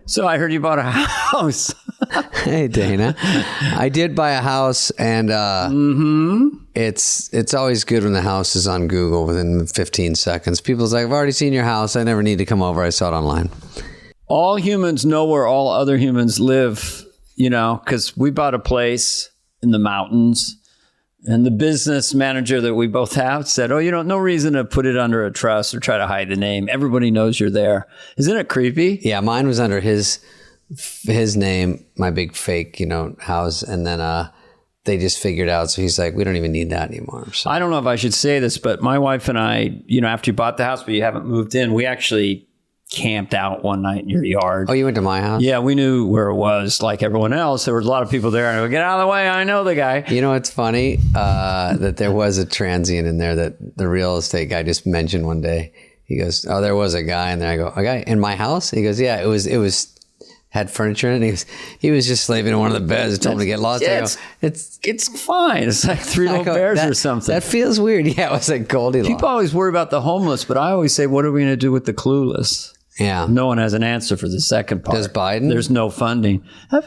So I heard you bought a house. Hey, Dana. I did buy a house, and it's always good when the house is on Google within 15 seconds. People's like, I've already seen your house. I never need to come over. I saw it online. All humans know where all other humans live, you know, because we bought a place in the mountains. And the business manager that we both have said, oh, you know, no reason to put it under a trust or try to hide the name. Everybody knows you're there. Isn't it creepy? Yeah, mine was under his name, my big fake, you know, house. And then they just figured out. So he's like, we don't even need that anymore. So. I don't know if I should say this, but my wife and I, you know, after you bought the house, but you haven't moved in, we actually camped out one night in your yard. Oh, you went to my house? Yeah, we knew where it was like everyone else. There was a lot of people there. And I go, get out of the way. I know the guy. You know, it's funny that there was a transient in there that the real estate guy just mentioned one day. He goes, oh, there was a guy in there. I go, a guy in my house? He goes, yeah, it was had furniture in it. He was just sleeping in one of the beds. Told him to get lost. Yeah, I go, it's fine. It's like three little bears or something. That feels weird. Yeah, it was like Goldilocks. People always worry about the homeless, but I always say, what are we going to do with the clueless? Yeah. No one has an answer for the second part. Does Biden? There's no funding. My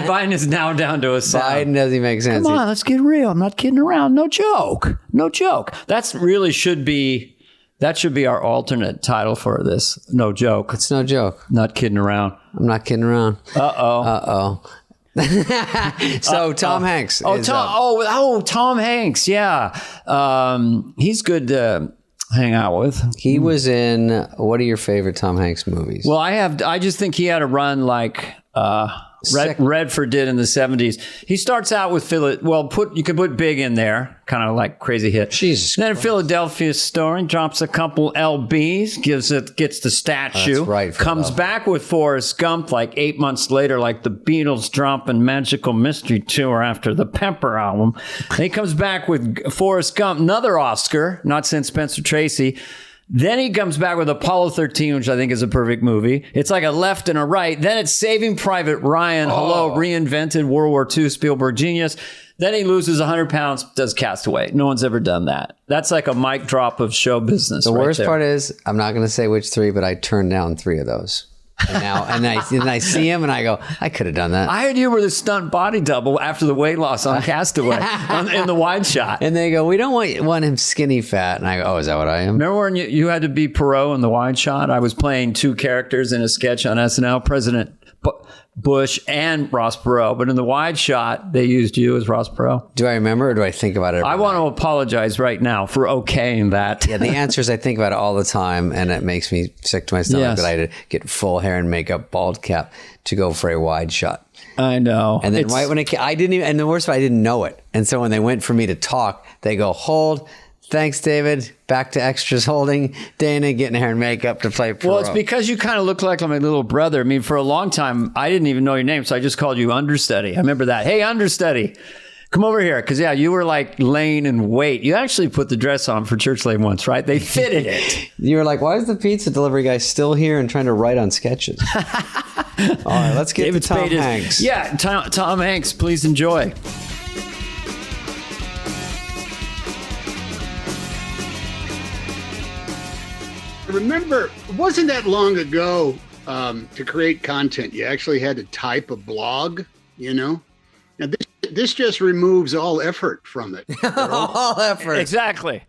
Biden is now down to a sound. Biden doesn't make sense. Come on, let's get real. I'm not kidding around. No joke. No joke. That should be our alternate title for this. No joke. It's no joke. Not kidding around. I'm not kidding around. Uh-oh. So Tom Hanks. Tom Hanks. Yeah. He's good to hang out with. He was in, what are your favorite Tom Hanks movies? Well, I just think he had a run like Redford did in the 70s. He starts out with you could put Big in there, kind of like Crazy Hit. Jesus. Then Philadelphia Story, drops a couple LBs, gets the statue. That's right. Comes back with Forrest Gump like 8 months later, like the Beatles dropping Magical Mystery Tour after the Pepper album. Then he comes back with Forrest Gump, another Oscar, not since Spencer Tracy. Then he comes back with Apollo 13, which I think is a perfect movie. It's like a left and a right. Then it's Saving Private Ryan. Hello, reinvented World War II, Spielberg genius. Then he loses 100 pounds, does Castaway. No one's ever done that. That's like a mic drop of show business. The worst part is, I'm not going to say which three, but I turned down 3 of those. And I see him and I go, I could have done that. I heard you were the stunt body double after the weight loss on Castaway in the wide shot. And they go, we don't want him skinny fat. And I go, oh, is that what I am? Remember when you had to be Perot in the wide shot? I was playing 2 characters in a sketch on SNL, President Bush and Ross Perot. But in the wide shot, they used you as Ross Perot. Do I remember or do I think about it? I want to apologize right now for okaying that. Yeah, the answer is I think about it all the time, and it makes me sick to my stomach that I had to get full hair and makeup, bald cap to go for a wide shot. I know. And then right when I didn't even, and the worst part, I didn't know it. And so when they went for me to talk, they go, hold. Thanks, David. Back to extras holding Dana getting hair and makeup to play Perot. Well, it's because you kind of look like my little brother. I mean, for a long time, I didn't even know your name, so I just called you Understudy. I remember that. Hey, Understudy, come over here. Because, yeah, you were like laying in wait. You actually put the dress on for Church Lane once, right? They fitted it. You were like, why is the pizza delivery guy still here and trying to write on sketches? All right, let's get David to Tom Spade Hanks. Yeah, Tom Hanks, please enjoy. Remember, it wasn't that long ago to create content. You actually had to type a blog, you know? Now, this just removes all effort from it. All effort. Exactly.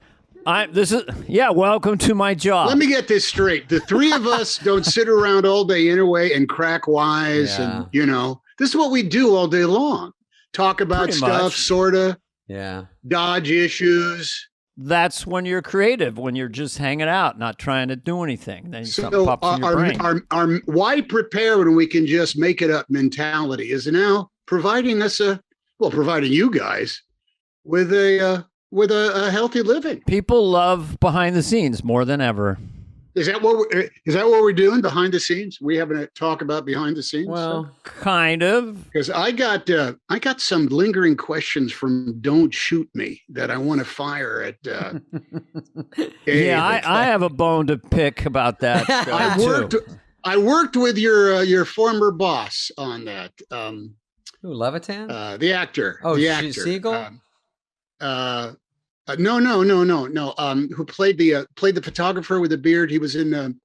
Welcome to my job. Let me get this straight. The 3 of us don't sit around all day anyway and crack wise. Yeah. And, you know, this is what we do all day long. Talk about Pretty stuff, much. sort of. Yeah. Dodge issues. That's when you're creative, when you're just hanging out, not trying to do anything. Then something So pops in your brain. our why prepare when we can just make it up mentality is now providing you guys with a healthy living. People love behind the scenes more than ever. Is that what we're doing behind the scenes? We having a talk about behind the scenes? Well, kind of. Because I got some lingering questions from Don't Shoot Me that I want to fire at. Yeah, I have a bone to pick about that. I worked with your former boss on that. Who, Levitan? The actor. Oh, the actor. Siegel? No. Who played the photographer with the beard? He was in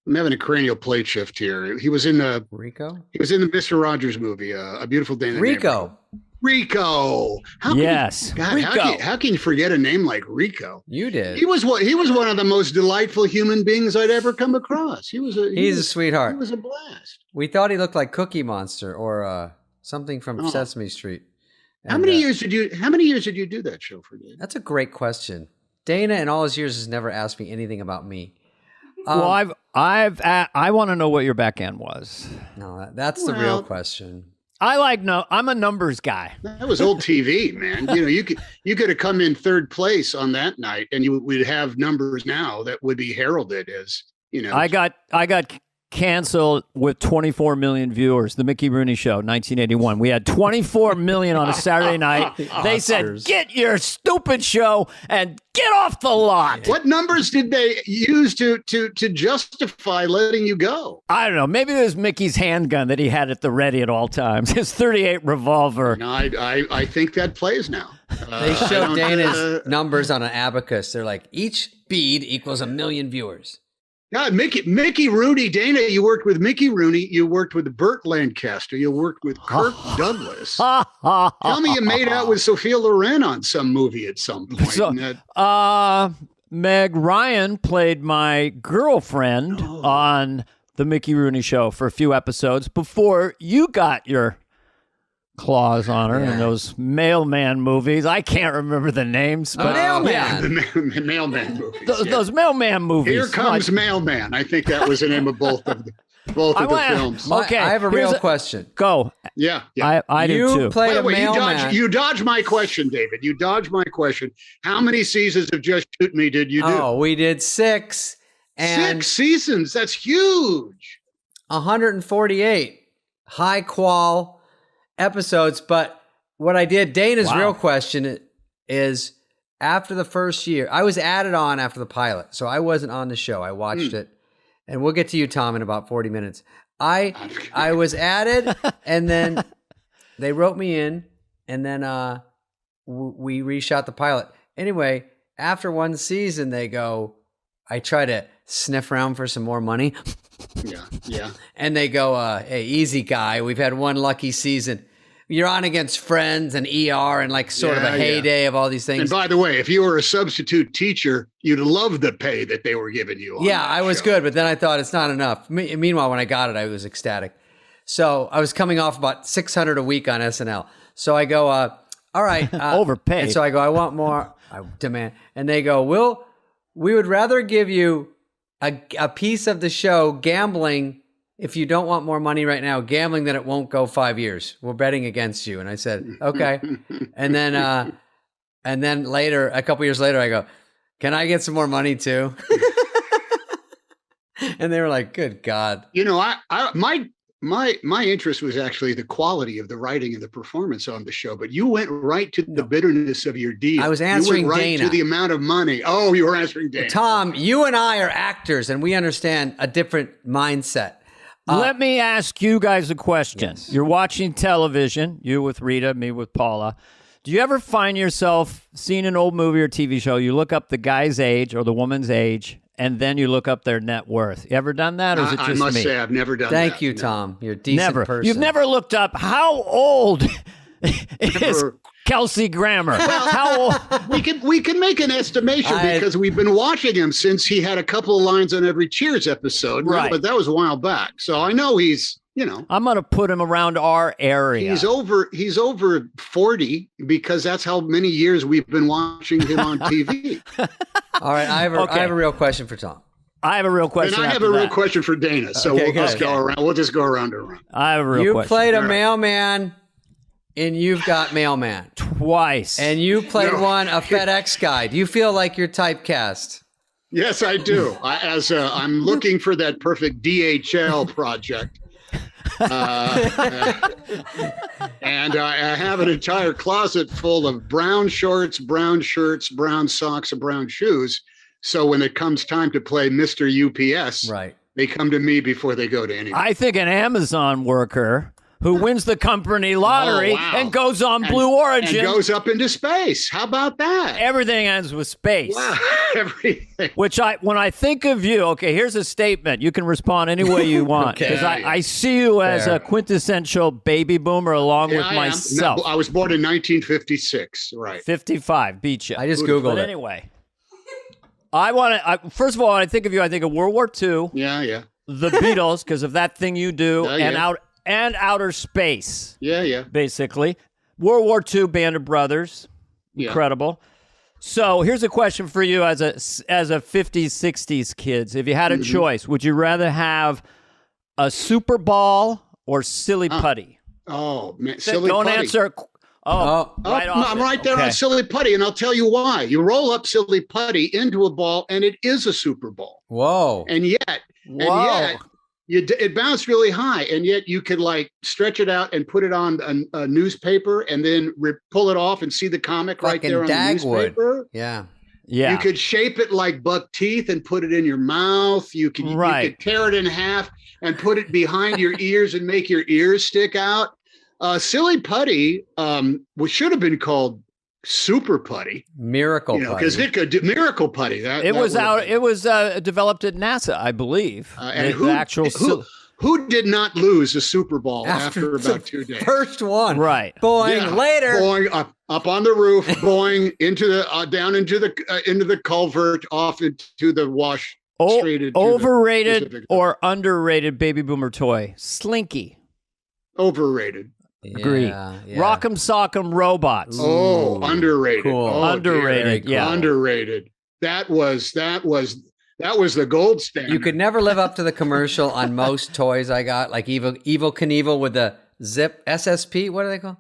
I'm having a cranial plate shift here. He was in the Rico. He was in the Mr. Rogers movie, A Beautiful Day in the Neighborhood. Rico. Yes. God, how can you forget a name like Rico? You did. He was one of the most delightful human beings I'd ever come across. He's a sweetheart. He was a blast. We thought he looked like Cookie Monster or something from Sesame Street. And, how many years did you do that show for, Dave? That's a great question. Dana, in all his years, has never asked me anything about me. Well, I want to know what your back end was. No, that's the real question. I'm a numbers guy. That was old TV, man. You could have come in third place on that night, and you would have numbers now that would be heralded as, I got canceled with 24 million viewers. The Mickey Rooney Show, 1981. We had 24 million on a Saturday night. They said, "Get your stupid show and get off the lot." What numbers did they use to justify letting you go? I don't know. Maybe it was Mickey's handgun that he had at the ready at all times. His .38 revolver. No, I think that plays now. They show Dana's numbers on an abacus. They're like, each bead equals 1 million viewers. God, Mickey Rooney, Dana, you worked with Mickey Rooney. You worked with Burt Lancaster. You worked with Kirk Douglas. Tell me you made out with Sophia Loren on some movie at some point. Meg Ryan played my girlfriend on the Mickey Rooney Show for a few episodes before you got your claws on her in those mailman movies. I can't remember the names, but the mailman movies. Those mailman movies. Here Comes Mailman. I think that was the name of both of the films. Okay, I have a real question. Go. Yeah. I do too. You played a mailman. You dodged my question, David. You dodged my question. How many seasons of Just Shoot Me did you do? Oh, we did 6. And 6 seasons. That's huge. 148 high qual episodes. But what I did, Dana's real question is, after the first year, I was added on after the pilot, so I wasn't on the show. I watched it, and we'll get to you, Tom, in about 40 minutes. I was added, and then they wrote me in, and then we reshot the pilot. Anyway, after one season, they go, I try to sniff around for some more money. Yeah. And they go, hey, easy guy, we've had one lucky season. You're on against Friends and ER and like sort of a heyday of all these things. And by the way, if you were a substitute teacher, you'd love the pay that they were giving you. I was good, but then I thought it's not enough. Meanwhile, when I got it, I was ecstatic. So I was coming off about $600 a week on SNL. So I go, all right. Overpaid. And so I go, I want more. I demand. And they go, we would rather give you a piece of the show gambling. If you don't want more money right now, gambling that it won't go 5 years. We're betting against you. And I said, okay. And then later, a couple years later, I go, can I get some more money too? And they were like, good God. My interest was actually the quality of the writing and the performance on the show, but you went right to the bitterness of your deal. I was answering you went right Dana. to the amount of money. Oh, you were answering Dana. Tom, you and I are actors, and we understand a different mindset. Let me ask you guys a question. Yes. You're watching television, you with Rita, me with Paula. Do you ever find yourself seeing an old movie or TV show, you look up the guy's age or the woman's age, and then you look up their net worth? You ever done that, or is it just me? I must say I've never done that. Thank you, Tom. You're a decent person. You've never looked up how old is Kelsey Grammer? How old? We can make an estimation because we've been watching him since he had a couple of lines on every Cheers episode. Right. But that was a while back. So I know he's, I'm going to put him around our area. He's over 40 because that's how many years we've been watching him on TV. All right. I have a real question for Tom. I have a real question. And I have a real question for Dana. So we'll just go around. We'll just go around and around. I have a real question. You played a mailman in You've Got Mailman. Twice. And you played a FedEx guy. Do you feel like you're typecast? Yes, I do. I'm looking for that perfect DHL project. And I have an entire closet full of brown shorts, brown shirts, brown socks, and brown shoes. So when it comes time to play Mr. UPS, right, they come to me before they go to anyone. I think an Amazon worker who wins the company lottery and goes on Blue Origin. And goes up into space. How about that? Everything ends with space. Wow. Everything. Which when I think of you, okay, here's a statement. You can respond any way you want. Because I see you as a quintessential baby boomer along with myself. No, I was born in 1956, right. 55, beat you. I just Googled it. Anyway, first of all, when I think of you, I think of World War II. Yeah. The Beatles, because of that thing you do, and outer space. Yeah. Basically. World War II, Band of Brothers. Incredible. So here's a question for you as a 50s, 60s kids. If you had a choice, would you rather have a Super Ball or silly putty? Oh, man. Silly Don't putty. answer. Right off I'm right there on silly putty, and I'll tell you why. You roll up silly putty into a ball, and it is a Super Ball. Whoa. And yet, it bounced really high, and yet you could like stretch it out and put it on a newspaper, and then pull it off and see the comic right there on the newspaper. Yeah. You could shape it like buck teeth and put it in your mouth. You could tear it in half and put it behind your ears and make your ears stick out. Silly putty, which should have been called super putty, miracle putty, because it could do miracle putty. It was developed at NASA, I believe. And who did not lose a Super Bowl after about 2 days? First one, right? Boing later, boing up on the roof, boing into the down into the culvert, off into the wash. Overrated or underrated baby boomer toy? Slinky. Overrated. Agree. Rock'em Sock'em Robots. Oh, underrated. Cool. Oh, underrated. Cool. Underrated. That was the gold standard. You could never live up to the commercial on most toys I got, like Evil Knievel with the zip SSP. What do they call?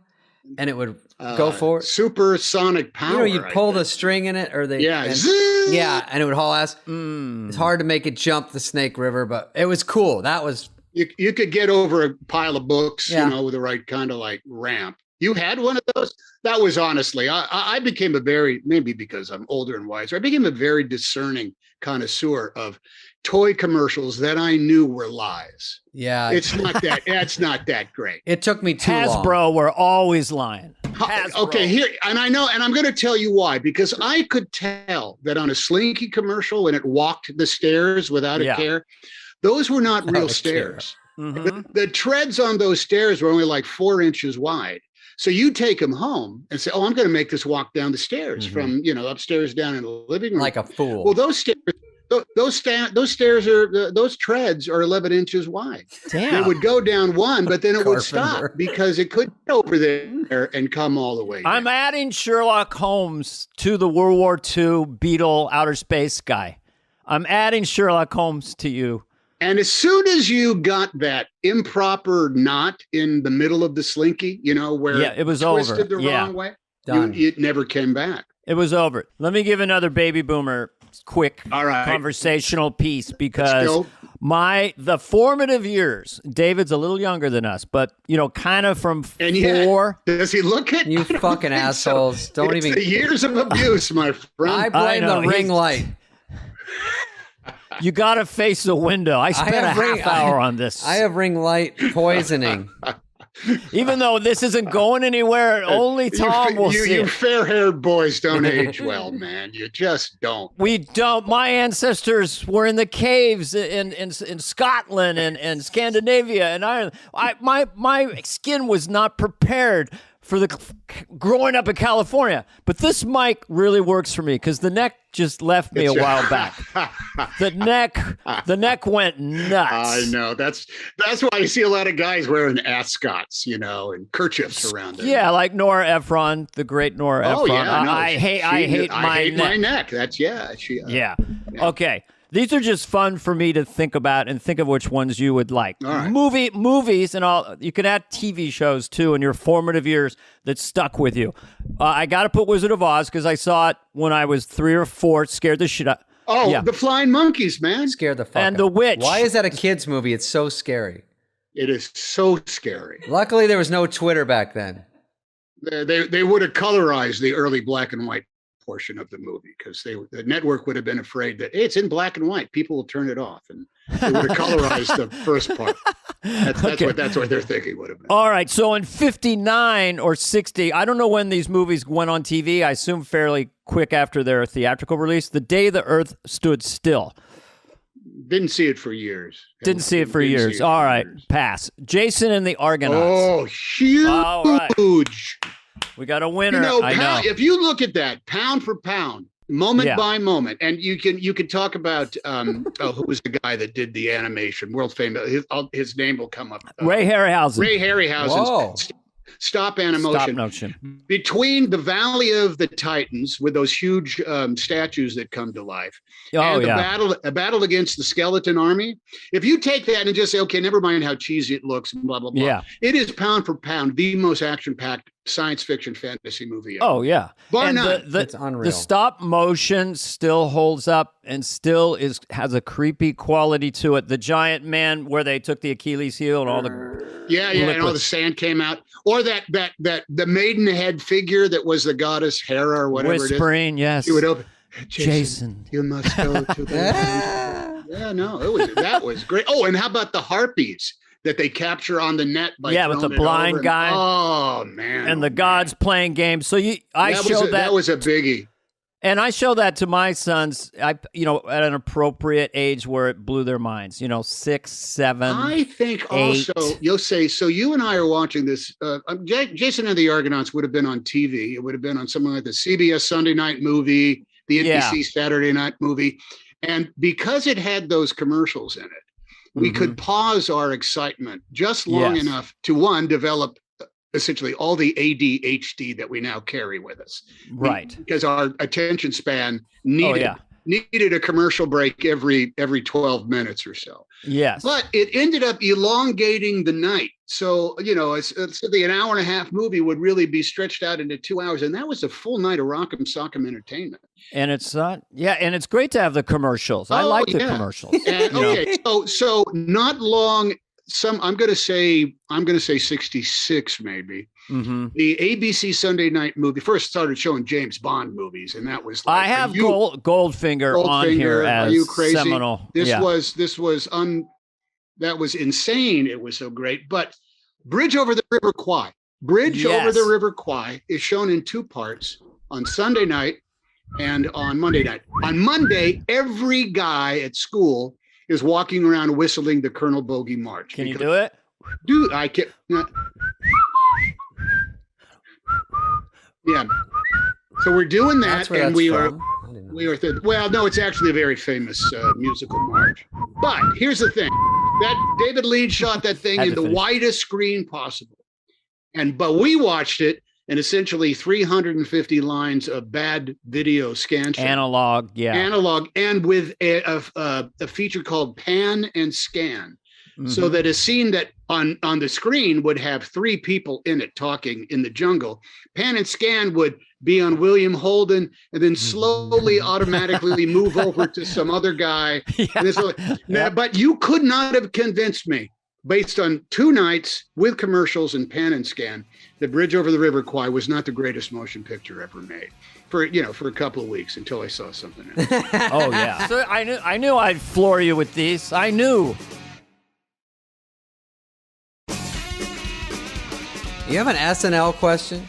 And it would go forward. Supersonic power. You'd pull the string in it, or and it would haul ass. It's hard to make it jump the Snake River, but it was cool. That was. You could get over a pile of books, with the right kind of like ramp. You had one of those? That was honestly, I became maybe because I'm older and wiser, I became a very discerning connoisseur of toy commercials that I knew were lies. Yeah. It's not that great. It took me too long. Hasbro were always lying. Okay, here, and I know, and I'm going to tell you why, because I could tell that on a Slinky commercial when it walked the stairs without a care, those were not real stairs. The treads on those stairs were only like 4 inches wide. So you take them home and say, "Oh, I'm going to make this walk down the stairs from upstairs down in the living room." Like a fool. Well, those treads are 11 inches wide. Damn. It would go down one, but then it would stop because it couldn't get over there and come all the way down. I'm adding Sherlock Holmes to the World War II Beetle outer space guy. I'm adding Sherlock Holmes to you. And as soon as you got that improper knot in the middle of the Slinky, where it was twisted over. the wrong way, Done. It never came back. It was over. Let me give another baby boomer quick conversational piece, because the formative years, David's a little younger than us, but kind of from 4. Does he look it? You fucking assholes. So. It's the years of abuse, my friend. I blame the ring light. You got to face the window. I spent a half hour on this. I have ring light poisoning. Even though this isn't going anywhere, only Tom will see You it. fair-haired boys don't age well, man. You just don't. We don't. My ancestors were in the caves in Scotland and Scandinavia and Ireland. My skin was not prepared for growing up in California. But this mic really works for me because the neck just left me a while back. The neck went nuts. I know. That's why you see a lot of guys wearing ascots, and kerchiefs around it. Yeah, like Nora Ephron, the great Nora Ephron. Yeah, no, I hate my neck. That's yeah. Okay. These are just fun for me to think about and think of which ones you would like. All right. Movies and all. You could add TV shows too in your formative years that stuck with you. I got to put Wizard of Oz because I saw it when I was 3 or 4. Scared the shit out. Oh, yeah. The Flying Monkeys, man. Scared the fuck And out. The Witch. Why is that a kid's movie? It's so scary. It is so scary. Luckily, there was no Twitter back then. They would have colorized the early black and white portion of the movie because the network would have been afraid that, hey, it's in black and white. People will turn it off, and they would have colorized the first part. That's what they're thinking would have been. All right. So in 59 or 60, I don't know when these movies went on TV. I assume fairly quick after their theatrical release. The Day the Earth Stood Still. Didn't see it for years. Didn't see it for years. All right. Pass. Jason and the Argonauts. Oh, huge. All right. We got a winner. I know. If you look at that pound for pound, moment by moment, and you can talk about who was the guy that did the animation, world famous. His name will come up. Ray Harryhausen. Ray Harryhausen's stop animation. Between the Valley of the Titans with those huge statues that come to life, and the battle against the skeleton army. If you take that and just say, okay, never mind how cheesy it looks, blah blah blah. Yeah. It is pound for pound the most action-packed science fiction fantasy movie ever. Oh yeah, bar none. It's unreal. The stop motion still holds up and still has a creepy quality to it. The giant man where they took the Achilles heel and all the and all the sand came out, or that the maidenhead figure that was the goddess Hera or whatever whispering. It is. Yes, he would open. Jason, you must go to the land. That was great. Oh, and how about the harpies that they capture on the net by with the blind guy? Oh man! And the gods playing games. So I showed that. That was a biggie. And I show that to my sons, at an appropriate age where it blew their minds. 6, 7. I think 8. Also you'll say, so you and I are watching this. Jason and the Argonauts would have been on TV. It would have been on something like the CBS Sunday night movie, the NBC Saturday night movie. And because it had those commercials in it, we could pause our excitement just long enough to, one, develop essentially all the ADHD that we now carry with us. Right. Because our attention span needed a commercial break every 12 minutes or so. Yes. But it ended up elongating the night. So, an hour and a half movie would really be stretched out into 2 hours. And that was a full night of rock'em sock'em entertainment. And it's and it's great to have the commercials. I like the commercials. And, so not long. I'm going to say 66 maybe. Mm-hmm. The ABC Sunday night movie first started showing James Bond movies, and that was like, I have Goldfinger on here as are you crazy? Seminal. That was insane. It was so great. But Bridge Over the River Kwai. Over the River Kwai is shown in 2 parts on Sunday night and on Monday night. On Monday, every guy at school is walking around whistling the Colonel Bogey March. Can you do it? Dude, I can't. Yeah. So we're doing that, and we are. Well, no, it's actually a very famous musical march. But here's the thing: that David Lean shot that thing in the widest screen possible, but we watched it in essentially 350 lines of bad video scan. Analog, and with a feature called pan and scan. So that a scene that on the screen would have 3 people in it talking in the jungle, pan and scan would be on William Holden and then slowly automatically move over to some other guy. But you could not have convinced me, based on 2 nights with commercials and pan and scan, that Bridge Over the River Kwai was not the greatest motion picture ever made. For a couple of weeks until I saw something else. Oh yeah. So I knew I'd floor you with these. I knew. You have an SNL question?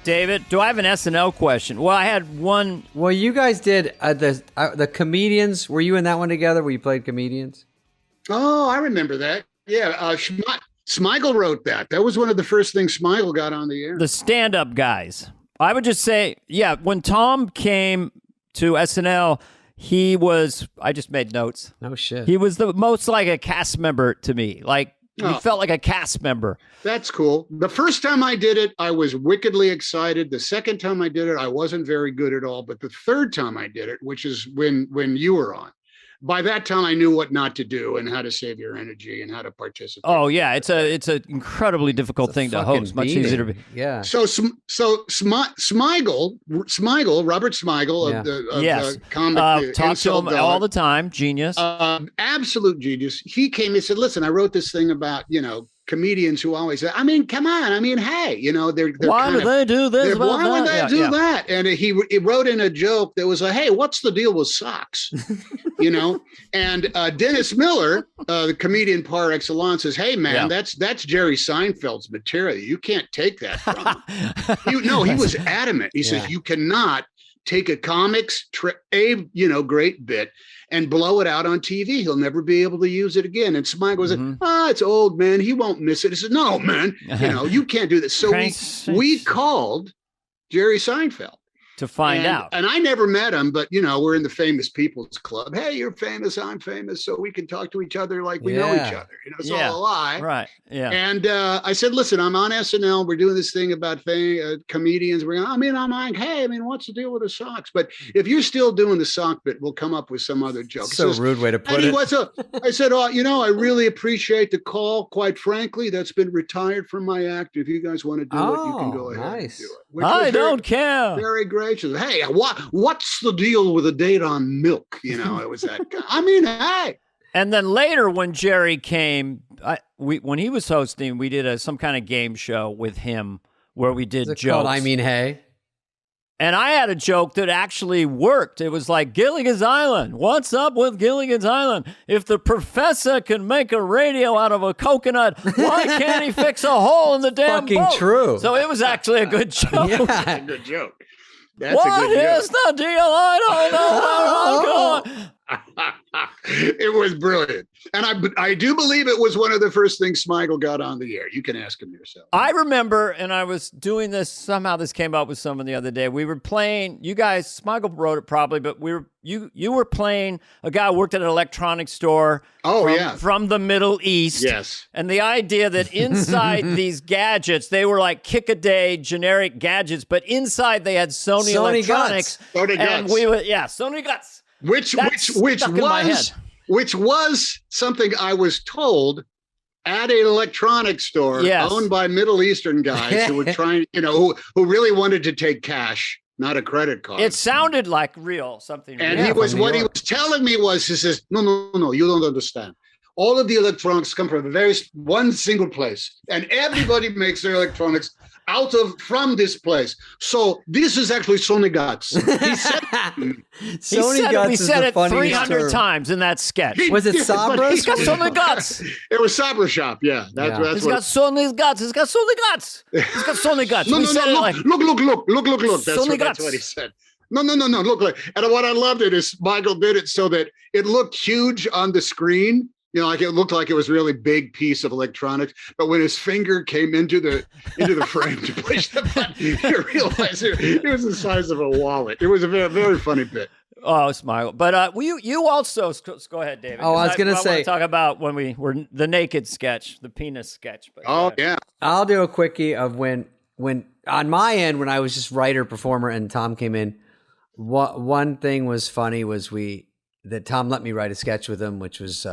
David, do I have an SNL question? Well, I had one. Well, you guys did the comedians. Were you in that one together where you played comedians? Oh, I remember that. Yeah, Smigel wrote that. That was one of the first things Smigel got on the air. The stand-up guys. I would just say, when Tom came to SNL, he was, I just made notes. No shit. He was the most like a cast member to me. Like, he felt like a cast member. That's cool. The first time I did it, I was wickedly excited. The second time I did it, I wasn't very good at all. But the third time I did it, which is when you were on, by that time I knew what not to do and how to save your energy and how to participate. Oh yeah, it's an incredibly difficult thing to host. Much easier to be. Yeah. So Smigel, Robert Smigel of the comic, talk to him all the time. Genius. Absolute genius. He came and said, "Listen, I wrote this thing about comedians who always say, I mean, come on. I mean, hey, they're why do they do this? Why would they do that? And he wrote in a joke that was like, hey, what's the deal with socks? And Dennis Miller, the comedian par excellence, says, hey, man, that's Jerry Seinfeld's material. You can't take that from him. He was adamant. He says, you cannot take a comics, great bit and blow it out on TV. He'll never be able to use it again. And Smigel was like, it's old, man. He won't miss it. He said, no, man, you can't do this. So we called Jerry Seinfeld. To find out. And I never met him, but we're in the famous people's club. Hey, you're famous, I'm famous, so we can talk to each other like we know each other. It's all a lie. Right. Yeah. And I said, listen, I'm on SNL. We're doing this thing about comedians. I'm like, hey, what's the deal with the socks? But if you're still doing the sock bit, we'll come up with some other joke. Rude way to put it. I said, I really appreciate the call. Quite frankly, that's been retired from my act. If you guys want to do it, you can go ahead and do it. I don't care. Very great. Hey, what's the deal with a date on milk? It was that guy. Hey. And then later when Jerry came, when he was hosting, we did some kind of game show with him where we did jokes. Hey. And I had a joke that actually worked. It was like Gilligan's Island. What's up with Gilligan's Island? If the professor can make a radio out of a coconut, why can't he fix a hole in the damn boat? Fucking true. So it was actually a good joke. That's a good joke. What is the deal? I don't know where I'm going. It was brilliant. And I do believe it was one of the first things Smigel got on the air. You can ask him yourself. I remember, and I was doing this, somehow this came up with someone the other day. We were playing, you guys, Smigel wrote it probably, but you were playing a guy who worked at an electronics store from the Middle East. Yes. And the idea that inside these gadgets, they were like kick-a-day generic gadgets, but inside they had Sony Electronics. Sony and Guts. Sony Guts. Which was something I was told at an electronics store owned by Middle Eastern guys who were trying, who really wanted to take cash, not a credit card. It sounded like something. And he was telling me he says, no, you don't understand. All of the electronics come from one single place, and everybody makes their electronics from this place. So this is actually Sony Guts. He said Sony Guts. We said it 300 times in that sketch. Was it Sabra? He's got Sony Guts. It was Sabra Shop. Yeah, that's He's got Sony Guts. He's got Sony Guts. He's got Sony Guts. No. Look. That's what he said. No. Look. And what I loved is Michael did it so that it looked huge on the screen. Like it looked like it was a really big piece of electronics, but when his finger came into the frame to push the button, you realize it was the size of a wallet. It was a very, very funny bit. Oh, Smile. But you also go ahead, David. Oh, I was going to say, want to talk about when we were the naked sketch, the penis sketch. But I'll do a quickie of when on my end when I was just writer performer and Tom came in. One thing was funny was that Tom let me write a sketch with him, which was.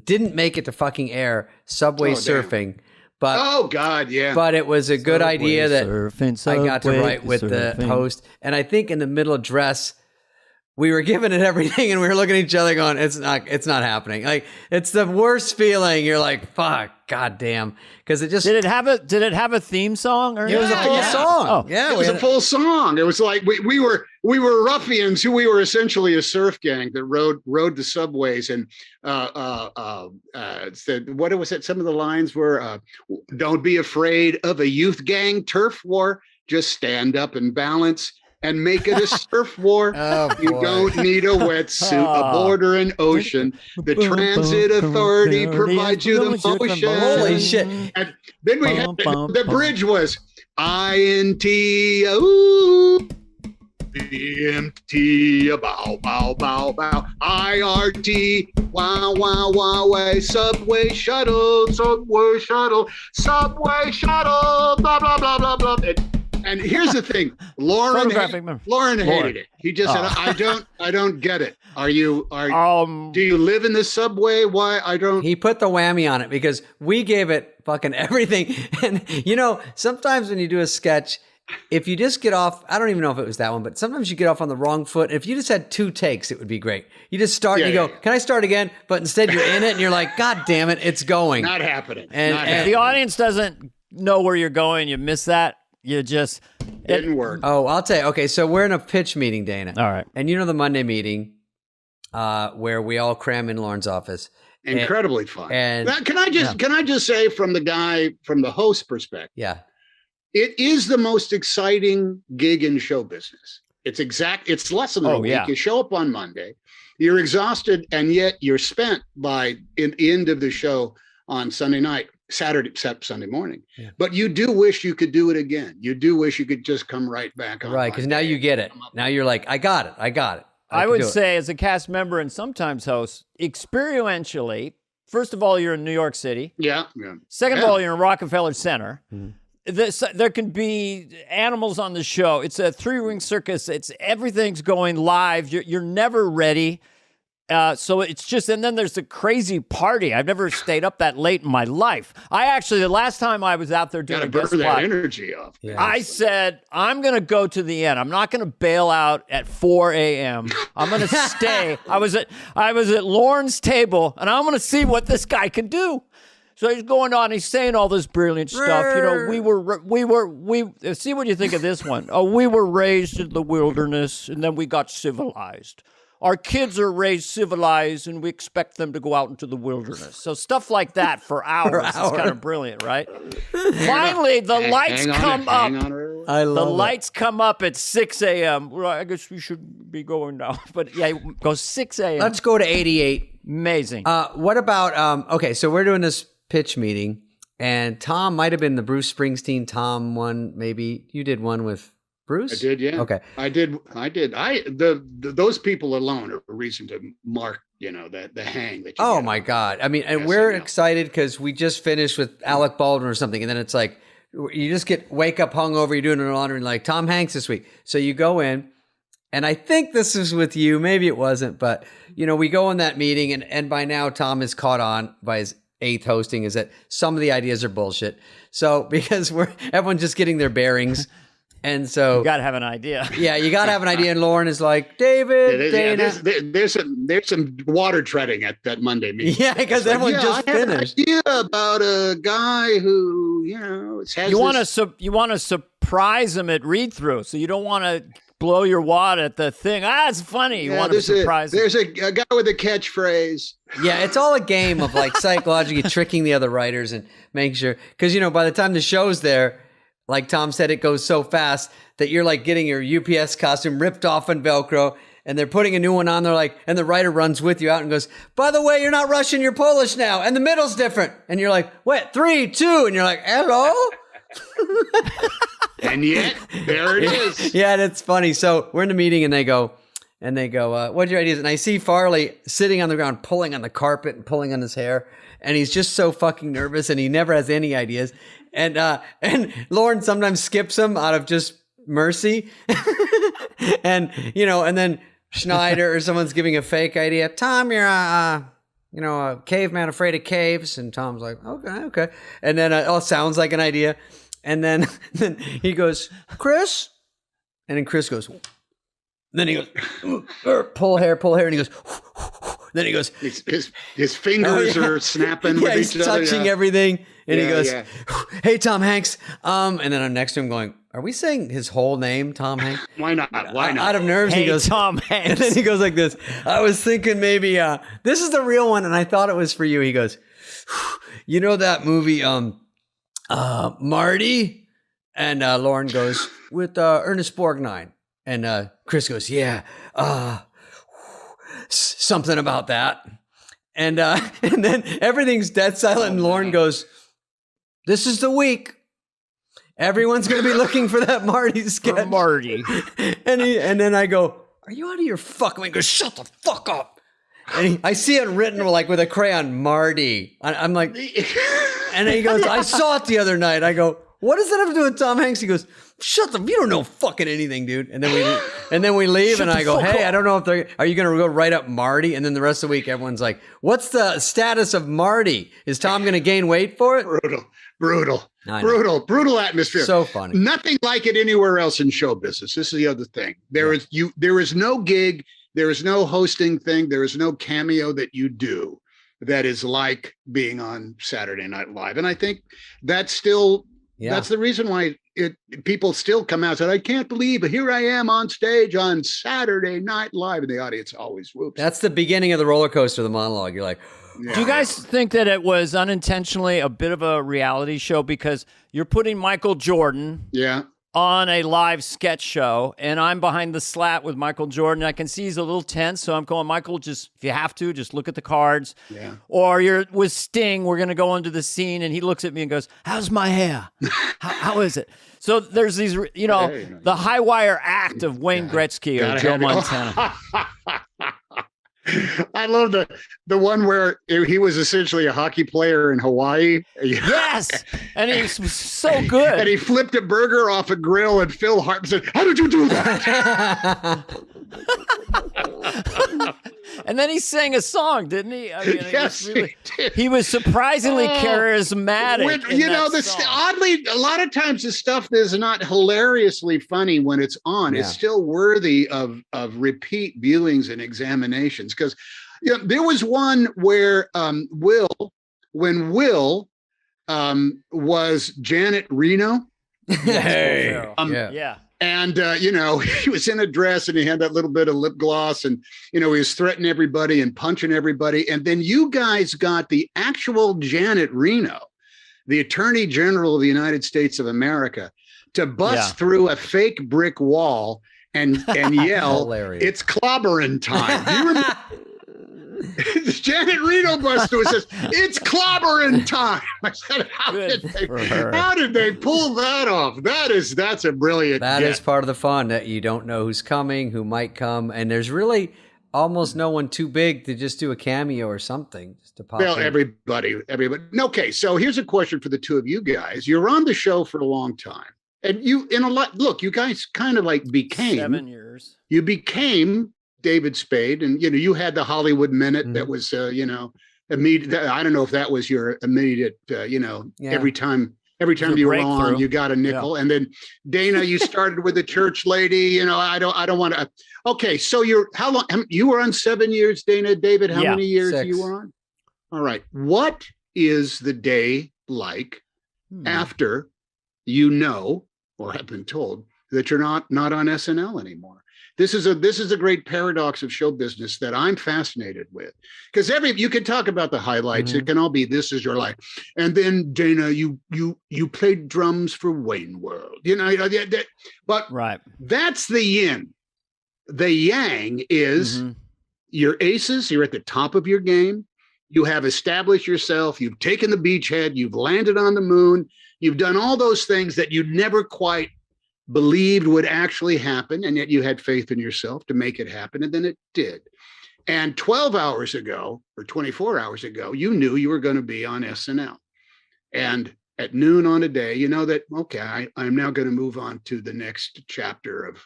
Didn't make it to fucking air, subway surfing. But oh God, yeah. But it was a good idea that surfing, I got to write with the host. And I think in the middle of dress, we were giving it everything and we were looking at each other going, it's not happening. Like it's the worst feeling. You're like, fuck, goddamn. Because it just did it have a theme song? Or it was a full song. Oh. Yeah, it was a full song. It was like we were ruffians who we were essentially a surf gang that rode the subways and said, what was it? Some of the lines were don't be afraid of a youth gang turf war, just stand up and balance. And make it a surf war. You don't need a wetsuit aboard or an ocean. The transit authority provides you the motion. Holy shit. And then we had the bridge was INT, BMT, bow, bow, bow, bow, IRT, wow, wow, wow, way, subway shuttle, blah, blah, blah, blah, blah. And here's the thing, Lauren hated it. He just said, I don't get it. Do you live in the subway? Why? I don't. He put the whammy on it because we gave it fucking everything. And sometimes when you do a sketch, if you just get off, I don't even know if it was that one, but sometimes you get off on the wrong foot. If you just had 2 takes, it would be great. You just start and you go, can I start again? But instead you're in it and you're like, God damn it, it's going. Not happening. And if the audience doesn't know where you're going, you miss that. You just didn't work. Oh, I'll tell you. Okay, so we're in a pitch meeting, Dana. All right. And you know the Monday meeting where we all cram in Lauren's office. Incredibly fun. And can I just say from the host perspective? Yeah. It is the most exciting gig in show business. It's less than a week. Yeah. You show up on Monday, you're exhausted, and yet you're spent by the end of the show on Sunday morning. Yeah. But you do wish you could do it again. You do wish you could just come right back on. Right, because now you get it. Now you're like, I got it. I would say as a cast member and sometimes host, experientially, first of all, you're in New York City. Yeah. Second of all, you're in Rockefeller Center. Mm-hmm. There can be animals on the show. It's a 3-ring circus. Everything's going live. You're never ready. So it's just, and then there's the crazy party. I've never stayed up that late in my life. The last time I was out there doing a guest burn that spot, energy off. Yeah. I said, I'm going to go to the end. I'm not going to bail out at 4 a.m. I'm going to stay. I was at Lauren's table, and I'm going to see what this guy can do. So he's going on. He's saying all this brilliant stuff. You know, we see what you think of this one. Oh, we were raised in the wilderness, and then we got civilized. Our kids are raised civilized, and we expect them to go out into the wilderness. So stuff like that for hours. It's kind of brilliant, right? Finally, the lights come up. I love the lights come up at 6 a.m. Well, I guess we should be going now. But yeah, it goes 6 a.m. Let's go to 88. Amazing. What about, okay, so we're doing this pitch meeting, and Tom might have been the Bruce Springsteen Tom one, maybe. You did one with Bruce? I did, yeah. Okay. I did. Those people alone are a reason to mark, the hang that you Oh get. my God. I mean, and we're excited because we just finished with Alec Baldwin or something, and then it's like, you just wake up hungover, you're doing an laundry, and like, Tom Hanks this week. So you go in, and I think this is with you, maybe it wasn't, but, we go in that meeting, and by now Tom is caught on by his 8th hosting, is that some of the ideas are bullshit. So, because everyone's just getting their bearings. And so you got to have an idea. Yeah, you got to have an idea. And Lauren is like, David, Dana. There's some water treading at that Monday meeting. Yeah, because everyone just finished. I had an idea about a guy who, has you want to surprise him at read through, so you don't want to blow your wad at the thing. It's funny. You want to surprise him. There's a guy with a catchphrase. Yeah, it's all a game of like psychologically tricking the other writers and making sure, because by the time the show's there, like Tom said, it goes so fast that you're like getting your UPS costume ripped off in Velcro, and they're putting a new one on. They're like, and the writer runs with you out and goes, by the way, you're not Russian, you're Polish now, and the middle's different. And you're like, what? 3, 2, and you're like, hello. And yet, there it is. Yeah, that's funny. So we're in the meeting, and they go, what's your ideas? And I see Farley sitting on the ground, pulling on the carpet and pulling on his hair. And he's just so fucking nervous, and he never has any ideas. And Lauren sometimes skips him out of just mercy. And then Schneider or someone's giving a fake idea. Tom, you're a caveman afraid of caves. And Tom's like, okay. And then it all sounds like an idea. And then he goes, Chris? And then Chris goes, then he goes, pull hair. And he goes, then he goes, his fingers are snapping with each other. He's touching everything. And he goes, hey, Tom Hanks. And then I'm next to him going, are we saying his whole name, Tom Hanks? Why not? Out of nerves, hey, he goes, Tom Hanks. And then he goes like this. I was thinking maybe, this is the real one, and I thought it was for you. He goes, that movie, Marty? And Lauren goes, with Ernest Borgnine. And Chris goes, yeah, something about that. And then everything's dead silent, and Lauren goes, this is the week. Everyone's going to be looking for that Marty sketch. For Marty. And then I go, are you out of your fucking mind? He goes, shut the fuck up. And I see it written like with a crayon, Marty. I'm like, and he goes, I saw it the other night. I go, what does that have to do with Tom Hanks? He goes, shut up. You don't know fucking anything, dude. And then we leave and I go, hey, I don't know if are you going to go write up Marty? And then the rest of the week, everyone's like, what's the status of Marty? Is Tom going to gain weight for it? Brutal atmosphere. So funny. Nothing like it anywhere else in show business. This is the other thing. There is no gig. There is no hosting thing. There is no cameo that you do that is like being on Saturday Night Live. And I think that's still, that's the reason why people still come out and say, I can't believe it. Here I am on stage on Saturday Night Live. And the audience always whoops. That's the beginning of the roller coaster, the monologue. You're like, do you guys think that it was unintentionally a bit of a reality show because you're putting Michael Jordan on a live sketch show, and I'm behind the slat with Michael Jordan. I can see he's a little tense, so I'm going, Michael, just if you have to, just look at the cards. Yeah. Or you're with Sting, we're going to go into the scene, and he looks at me and goes, how's my hair? How is it? So there's these, the high wire act of Wayne Gretzky or Joe Montana. I love the one where he was essentially a hockey player in Hawaii. Yes, and he's so good. And he flipped a burger off a grill, and Phil Hart said, "How did you do that?" And then he sang a song, didn't he? I mean, yes, he did. He was surprisingly charismatic. Oddly, a lot of times the stuff is not hilariously funny when it's on. Yeah. It's still worthy of repeat viewings and examinations. Because there was one where Will was Janet Reno. Hey, And, he was in a dress and he had that little bit of lip gloss and, he was threatening everybody and punching everybody. And then you guys got the actual Janet Reno, the Attorney General of the United States of America, to bust through a fake brick wall and yell, it's clobbering time. Do you remember? Janet Reno busts through and says, it's clobbering time. I said, how did they pull that off? That's a brilliant That is part of the fun, that you don't know who's coming, who might come. And there's really almost no one too big to just do a cameo or something. Just to pop in. Everybody. Okay, so here's a question for the two of you guys. You're on the show for a long time. And you guys kind of like became 7 years. You became David Spade, and you had the Hollywood Minute that was immediate. I don't know if that was your immediate every time you were on you got a nickel. And then Dana, you started with the church lady. I don't want to. Okay, so how long you were on? 7 years, Dana. David, how many years 6. You were on? All right, what is the day like after or have been told that you're not on SNL anymore? This is a great paradox of show business that I'm fascinated with, because you can talk about the highlights. It can all be, this is your life. And then Dana, you played drums for Wayne World, but that's the yin. The yang is your aces. You're at the top of your game. You have established yourself. You've taken the beachhead. You've landed on the moon. You've done all those things that you never quite believed would actually happen, and yet you had faith in yourself to make it happen, and then it did. And 12 hours ago or 24 hours ago, you knew you were going to be on SNL. And at noon on a day, that, okay, I'm now going to move on to the next chapter of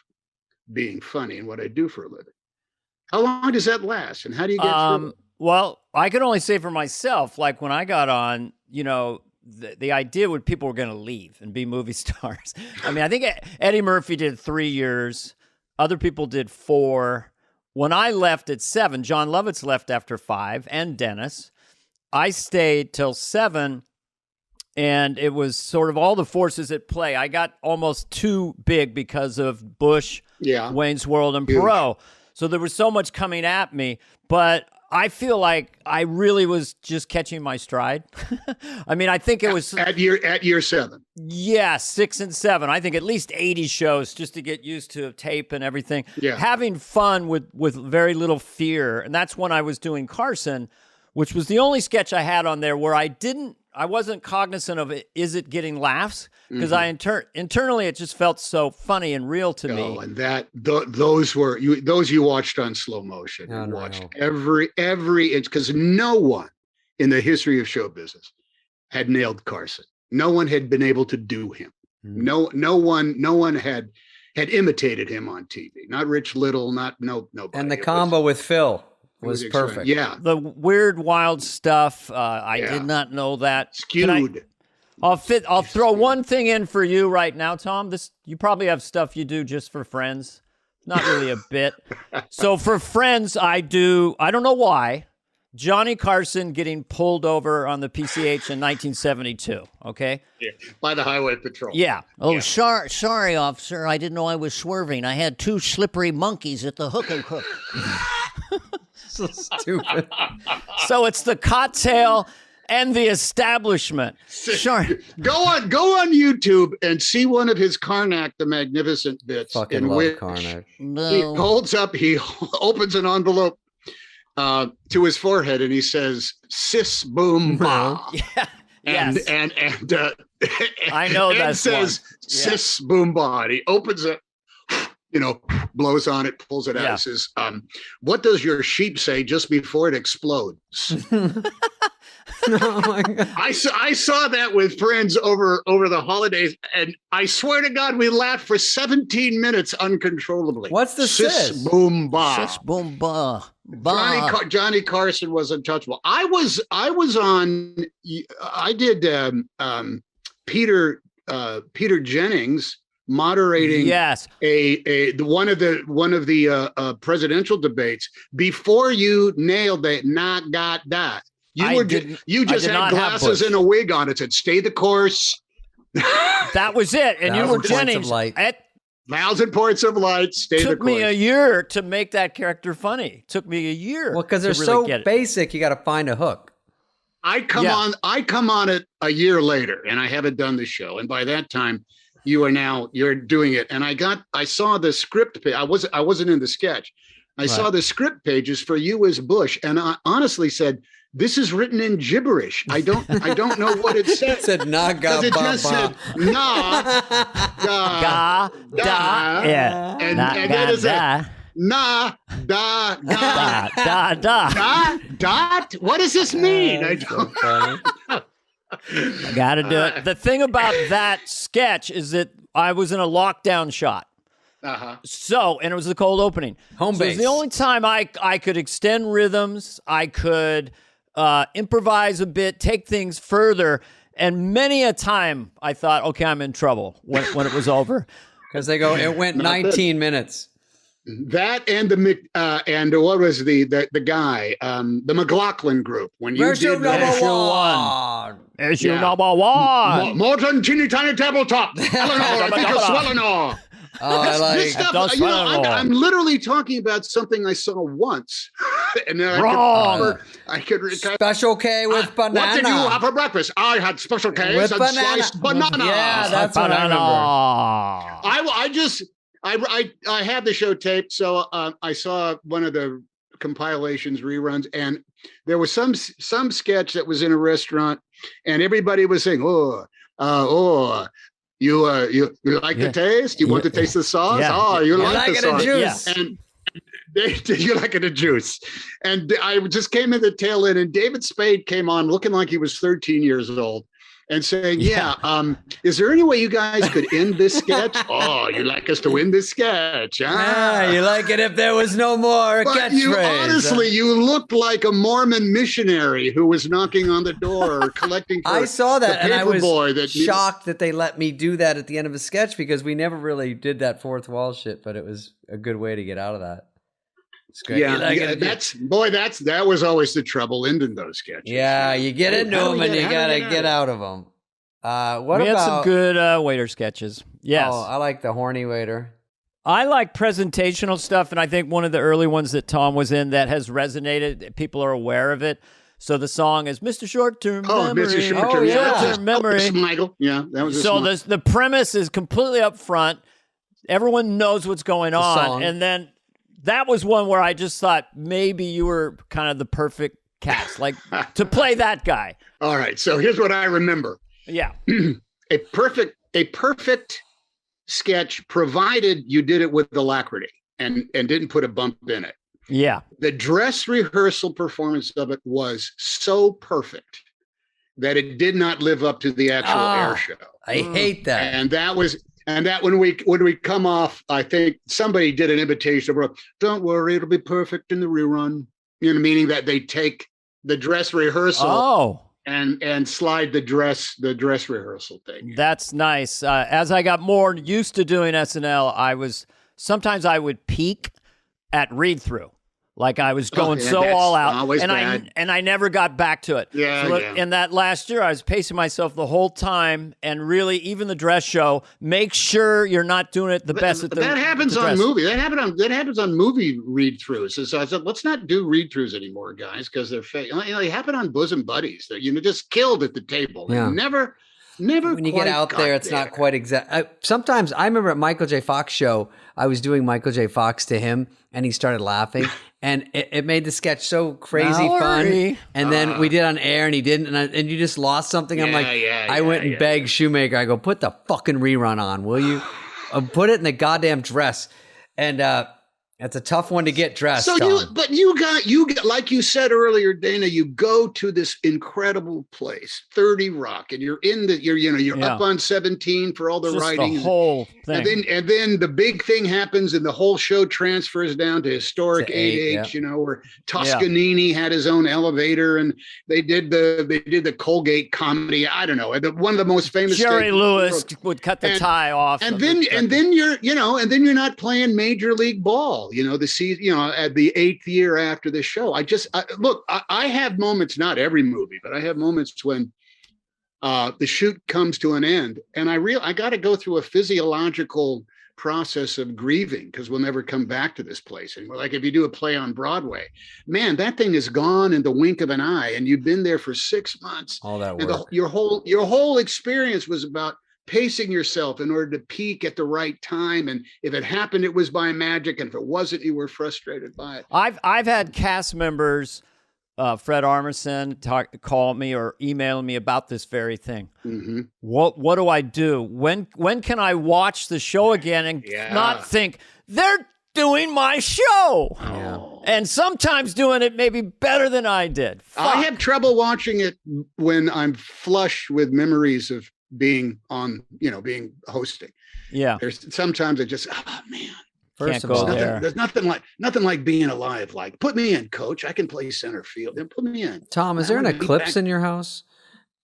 being funny and what I do for a living. How long does that last, and how do you get through it? Well, I can only say for myself, like when I got on, the idea would people were going to leave and be movie stars. I mean, I think Eddie Murphy did 3 years. Other people did 4. When I left at 7, John Lovitz left after 5, and Dennis. I stayed till 7, and it was sort of all the forces at play. I got almost too big because of Bush, Wayne's World, and Perot. So there was so much coming at me, but I feel like I really was just catching my stride. I mean, I think it was at year 7. Yeah, 6 and 7. I think at least 80 shows just to get used to tape and everything. Yeah. Having fun with very little fear. And that's when I was doing Carson, which was the only sketch I had on there where I wasn't cognizant of it. Is it getting laughs? Because internally it just felt so funny and real to me. And those you watched on slow motion. You watched every inch, because no one in the history of show business had nailed Carson. No one had been able to do him. No one had imitated him on TV. Not Rich Little, nobody. And the combo with Phil was perfect. Yeah. The weird, wild stuff. I did not know that. Skewed. I'll throw one thing in for you right now, Tom. You probably have stuff you do just for friends. Not really a bit. So for friends, I don't know why, Johnny Carson getting pulled over on the PCH in 1972, okay? Yeah, by the Highway Patrol. Yeah. Oh, sorry, officer. I didn't know I was swerving. I had 2 slippery monkeys at the hook and crook. So stupid. So it's the cocktail and the establishment. Sure. Go on YouTube and see one of his Karnak the Magnificent bits. Fucking love Karnak. He opens an envelope to his forehead and he says, "Sis boom ba." Yeah. And Yes. and I know Ed that's says one. "Sis boom ba." And he opens it, blows on it, pulls it out. Yeah. He says, "What does your sheep say just before it explodes?" Oh my God. I saw that with friends over the holidays, and I swear to God, we laughed for 17 minutes uncontrollably. What's the sis? Boom ba. Sis boom ba. Ba. Johnny Carson was untouchable. I did Peter Jennings moderating Yes. one of the presidential debates before you nailed that not got that. You just had glasses and a wig on. It said "Stay the course." That was it. And you were 1,000 points of Jennings. light. It 1,000 points of light. Stay the took course. me a year to make that character funny. Took me a year. Well, because they're to really so get it. basic, you got to find a hook. I come on it a year later, and I haven't done the show. And by that time, you're doing it. And I saw the script page. I wasn't in the sketch. I saw the script pages for you as Bush, and I honestly said, "This is written in gibberish. I don't know what it said." It said "na ga Because it ba just ba." said "na Ga, da, yeah. and Na, then ga, it said da, "na da ga da, da. dot." What does this mean? I So don't. funny. I got to do it. The thing about that sketch is that I was in a lockdown shot. Uh-huh. So, and it was the cold opening. Home so It was base. the only time I could extend rhythms. I could improvise a bit, take things further. And many a time I thought, okay, I'm in trouble when it was over. Because they go, it went 19 minutes. That and and what was the guy, the McLaughlin group when you Issue did number Issue one. Issue Yeah. number one. Morton teeny tiny tabletop. Eleanor, I think it's Swellenor. Oh, I This like stuff, That's I'm literally talking about something I saw once, and then Wrong. I could Special K with banana. What did you have for breakfast? I had special K's With and banana. sliced banana. Yeah, that's what I remember. I had the show taped, so I saw one of the compilations reruns, and there was some sketch that was in a restaurant, and everybody was saying, you like the taste? You want to taste the sauce? Yeah. Oh, you like the it in sauce? juice. Yeah. And you like it in juice. And I just came in the tail end, and David Spade came on looking like he was 13 years old and saying, is there any way you guys could end this sketch? Oh, you'd like us to end this sketch? Ah, you like it if there was no more But you catchphrase. you looked like a Mormon missionary who was knocking on the door or collecting for I saw that the and I was paperboy that shocked that they let me do that at the end of a sketch because we never really did that fourth wall shit, but it was a good way to get out of that. It's great. You like it? that was always the trouble ending those sketches. Yeah, you get into How do them we and you how do gotta we get out of them. What We had some about? good waiter sketches. Yes. Oh, I like the horny waiter. I like presentational stuff, and I think one of the early ones that Tom was in that has resonated, people are aware of it. So the song is Mr. Short-Term Memory. Mr. Short-Term, Oh, yeah. Short-Term Memory. Michael. Yeah, that was So the premise is completely up front. Everyone knows what's going on. song. And then that was one where I just thought maybe you were kind of the perfect cast, like to play that guy. All right. So here's what I remember. Yeah. A perfect sketch, provided you did it with alacrity and didn't put a bump in it. Yeah. The dress rehearsal performance of it was so perfect that it did not live up to the actual air show. I hate that. And that when we come off, I think somebody did an imitation of, don't worry, it'll be perfect in the rerun. You know, meaning that they take the dress rehearsal and slide the dress rehearsal thing. That's nice. As I got more used to doing SNL, sometimes I would peak at read through. Like I was going all out, and I never got back to it. In that last year, I was pacing myself the whole time, and really, even the dress show, make sure you're not doing it the best. That happens on movie. That happens on movie read throughs. So I said, let's not do read throughs anymore, guys, because they're fake. You know, they happen on Bosom Buddies. They're just killed at the table. Yeah. Never. When you get out there, it's not quite exact. Sometimes I remember at Michael J. Fox show, I was doing Michael J. Fox to him, and he started laughing, and it made the sketch so crazy fun. And then we did on air, and he didn't, and you just lost something. I'm like, I went and begged Shoemaker. I go, put the fucking rerun on, will you? Put it in the goddamn dress, and it's a tough one to get dressed. So you got like you said earlier, Dana. You go to this incredible place, 30 Rock, and you're up on 17 for all the writing. The whole thing. And then the big thing happens, and the whole show transfers down to historic 8H. You know, where Toscanini had his own elevator, and they did the Colgate comedy. I don't know, one of the most famous. Jerry Lewis would cut the tie off, and then you're not playing Major League Ball. You know, the season, at the 8th year after the show, I have moments, not every movie, but I have moments when the shoot comes to an end, and I got to go through a physiological process of grieving, because we'll never come back to this place. And like if you do a play on Broadway, man, that thing is gone in the wink of an eye, and you've been there for 6 months. All that work. And your whole experience was about pacing yourself in order to peak at the right time, and if it happened, it was by magic, and if it wasn't, you were frustrated by it. I've had cast members, Fred Armisen, call me or email me about this very thing. Mm-hmm. What do I do? When can I watch the show again and not think they're doing my show? And sometimes doing it maybe better than I did. Fuck. I have trouble watching it when I'm flush with memories of being hosting. Yeah. There's sometimes it just, man. First of all, there's nothing like being alive. Like, put me in, coach. I can play center field. Then put me in. Tom, is there an eclipse in your house?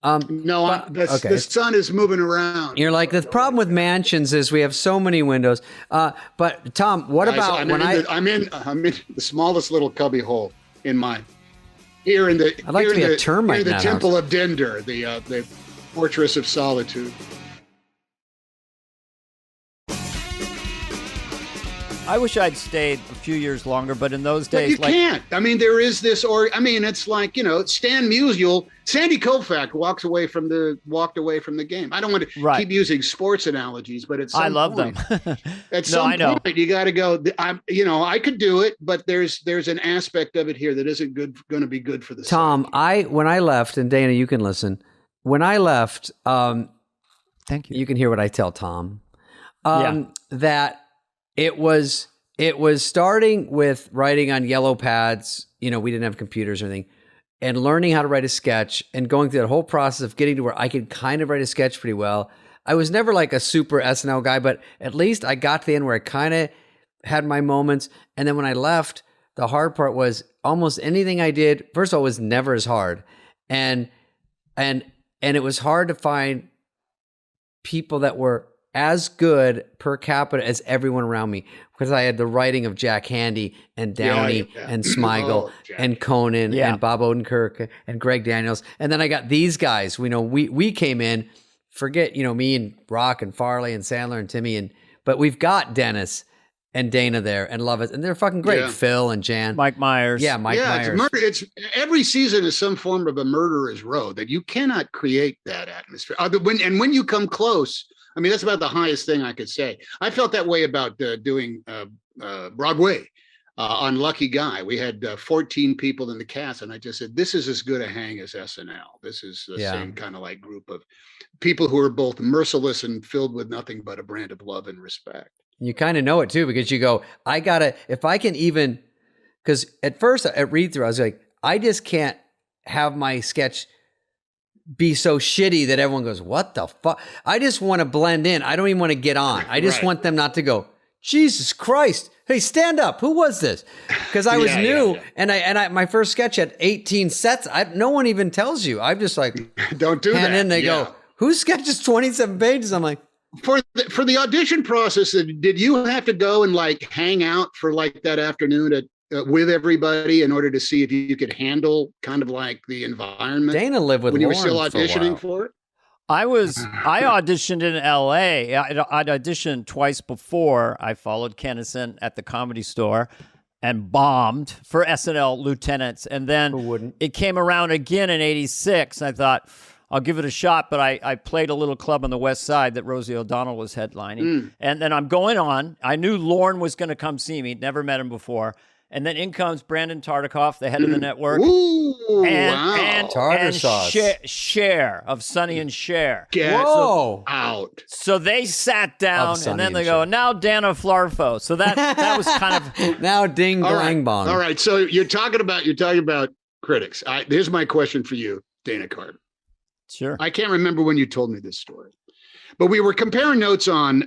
No, the sun is moving around. You're like, the problem with mansions is we have so many windows. But Tom, what about I'm in the smallest little cubby hole in mine. Here in the I'd like to be a termite in the Temple of Dender, the Fortress of Solitude. I wish I'd stayed a few years longer, but in those days, but you can't. I mean, there is this, it's like, Stan Musial, Sandy Koufax walked away from the game. I don't want to keep using sports analogies, but at some I love point, them. At some point, you got to go. I could do it, but there's an aspect of it here that isn't going to be good for the Tom. psyche. When I left, and Dana, you can listen. When I left, thank you. You can hear what I tell Tom. That it was starting with writing on yellow pads. We didn't have computers or anything, and learning how to write a sketch and going through that whole process of getting to where I could kind of write a sketch pretty well. I was never like a super SNL guy, but at least I got to the end where I kind of had my moments. And then when I left, the hard part was almost anything I did, first of all, was never as hard. And it was hard to find people that were as good per capita as everyone around me, because I had the writing of Jack Handy and Downey and Smigel and Conan and Bob Odenkirk and Greg Daniels. And then I got these guys. We came in, forget, me and Rock and Farley and Sandler and Timmy, but we've got Dennis and Dana there and Lovett, and they're fucking great. Yeah. Phil and Jan. Mike Myers. Yeah, Myers. It's every season is some form of a murderer's row that you cannot create that atmosphere. When you come close, I mean, that's about the highest thing I could say. I felt that way about doing Broadway on Lucky Guy. We had 14 people in the cast, and I just said, this is as good a hang as SNL. This is the same kind of like group of people who are both merciless and filled with nothing but a brand of love and respect. You kind of know it too, because you go, if I can even, because at first at read through, I was like, I just can't have my sketch be so shitty that everyone goes, what the fuck? I just want to blend in. I don't even want to get on. I just want them not to go, Jesus Christ. Hey, stand up. Who was this? Because I was new, and I my first sketch had 18 sets. No one even tells you. I'm just like, don't do that. And then they go, whose sketch is 27 pages? I'm like, for the audition process, did you have to go and like hang out for like that afternoon with everybody in order to see if you could handle kind of like the environment? Dana lived with when you were Lauren still auditioning for it. I auditioned in LA. I'd auditioned twice before. I followed Kennison at the Comedy Store and bombed for SNL Lieutenants. And then it came around again in 86. I thought, I'll give it a shot. But I played a little club on the West Side that Rosie O'Donnell was headlining. And then I'm going on. I knew Lorne was going to come see me. Never met him before. And then in comes Brandon Tartikoff, the head of the network. Ooh, and tartar sauce. Cher of Sonny and Cher. Get out. So they sat down, and then they go, now Dana Flarfo. So that was kind of now ding dang bong. All right. So you're talking about critics. Here's my question for you, Dana Carvey. Sure. I can't remember when you told me this story, but we were comparing notes on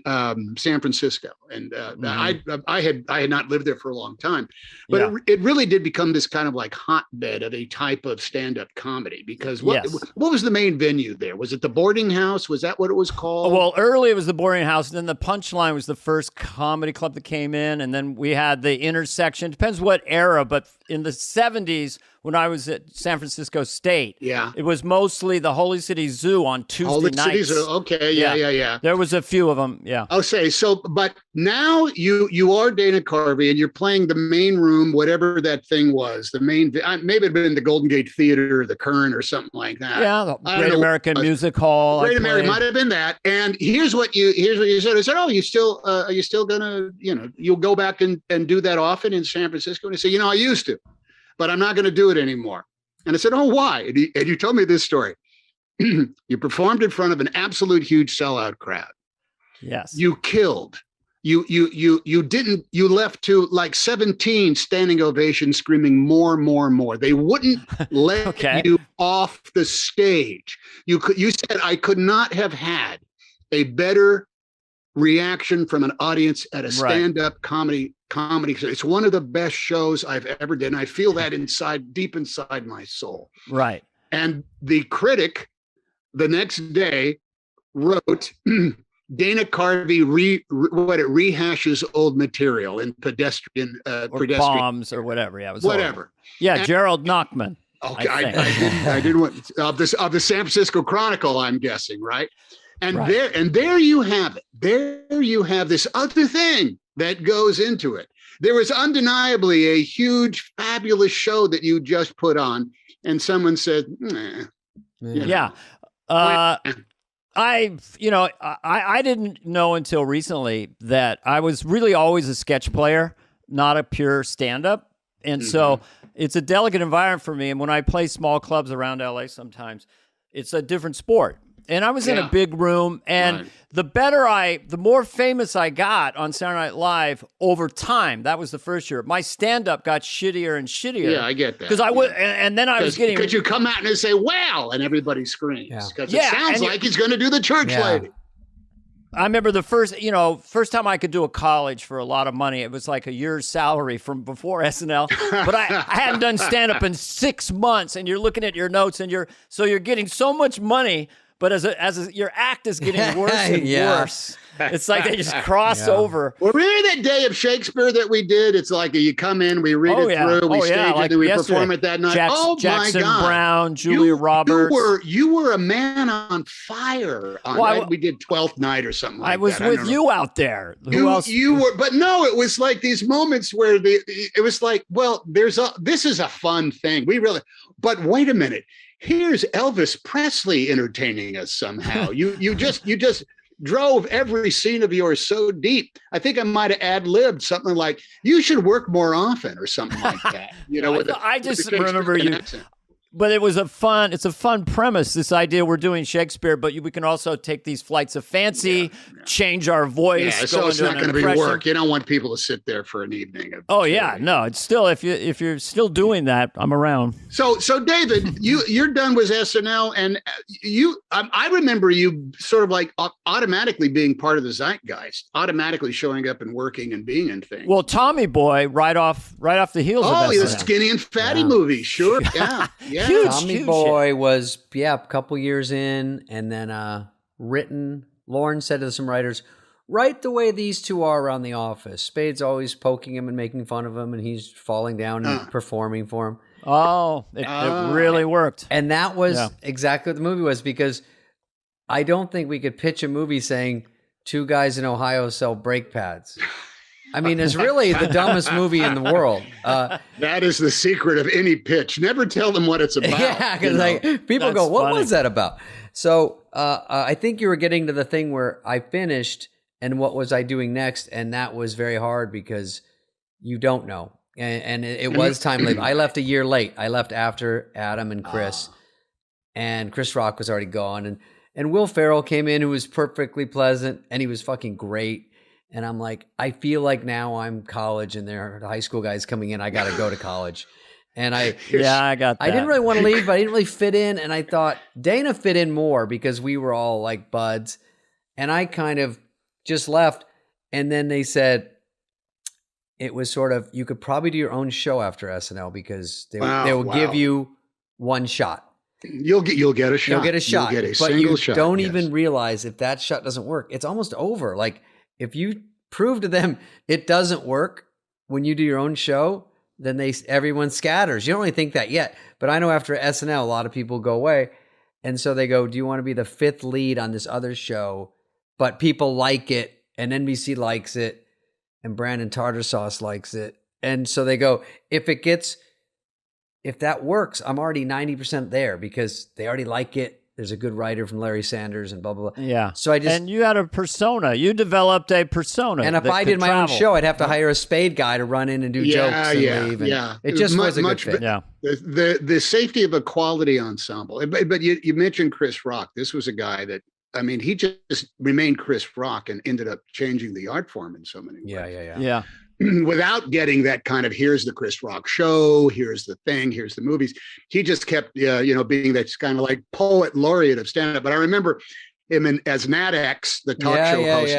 San Francisco, and I had not lived there for a long time, but it really did become this kind of like hotbed of a type of stand-up comedy. Because what was the main venue there? Was it the Boarding House? Was that what it was called? Well, early it was the Boarding House, and then the Punchline was the first comedy club that came in, and then we had the Intersection. Depends what era, but in the 70s. When I was at San Francisco State, it was mostly the Holy City Zoo on Tuesday nights. Holy City Zoo, okay, yeah. There was a few of them, Okay, so, but now you are Dana Carvey, and you're playing the main room, whatever that thing was, the main, maybe it'd been the Golden Gate Theater, the Current, or something like that. Yeah, the Great American Music Hall. Great American, might have been that. And here's what you said. I said, oh, are you still gonna, you'll go back and do that often in San Francisco? And I said, I used to. But I'm not going to do it anymore. And I said, oh, why? And you told me this story. You performed in front of an absolute huge sellout crowd. Yes. You killed. You left to like 17 standing ovations screaming more. They wouldn't let you off the stage. You said I could not have had a better reaction from an audience at a stand-up comedy. It's one of the best shows I've ever done. I feel that deep inside my soul. Right. And the critic the next day wrote, Dana Carvey rehashes old material in pedestrian bombs or whatever. Yeah, it was whatever. Horrible. Yeah, Gerald Nachman. Okay, I didn't want of the San Francisco Chronicle, I'm guessing, right? And there you have it. There you have this other thing that goes into it. There was undeniably a huge, fabulous show that you just put on, and someone said, I didn't know until recently that I was really always a sketch player, not a pure stand-up. And so it's a delicate environment for me. And when I play small clubs around LA sometimes, it's a different sport. And I was in a big room, and the more famous I got on Saturday Night Live over time, that was the first year, my stand-up got shittier and shittier. Yeah, I get that. Because I would, and then I was getting... Because you come out and say, wow, and everybody screams. Because it sounds like he's going to do the church lady. I remember the first time I could do a college for a lot of money. It was like a year's salary from before SNL. But I hadn't done stand-up in 6 months, and you're looking at your notes, and you're getting so much money... But as your act is getting worse and worse, it's like they just cross over. Well, remember that day of Shakespeare that we did? It's like you come in, we read it through, we stage it, and we perform it that night. Jackson my God. Brown, Julia Roberts. You were a man on fire. We did 12th Night or something like that. I was with you out there. Who else? You were, but no, it was like these moments where it was like, well, this is a fun thing. But wait a minute. Here's Elvis Presley entertaining us somehow. You just drove every scene of yours so deep. I think I might have ad-libbed something like, you should work more often or something like that. I just remember you. But it's a fun premise, this idea we're doing Shakespeare, but we can also take these flights of fancy, change our voice. Yeah, so it's not going to be work. You don't want people to sit there for an evening. No, it's still, if you're still doing that, I'm around. So David, you're done with SNL, and I remember you sort of like automatically being part of the zeitgeist, automatically showing up and working and being in things. Well, Tommy Boy, right off the heels of SNL. The Skinny and Fatty movie, sure, yeah. Tommy Boy was a couple years in, and then written. Lauren said to some writers, "Write the way these two are around the office." Spade's always poking him and making fun of him, and he's falling down and performing for him. Oh, it really worked. And that was exactly what the movie was, because I don't think we could pitch a movie saying two guys in Ohio sell brake pads. I mean, it's really the dumbest movie in the world. That is the secret of any pitch. Never tell them what it's about. Yeah, because people go, "What was that about?" So I think you were getting to the thing where I finished, and what was I doing next? And that was very hard because you don't know. And it was time late. I left a year late. I left after Adam and Chris, and Chris Rock was already gone. And Will Ferrell came in, who was perfectly pleasant, and he was fucking great. And I'm like, I feel like now I'm college and there are high school guys coming in. I got to go to college. And I got that. I didn't really want to leave, but I didn't really fit in. And I thought Dana fit in more because we were all like buds. And I kind of just left. And then they said it was sort of, you could probably do your own show after SNL because they will give you one shot. You'll get a shot. You'll get a shot. You'll get a but single you shot. Don't even realize if that shot doesn't work, it's almost over. Like, if you prove to them it doesn't work when you do your own show, then everyone scatters. You don't really think that yet. But I know after SNL, a lot of people go away. And so they go, do you want to be the fifth lead on this other show? But people like it, and NBC likes it, and Brandon Tartar Sauce likes it. And so they go, if that works, I'm already 90% there because they already like it. There's a good writer from Larry Sanders and blah, blah, blah. Yeah. So and you had a persona. You developed a persona. And if I did my own show, I'd have to hire a Spade guy to run in and do jokes and leave. And it just was a good fit. Yeah. The safety of a quality ensemble. But you mentioned Chris Rock. This was a guy that, I mean, he just remained Chris Rock and ended up changing the art form in so many ways. Yeah. Without getting that kind of, here's the Chris Rock show, here's the thing, here's the movies. He just kept, being that kind of like poet laureate of stand-up. But I remember him as Nat X, the talk show host.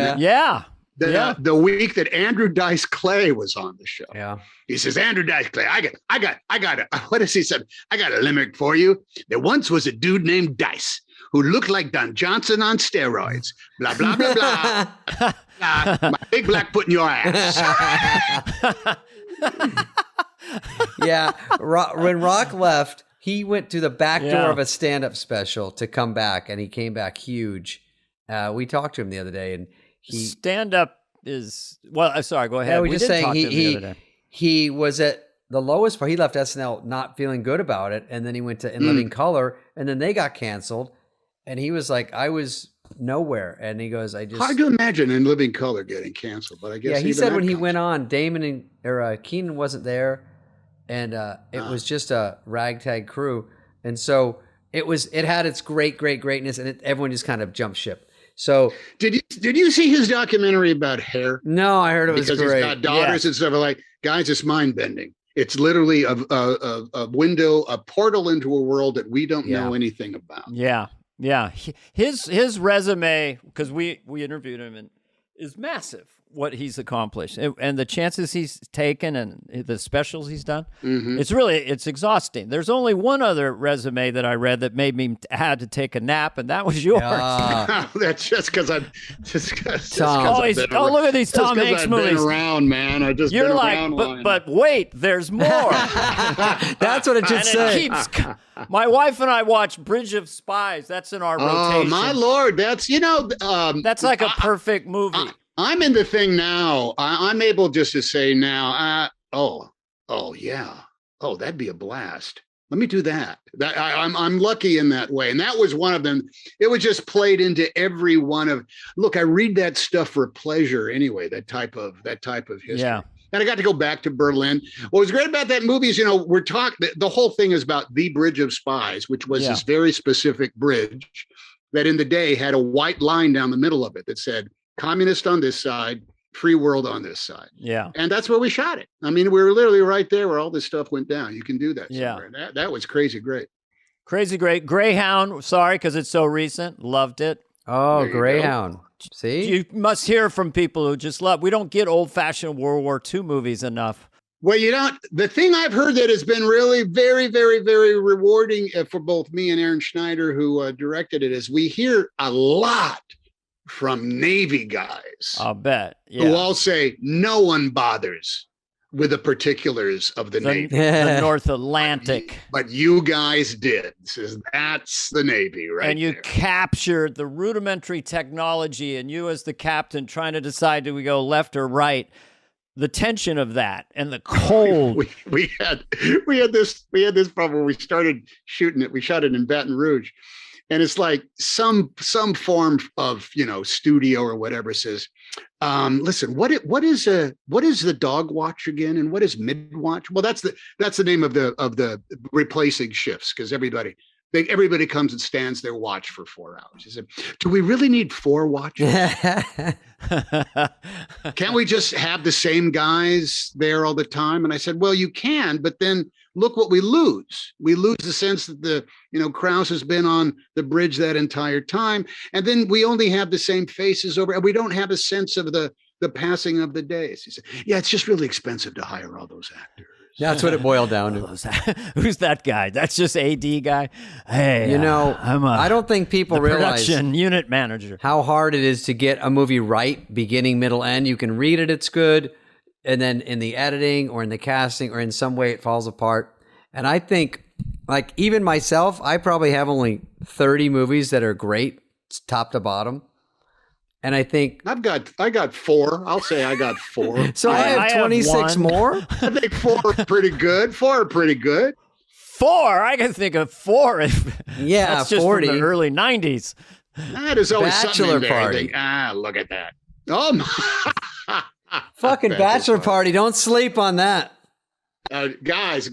The week that Andrew Dice Clay was on the show. Yeah. He says, Andrew Dice Clay, I got it. What does he say? I got a limerick for you. There once was a dude named Dice who looked like Don Johnson on steroids. Blah, blah, blah, blah. My big black foot in your ass. Yeah. When Rock left, he went to the back door of a stand-up special to come back, and he came back huge. We talked to him the other day, and stand-up is, sorry, go ahead. Yeah, we just did saying talk to him the other day. He was at the lowest part. He left SNL not feeling good about it, and then he went to In Living Color, and then they got canceled. And he was like, I was nowhere. And he goes, hard to imagine In Living Color getting canceled, but I guess. Yeah, he said when he went on, Damon or Keenan wasn't there, and it was just a ragtag crew. And so it had its greatness, and everyone just kind of jumped ship. So did you see his documentary about hair? No, I heard it was because great. He's got daughters and stuff. Like, guys, it's mind bending. It's literally a window, a portal into a world that we don't know anything about. Yeah. Yeah, his resume, because we interviewed him, and is massive. What he's accomplished and the chances he's taken and the specials he's done. Mm-hmm. It's exhausting. There's only one other resume that I read that made me had to take a nap, and that was yours. That's just because I'm look at these Tom Hanks movies. Been around, man. I just You're been like, around. but wait, there's more. That's what it should say. My wife and I watch Bridge of Spies. That's in our rotation. Oh my Lord, that's that's like a perfect movie. I'm in the thing now. I'm able just to say now, that'd be a blast. Let me do that. I'm lucky in that way. And that was one of them. It was just played into every one of, look, I read that stuff for pleasure anyway, that type of history. Yeah. And I got to go back to Berlin. What was great about that movie is, we're talking, the whole thing is about the Bridge of Spies, which was this very specific bridge that in the day had a white line down the middle of it that said communist on this side, free world on this side. Yeah. And that's where we shot it. I mean, we were literally right there where all this stuff went down. You can do that somewhere. Yeah. That was crazy great. Crazy great. Greyhound, sorry, because it's so recent. Loved it. Oh, Greyhound. See? You must hear from people who just love. We don't get old-fashioned World War II movies enough. Well, the thing I've heard that has been really very, very, very rewarding for both me and Aaron Schneider, who directed it, is we hear a lot from Navy guys. I'll bet. Yeah. Who all say no one bothers with the particulars of the Navy. The North Atlantic. But you guys did. That's the Navy, right? And you there. captured the rudimentary technology, and you as the captain trying to decide, do we go left or right? The tension of that and the cold. We had this problem when we started shooting it. We shot it in Baton Rouge. And it's like some form of, studio or whatever says, listen, what is the dog watch again? And what is mid watch? Well, that's the name of the replacing shifts, because everybody comes and stands their watch for 4 hours. He said, do we really need 4 watches? Can't we just have the same guys there all the time? And I said, well, you can, but then look what we lose. We lose the sense that Krause has been on the bridge that entire time. And then we only have the same faces over, and we don't have a sense of the passing of the days. He said, yeah, it's just really expensive to hire all those actors. That's what it boiled down to. Who's that guy? That's just AD guy. Hey, I don't think people realize production unit manager. How hard it is to get a movie right, beginning, middle, end. You can read it, it's good. And then in the editing or in the casting or in some way it falls apart. And I think, like, even myself, I probably have only 30 movies that are great, top to bottom. And I think I got 4. I'll say I got 4. So I have 26 more. I think 4 are pretty good. 4 are pretty good. 4? I can think of 4. Yeah, that's just 40. from the early 90s. That is always Bachelor something in there. Party. I think, look at that. Oh my. Fucking Bachelor Party. Don't sleep on that. Guys,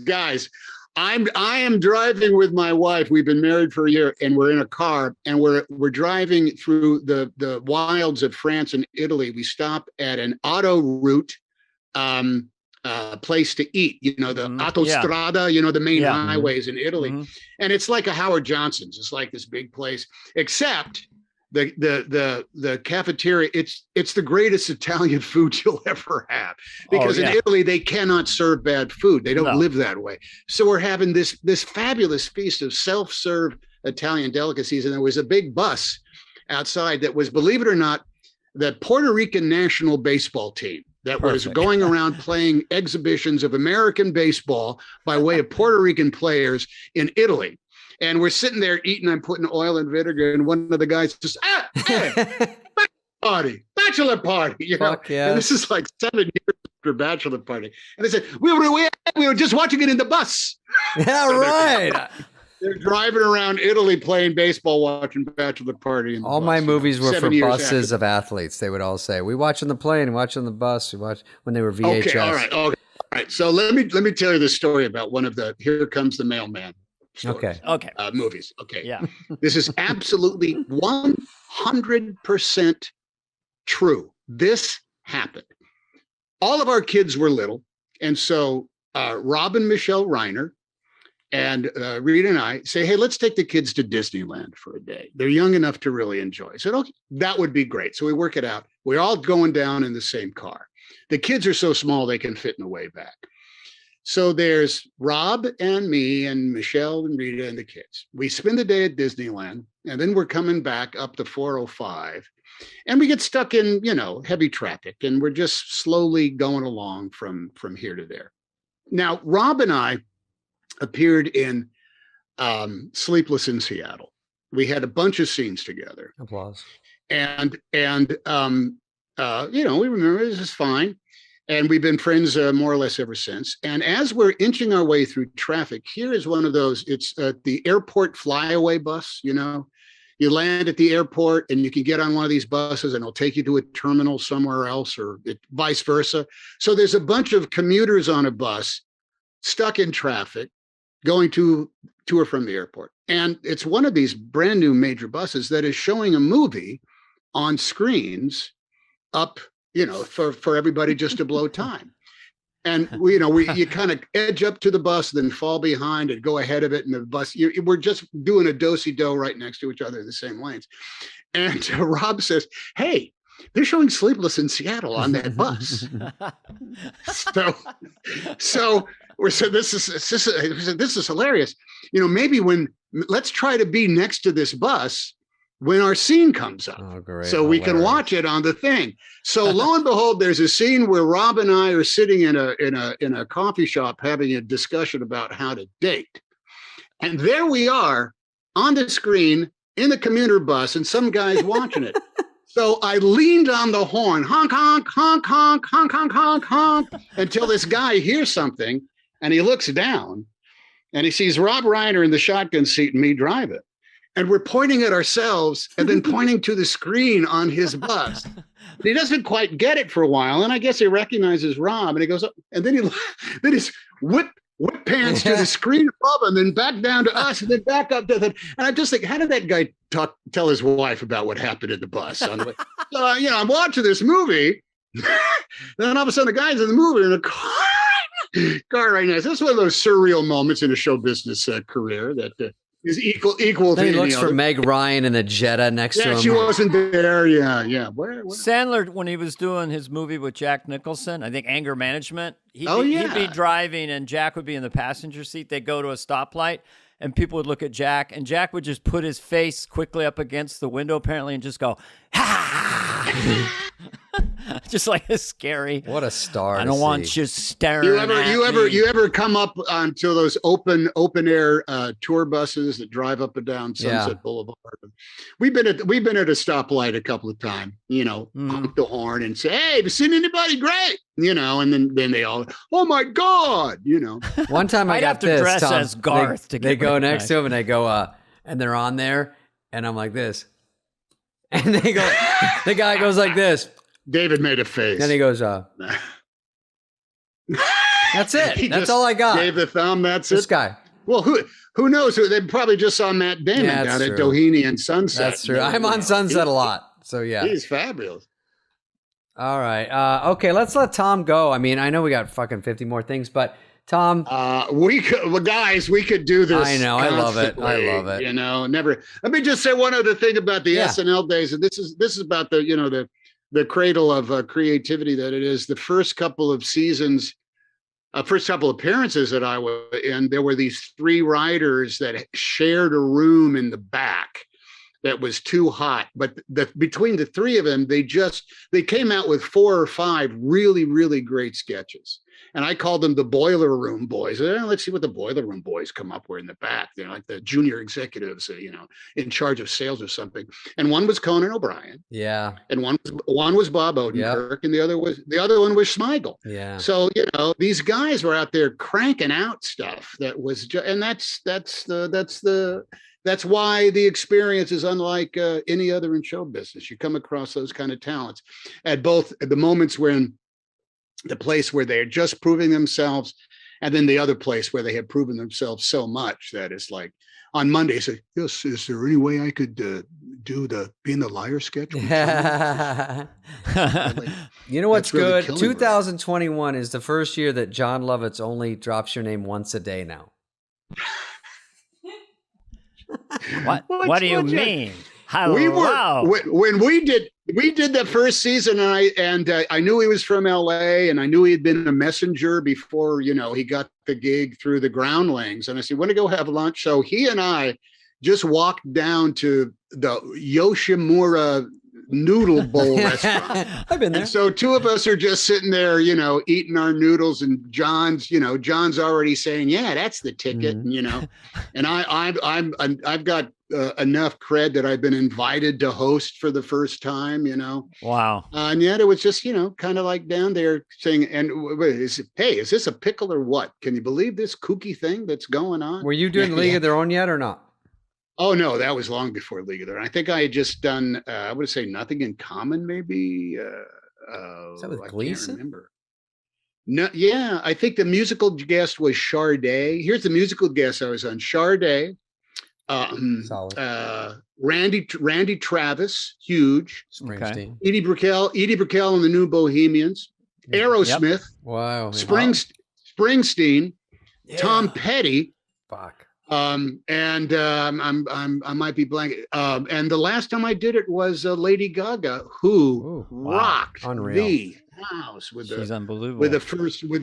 I am driving with my wife. We've been married for a year, and we're in a car, and we're driving through the wilds of France and Italy. We stop at an autoroute place to eat. The Autostrada, the main highways in Italy, and it's like a Howard Johnson's. It's like this big place, except the cafeteria. It's the greatest Italian food you'll ever have, because in Italy they cannot serve bad food. They don't live that way. So we're having this fabulous feast of self-serve Italian delicacies, and there was a big bus outside that was, believe it or not, the Puerto Rican national baseball team that was going around playing exhibitions of American baseball by way of Puerto Rican players in Italy. And we're sitting there eating. I'm putting oil and vinegar, and one of the guys just, bachelor party. Fuck yeah. And this is like 7 years after bachelor party. And they said, we were just watching it in the bus. Yeah, right. They're driving around Italy playing baseball, watching bachelor party. In the all bus, my movies were for buses after. of athletes. They would all say, we watch on the plane, watch on the bus. We watch when they were VHS. Okay, all right. So let me tell you the story about one of the Here Comes the Mailman stories. Okay. Movies. Okay. Yeah. This is absolutely 100% true. This happened. All of our kids were little. And so Rob and Michelle Reiner and Rita and I say, hey, let's take the kids to Disneyland for a day. They're young enough to really enjoy. I said, okay, that would be great. So we work it out. We're all going down in the same car. The kids are so small they can fit in the way back. So there's Rob and me and Michelle and Rita and the kids. We spend the day at Disneyland, and then we're coming back up the 405, and we get stuck in, heavy traffic, and we're just slowly going along from here to there. Now, Rob and I appeared in Sleepless in Seattle. We had a bunch of scenes together. Applause. And we remember this is fine. And we've been friends more or less ever since. And as we're inching our way through traffic, here is one of those, it's the airport flyaway bus, You land at the airport and you can get on one of these buses and it'll take you to a terminal somewhere else, or vice versa. So there's a bunch of commuters on a bus stuck in traffic going to or from the airport. And it's one of these brand new major buses that is showing a movie on screens up, for everybody just to blow time. And you kind of edge up to the bus, then fall behind and go ahead of it. And the bus, we're just doing a do-si-do right next to each other in the same lanes. And Rob says, "Hey, they're showing Sleepless in Seattle on that bus." So we said, this is hilarious. Maybe let's try to be next to this bus when our scene comes up, so we can watch it on the thing. So lo and behold, there's a scene where Rob and I are sitting in a coffee shop having a discussion about how to date, and there we are on the screen in the commuter bus, and some guy's watching it. So I leaned on the horn, honk, honk, honk, honk, honk, honk, honk, honk, until this guy hears something, and he looks down, and he sees Rob Reiner in the shotgun seat and me drive it. And we're pointing at ourselves and then pointing to the screen on his bus. But he doesn't quite get it for a while. And I guess he recognizes Rob, and he goes up, and then he's whip pans to the screen above, and then back down to us, and then back up to the, and I'm just like, how did that guy tell his wife about what happened in the bus? On the way? So, I'm watching this movie. Then all of a sudden the guy's in the movie in a car right now. This is one of those surreal moments in a show business career that is equal Then to he looks any for other. Meg Ryan in the Jetta next to Yeah, him. she wasn't there. Yeah. Where? Sandler, when he was doing his movie with Jack Nicholson, I think Anger Management, he'd be driving and Jack would be in the passenger seat. They'd go to a stoplight and people would look at Jack, and Jack would just put his face quickly up against the window apparently and just go, ha! Just like it's scary. What a star! I don't want you staring. You ever come up onto those open air tour buses that drive up and down Sunset Boulevard? We've been at a stoplight a couple of times. Honk the horn and say, "Hey, have you seen anybody great?" And then they all, "Oh my God!" One time I'd have to dress Tom, as Garth. They go next to him and they go, and they're on there, and I'm like this, and they go, the guy goes like this. David made a face. Then he goes, that's it. That's all I got. Gave the thumb. That's this it. Guy. Well, who knows? They probably just saw Matt Damon down at Doheny and Sunset. That's true. I'm on Sunset a lot. So yeah. He's fabulous. All right. Okay. Let's let Tom go. I mean, I know we got fucking 50 more things, but Tom, we could do this. I know. I love it. Never. Let me just say one other thing about the SNL days. And this is about the cradle of creativity that it is. The first couple of seasons, first couple appearances that I was in, there were these three writers that shared a room in the back that was too hot. But between the three of them, they came out with 4 or 5 really, really great sketches. And I called them the Boiler Room Boys. Let's see what the Boiler Room Boys come up with in the back. They're like the junior executives, in charge of sales or something. And one was Conan O'Brien. Yeah. And one was Bob Odenkirk, and the other one was Smigel. Yeah. So these guys were out there cranking out stuff that was, and that's why the experience is unlike any other in show business. You come across those kind of talents at the moments when the place where they're just proving themselves, and then the other place where they have proven themselves so much that it's like on Monday, say, "Yes, is there any way I could do the Being the Liar sketch?" You know what's really good? 2021 is the first year that John Lovitz only drops your name once a day now. What do you mean? When we did the first season, and I knew he was from LA, and I knew he had been a messenger before he got the gig through the Groundlings, and I said, "Want to go have lunch?" So he and I just walked down to the Yoshimura noodle bowl restaurant. I've been there. And so 2 of us are just sitting there, eating our noodles, and John's already saying, "Yeah, that's the ticket," and I've got enough cred that I've been invited to host for the first time, Wow. And yet it was just, kind of like down there saying, and hey, is this a pickle or what? Can you believe this kooky thing that's going on? Were you doing League of Their Own yet or not? Oh no, that was long before League of Their Own. I think I had just done. I would say Nothing in Common, maybe. Is that with I Gleason? can't remember. No, yeah, I think the musical guest was Sade. Here's the musical guest I was on: Sade, Solid. Randy Travis, huge. Springsteen. Edie Brickell and the New Bohemians, Aerosmith, Wow. Springsteen, Tom Petty. Fuck. I might be blanking. And the last time I did it was Lady Gaga, who rocked Unreal. the house with She's unbelievable. with the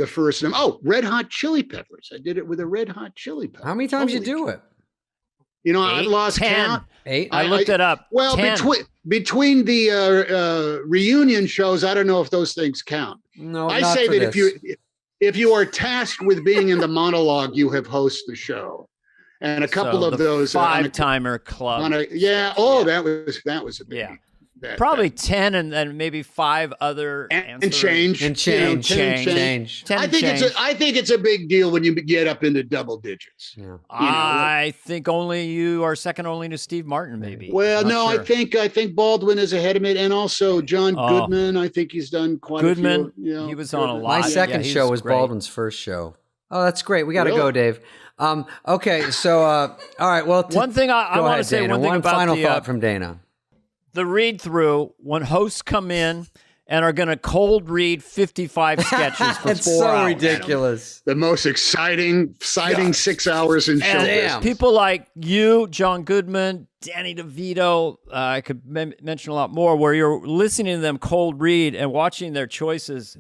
first. Oh, Red Hot Chili Peppers. I did it with a Red Hot Chili Peppers. How many times you do it? You know, I've 8, lost 10. count. 8? I looked it up. Well, 10. between the reunion shows, I don't know if those things count. No, I not say for that this. if you are tasked with being in the monologue, you have hosted the show, and a couple So of the those 5-timer club. that was a big. Yeah. that- Probably 10 and then maybe 5 other and ancillary- change. And change. 10 I think change. I think it's a big deal when you get up into double digits. Yeah. I think only you are second only to Steve Martin, maybe. Well, Not no, sure. I think Baldwin is ahead of it, and also John Oh. Goodman. I think he's done quite Goodman, a few. You know, he was on a Goodman. lot. My Yeah, second he's show was great. Baldwin's first show. Oh, that's great. We got to Really? go, Dave. Okay, so all right. Well, One thing I go want to ahead, say Dana. one thing about final the thought from Dana. the read through when hosts come in and are going to cold read 55 sketches for It's 4 so hours. ridiculous. The most exciting 6 hours in show And business. people like you, John Goodman, Danny DeVito, I could mention a lot more, where you're listening to them cold read and watching their choices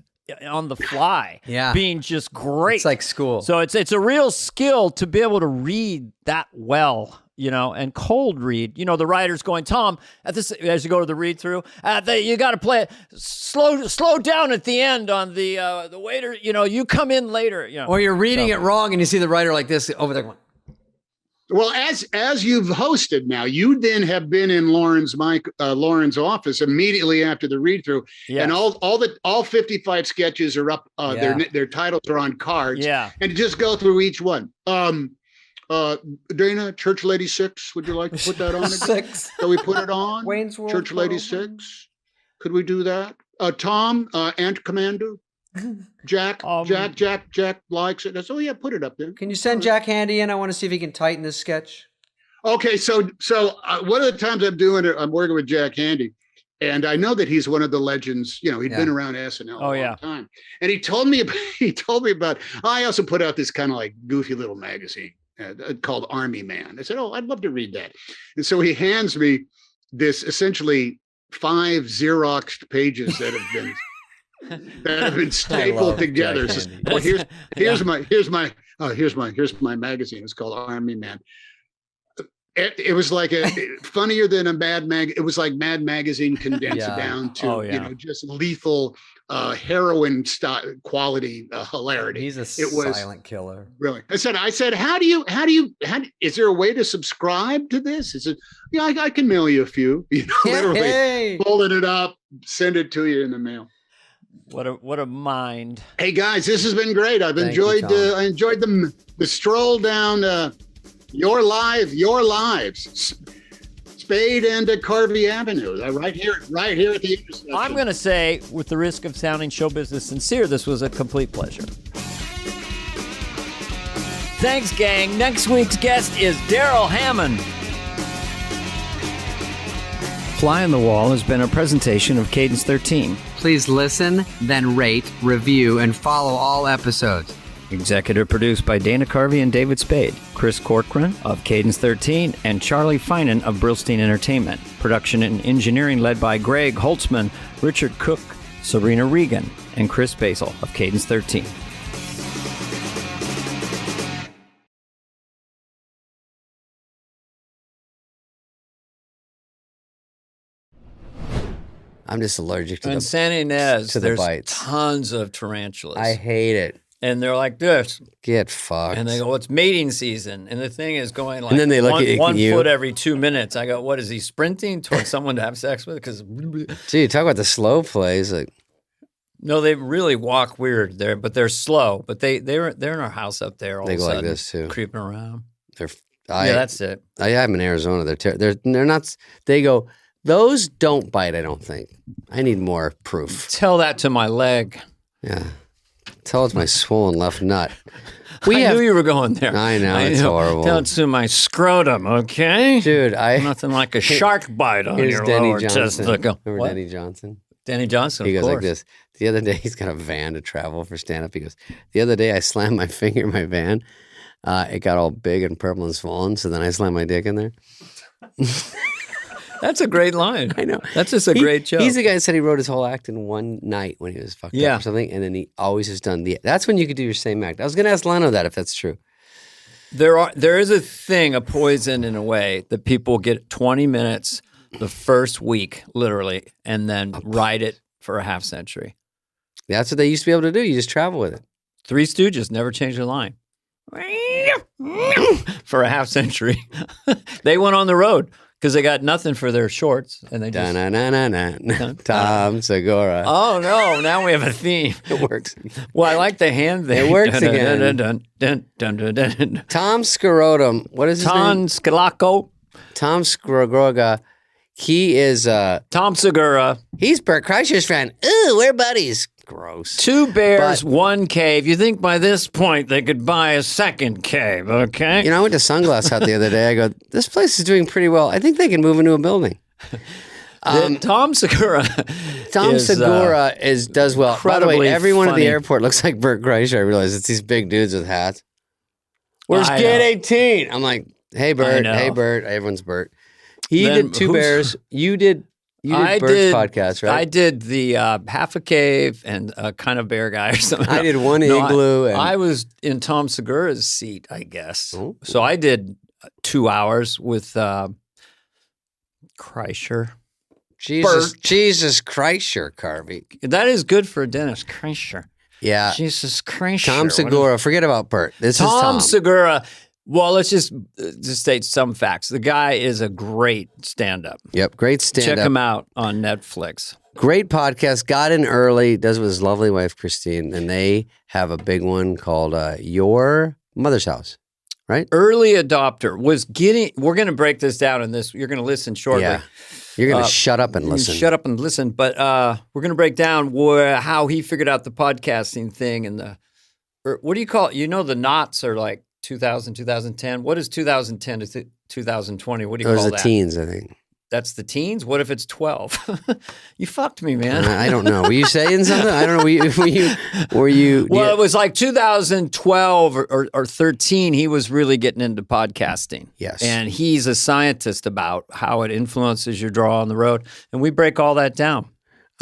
on the fly, Yeah. being just great. It's like school. So it's a real skill to be able to read that well, you know, and cold read. You know, the writer's going, Tom, as you go to the read through, you got to play it slow down at the end on the waiter. You know, you come in later. You know, Or you're reading it wrong and you see the writer like this over there going, Well, as you've hosted now, you then have been in Lauren's office immediately after the read through, Yes. and all 55 sketches are up. Yeah. Their titles are on cards. Yeah. and you just go through each one. Dana, Church Lady 6. Would you like to put that on again? 6. Can we put it on? Wayne's World Church Lady Photo. 6. Could we do that? Tom, Ant Commander. Jack likes it. That's, oh yeah, put it up there. Can you send Jack Handy in? I want to see if he can tighten this sketch. Okay, so one of the times I'm doing it, I'm working with Jack Handy, and I know that he's one of the legends. You know, he'd been around SNL a long time, and he told me about. I also put out this kind of like goofy little magazine called Army Man. I said, oh, I'd love to read that, and so he hands me this essentially 5 Xeroxed pages that have been. That have been stapled together. Jack So, well, here's my magazine. It's called Army Man. It was like funnier than a Mad Mag. It was like Mad Magazine condensed down to just lethal heroin quality hilarity. He's a It was silent killer. really. I said, how is there a way to subscribe to this? He said, yeah, I can mail you a few. You know, literally Hey. folding it up, send it to you in the mail. What a mind. Hey guys, this has been great. I've Thank you, enjoyed Tom. I enjoyed the stroll down your lives, Spade and Carvey Avenue, right here at the intersection. I'm going to say, with the risk of sounding show business sincere, this was a complete pleasure. Thanks, gang. Next week's guest is Daryl Hammond. Fly on the Wall has been a presentation of Cadence 13. Please listen, then rate, review, and follow all episodes. Executive produced by Dana Carvey and David Spade, Chris Corcoran of Cadence 13, and Charlie Finan of Brillstein Entertainment. Production and engineering led by Greg Holtzman, Richard Cook, Serena Regan, and Chris Basil of Cadence 13. I'm just allergic to In the. San Ynez, to the there's bites. tons of tarantulas. I hate it. And they're like this. Get fucked. And they go, it's mating season. And the thing is going like And then they look at one you. foot every 2 minutes. I go, what is he sprinting towards someone to have sex with? Because Dude, talk about the slow plays. Like, no, they really walk weird there, but they're slow. But they're in our house up there all They of a go like sudden, this, too. creeping around. they're Yeah, that's it. I'm in Arizona. They're not. They go. Those don't bite. I don't think. I need more proof. Tell that to my leg. Yeah. Tell it to my swollen left nut. I knew you were going there. I know, it's horrible. Tell it to my scrotum, okay? Dude, Nothing like a shark bite on your lower testicle. Remember Denny Johnson? Danny Johnson, He goes of course. like this. The other day, he's got a van to travel for stand-up. He goes, the other day, I slammed my finger in my van. It got all big and purple and swollen, so then I slammed my dick in there. That's a great line. I know. That's just a great joke. He's the guy that said he wrote his whole act in one night when he was fucked up or something, and then he always has done that's when you could do your same act. I was going to ask Leno that if that's true. There is a thing, a poison in a way, that people get 20 minutes the first week, literally, and then write it for a half century. That's what they used to be able to do. You just travel with it. Three Stooges never changed their line. For a half century. They went on the road because they got nothing for their shorts. And they just... Tom Segura. Oh, no. Now we have a theme. It works. Well, I like the hand thing. It works again. Tom Scrotum. What is his name? Tom Scalacco. Tom Scrogoga. He is... Tom Segura. He's Bert Kreischer's friend. Ooh, we're buddies. Gross. 2 bears, 1 cave. You think by this point they could buy a second cave, okay? You know, I went to Sunglass Hut the other day. I go, this place is doing pretty well. I think they can move into a building. Tom Segura. Does well. By the way, incredibly everyone at funny. the airport looks like Bert Kreischer. I realize it's these big dudes with hats. Where's I Gate know. 18? I'm like, hey, Bert. know. Hey, Bert. Everyone's Bert. He Then did 2 who's- bears. You did Bert's podcast, right? I did the half a cave and a kind of bear guy or something. I did one igloo. I was in Tom Segura's seat, I guess. Ooh. So I did 2 hours with Kreischer. Jesus Kreischer, Carvey. That is good for Dennis Kreischer. Yeah. Jesus Kreischer. Tom Segura. Forget about Bert. This is Tom Tom. Segura. Well, let's just state some facts. The guy is a great stand-up. Yep. Great stand-up. Check him out on Netflix. Great podcast. Got in early. Does with his lovely wife, Christine. And they have a big one called Your Mother's House. Right? Early adopter was getting, we're going to break this down in this. You're going to listen shortly. Yeah. You're going to shut up and You listen. Shut up and listen. But we're going to break down how he figured out the podcasting thing and what do you call it? You know, the knots are like 2000, 2010. What is 2010 to 2020? What do you Those call are that? the teens, I think. That's the teens? What if it's 12? You fucked me, man. I don't know. Were you saying something? I don't know. Were you Well, it was like 2012 or 13. He was really getting into podcasting. Yes. And he's a scientist about how it influences your draw on the road. And we break all that down.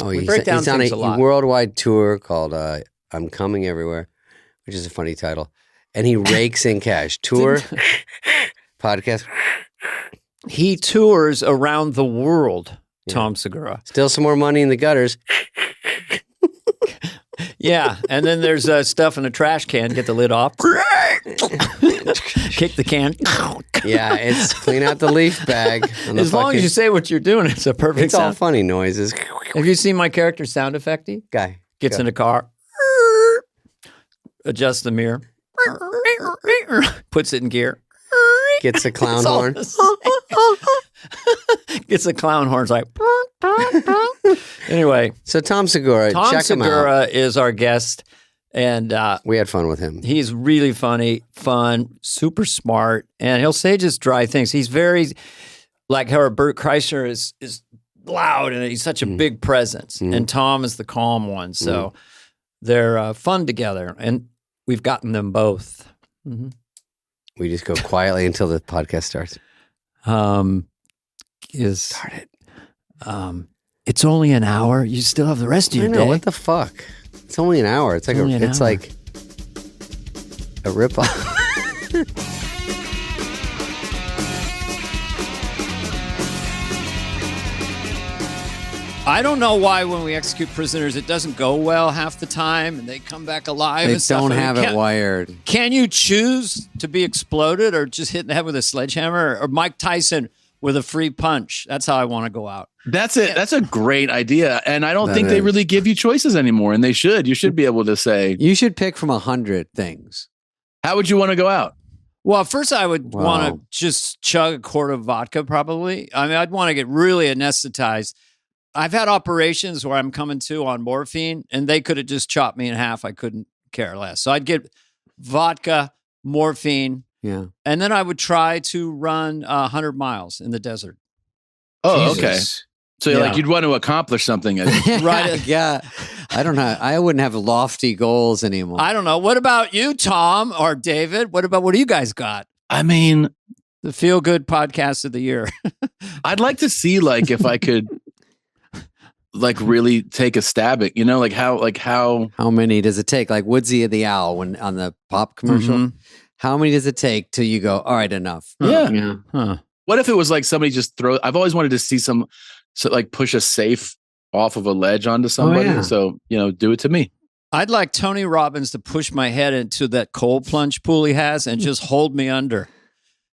Oh, we break down he's on things a a lot. worldwide tour called I'm Coming Everywhere, which is a funny title. And he rakes in cash. Tour, podcast. He tours around the world, Tom Segura. Still some more money in the gutters. Yeah. And then there's stuff in a trash can. Get the lid off. Kick the can. Yeah, it's clean out the leaf bag. As long as you say what you're doing, it's a perfect It's all sound. funny noises. Have you seen my character sound effecty? Guy. Gets go. in a car. Adjusts the mirror. Puts it in gear. Gets a clown It's all horn. the same. Gets a clown horn. It's like. Anyway, So Tom Segura, Tom check him out. Segura is our guest, and We had fun with him. he's really funny, fun, super smart, and he'll say just dry things. He's very like how Bert Kreischer is loud, and he's such a big presence, and Tom is the calm one. So they're fun together, and we've gotten them both. Mm-hmm. We just go quietly until the podcast starts. Start it. It's only an hour. You still have the rest of I your know, day. what the fuck? It's only an hour. It's like Only an it's hour. like a ripoff. I don't know why when we execute prisoners, it doesn't go well half the time, and they come back alive. They and stuff. don't I mean, have it wired. Can you choose to be exploded or just hit in the head with a sledgehammer or Mike Tyson with a free punch? That's how I want to go out. That's it. That's a great idea. And I don't That think they is. really give you choices anymore. And they should. You should be able to say, You should pick from 100 things. how would you want to go out? Well, first I would Wow. want to just chug a quart of vodka, probably. I mean, I'd want to get really anesthetized. I've had operations where I'm coming to on morphine, and they could have just chopped me in half. I couldn't care less. So I'd get vodka, morphine, Yeah. and then I would try to run 100 miles in the desert. Oh, okay. Jesus. So Yeah. like you'd want to accomplish something. Right. Yeah. I wouldn't have lofty goals anymore. I don't know. What about you, Tom or David? What do you guys got? I mean, The feel good podcast of the year. I'd like to see like if I could like really take a stab at, like how How many does it take? Like Woodsy the Owl when on the pop commercial. Mhm. How many does it take till you go, all right, enough? yeah. Yeah. Huh. What if it was like somebody just I've always wanted to see like push a safe off of a ledge onto somebody. yeah. So, do it to me. I'd like Tony Robbins to push my head into that cold plunge pool he has and just hold me under,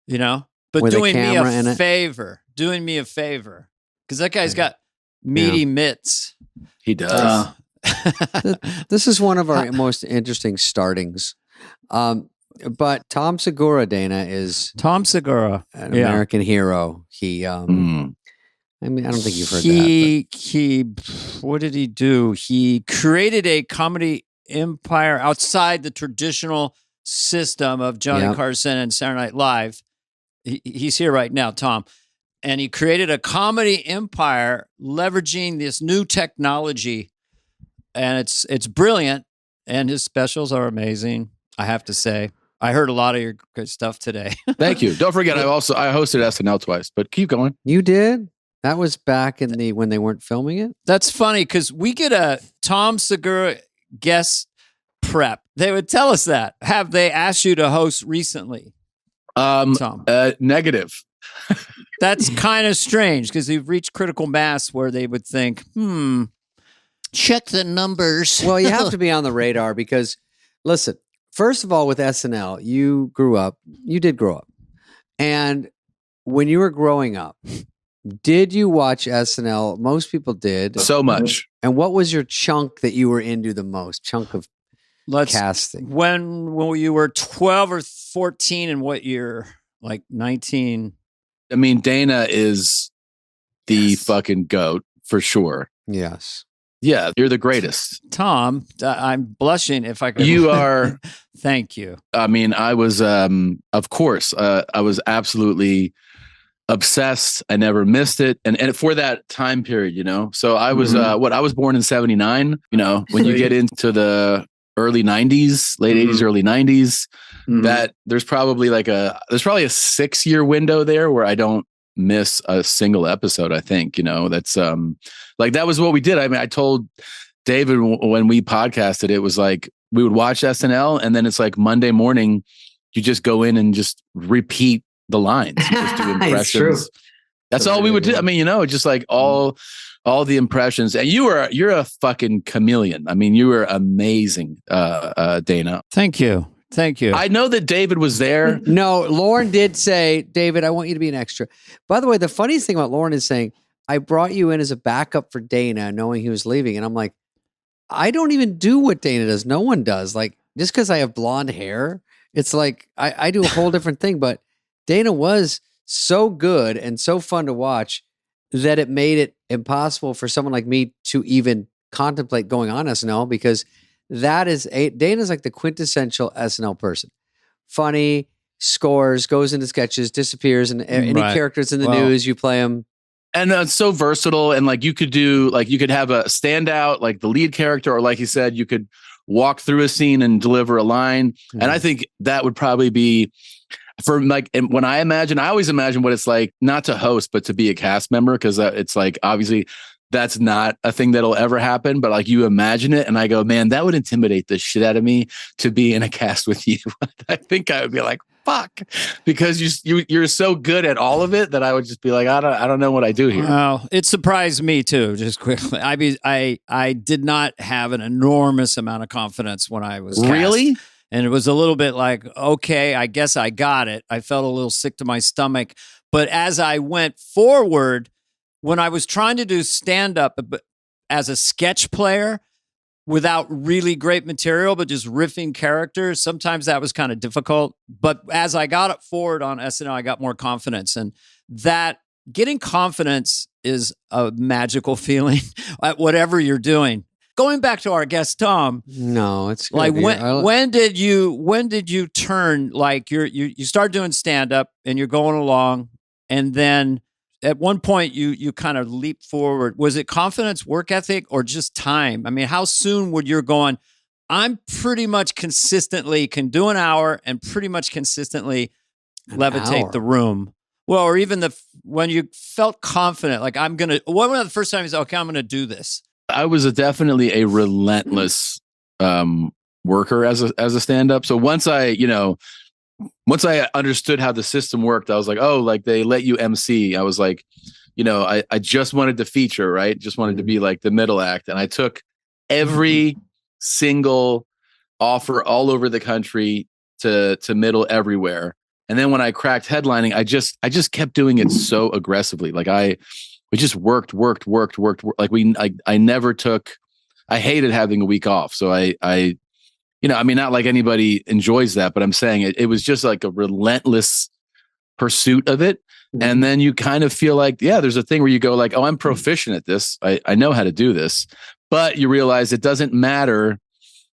but With a doing me camera in a it? favor, because that guy's got meaty mitts. He does. This is one of our most interesting startings. But Tom Segura, Dana, is Tom Segura. an Yeah. American hero. He, Mm. I mean, I don't think you've heard He, what did he do? He created a comedy empire outside the traditional system of Johnny Yep. Carson and Saturday Night Live. He's here right now, Tom. And he created a comedy empire leveraging this new technology. And it's brilliant. And his specials are amazing, I have to say. I heard a lot of your good stuff today. Thank you. Don't forget, I hosted SNL twice, but keep going. that. You did? That was back in when they weren't filming it? That's funny because we get a Tom Segura guest prep. They would tell us that. Have they asked you to host recently, Tom? Negative. That's kind of strange because you've reached critical mass where they would think, Check the numbers. Well, you have to be on the radar because, listen, first of all, with SNL, you did grow up. And when you were growing up, did you watch SNL? Most people did. So much. And what was your chunk that you were into the most? Chunk of let's casting? when you were 12 or 14 and what year? Like 19. I mean, Dana is the fucking GOAT for sure. Yes. Yeah, you're the greatest. Tom, I'm blushing if I could. You are. Thank you. I mean, I was, of course, I was absolutely obsessed. I never missed it. And for that time period, so I was, I was born in 79, when you get into the early 90s, late 80s, early 90s, that there's probably a 6-year window there where I don't miss a single episode. I think, that's, that was what we did. I mean, I told David when we podcasted, it was like, we would watch SNL and then it's like Monday morning, you just go in and just repeat the lines. You just do impressions. That's all we would do. I mean, just like all the impressions. And you're a fucking chameleon. I mean, you were amazing, Dana. Thank you. I know that David was there. No, Lauren did say, David, I want you to be an extra. By the way, the funniest thing about Lauren is saying, I brought you in as a backup for Dana, knowing he was leaving. And I'm like, I don't even do what Dana does. No one does. Like, just because I have blonde hair, it's like I do a whole different thing. But Dana was so good and so fun to watch that it made it impossible for someone like me to even contemplate going on SNL because Dana's like the quintessential SNL person. Funny, scores, goes into sketches, disappears, and any Right. characters in the news, you play them. And it's so versatile. And you could have a standout, like the lead character, or like you said, you could walk through a scene and deliver a line. Mm-hmm. And I think that would probably be and when I always imagine what it's like, not to host, but to be a cast member. Cause it's like, obviously that's not a thing that'll ever happen, but you imagine it. And I go, man, that would intimidate the shit out of me to be in a cast with you. I think I would be like, fuck, because you're so good at all of it that I would just be like, I don't know what I do here. Well, it surprised me too, just quickly. I did not have an enormous amount of confidence when I was cast. Really? And it was a little bit like, okay, I guess I got it. I felt a little sick to my stomach. But as I went forward, when I was trying to do stand-up as a sketch player, without really great material, but just riffing characters. Sometimes that was kind of difficult. But as I got up forward on SNL, I got more confidence. And that getting confidence is a magical feeling at whatever you're doing. Going back to our guest, Tom. No, it's like when did you turn, like you start doing stand up and you're going along, and then at one point you kind of leap forward. Was it confidence, work ethic, or just time? I mean, how soon would you're going, I'm pretty much consistently can do an hour and pretty much consistently levitate the room? Well, or even when you felt confident, like when was the first time you said, okay, I'm going to do this? I was definitely a relentless worker as a stand-up. So once I understood how the system worked, I was like, oh, like they let you MC. I was like, I just wanted to feature, right? Just wanted to be like the middle act. And I took every single offer all over the country to middle everywhere. And then when I cracked headlining, I just kept doing it so aggressively. Like we just worked. Like I never took, I hated having a week off. So I not like anybody enjoys that, but I'm saying it was just like a relentless pursuit of it. And then you kind of feel like, yeah, there's a thing where you go like, oh, I'm proficient at this. I know how to do this, but you realize it doesn't matter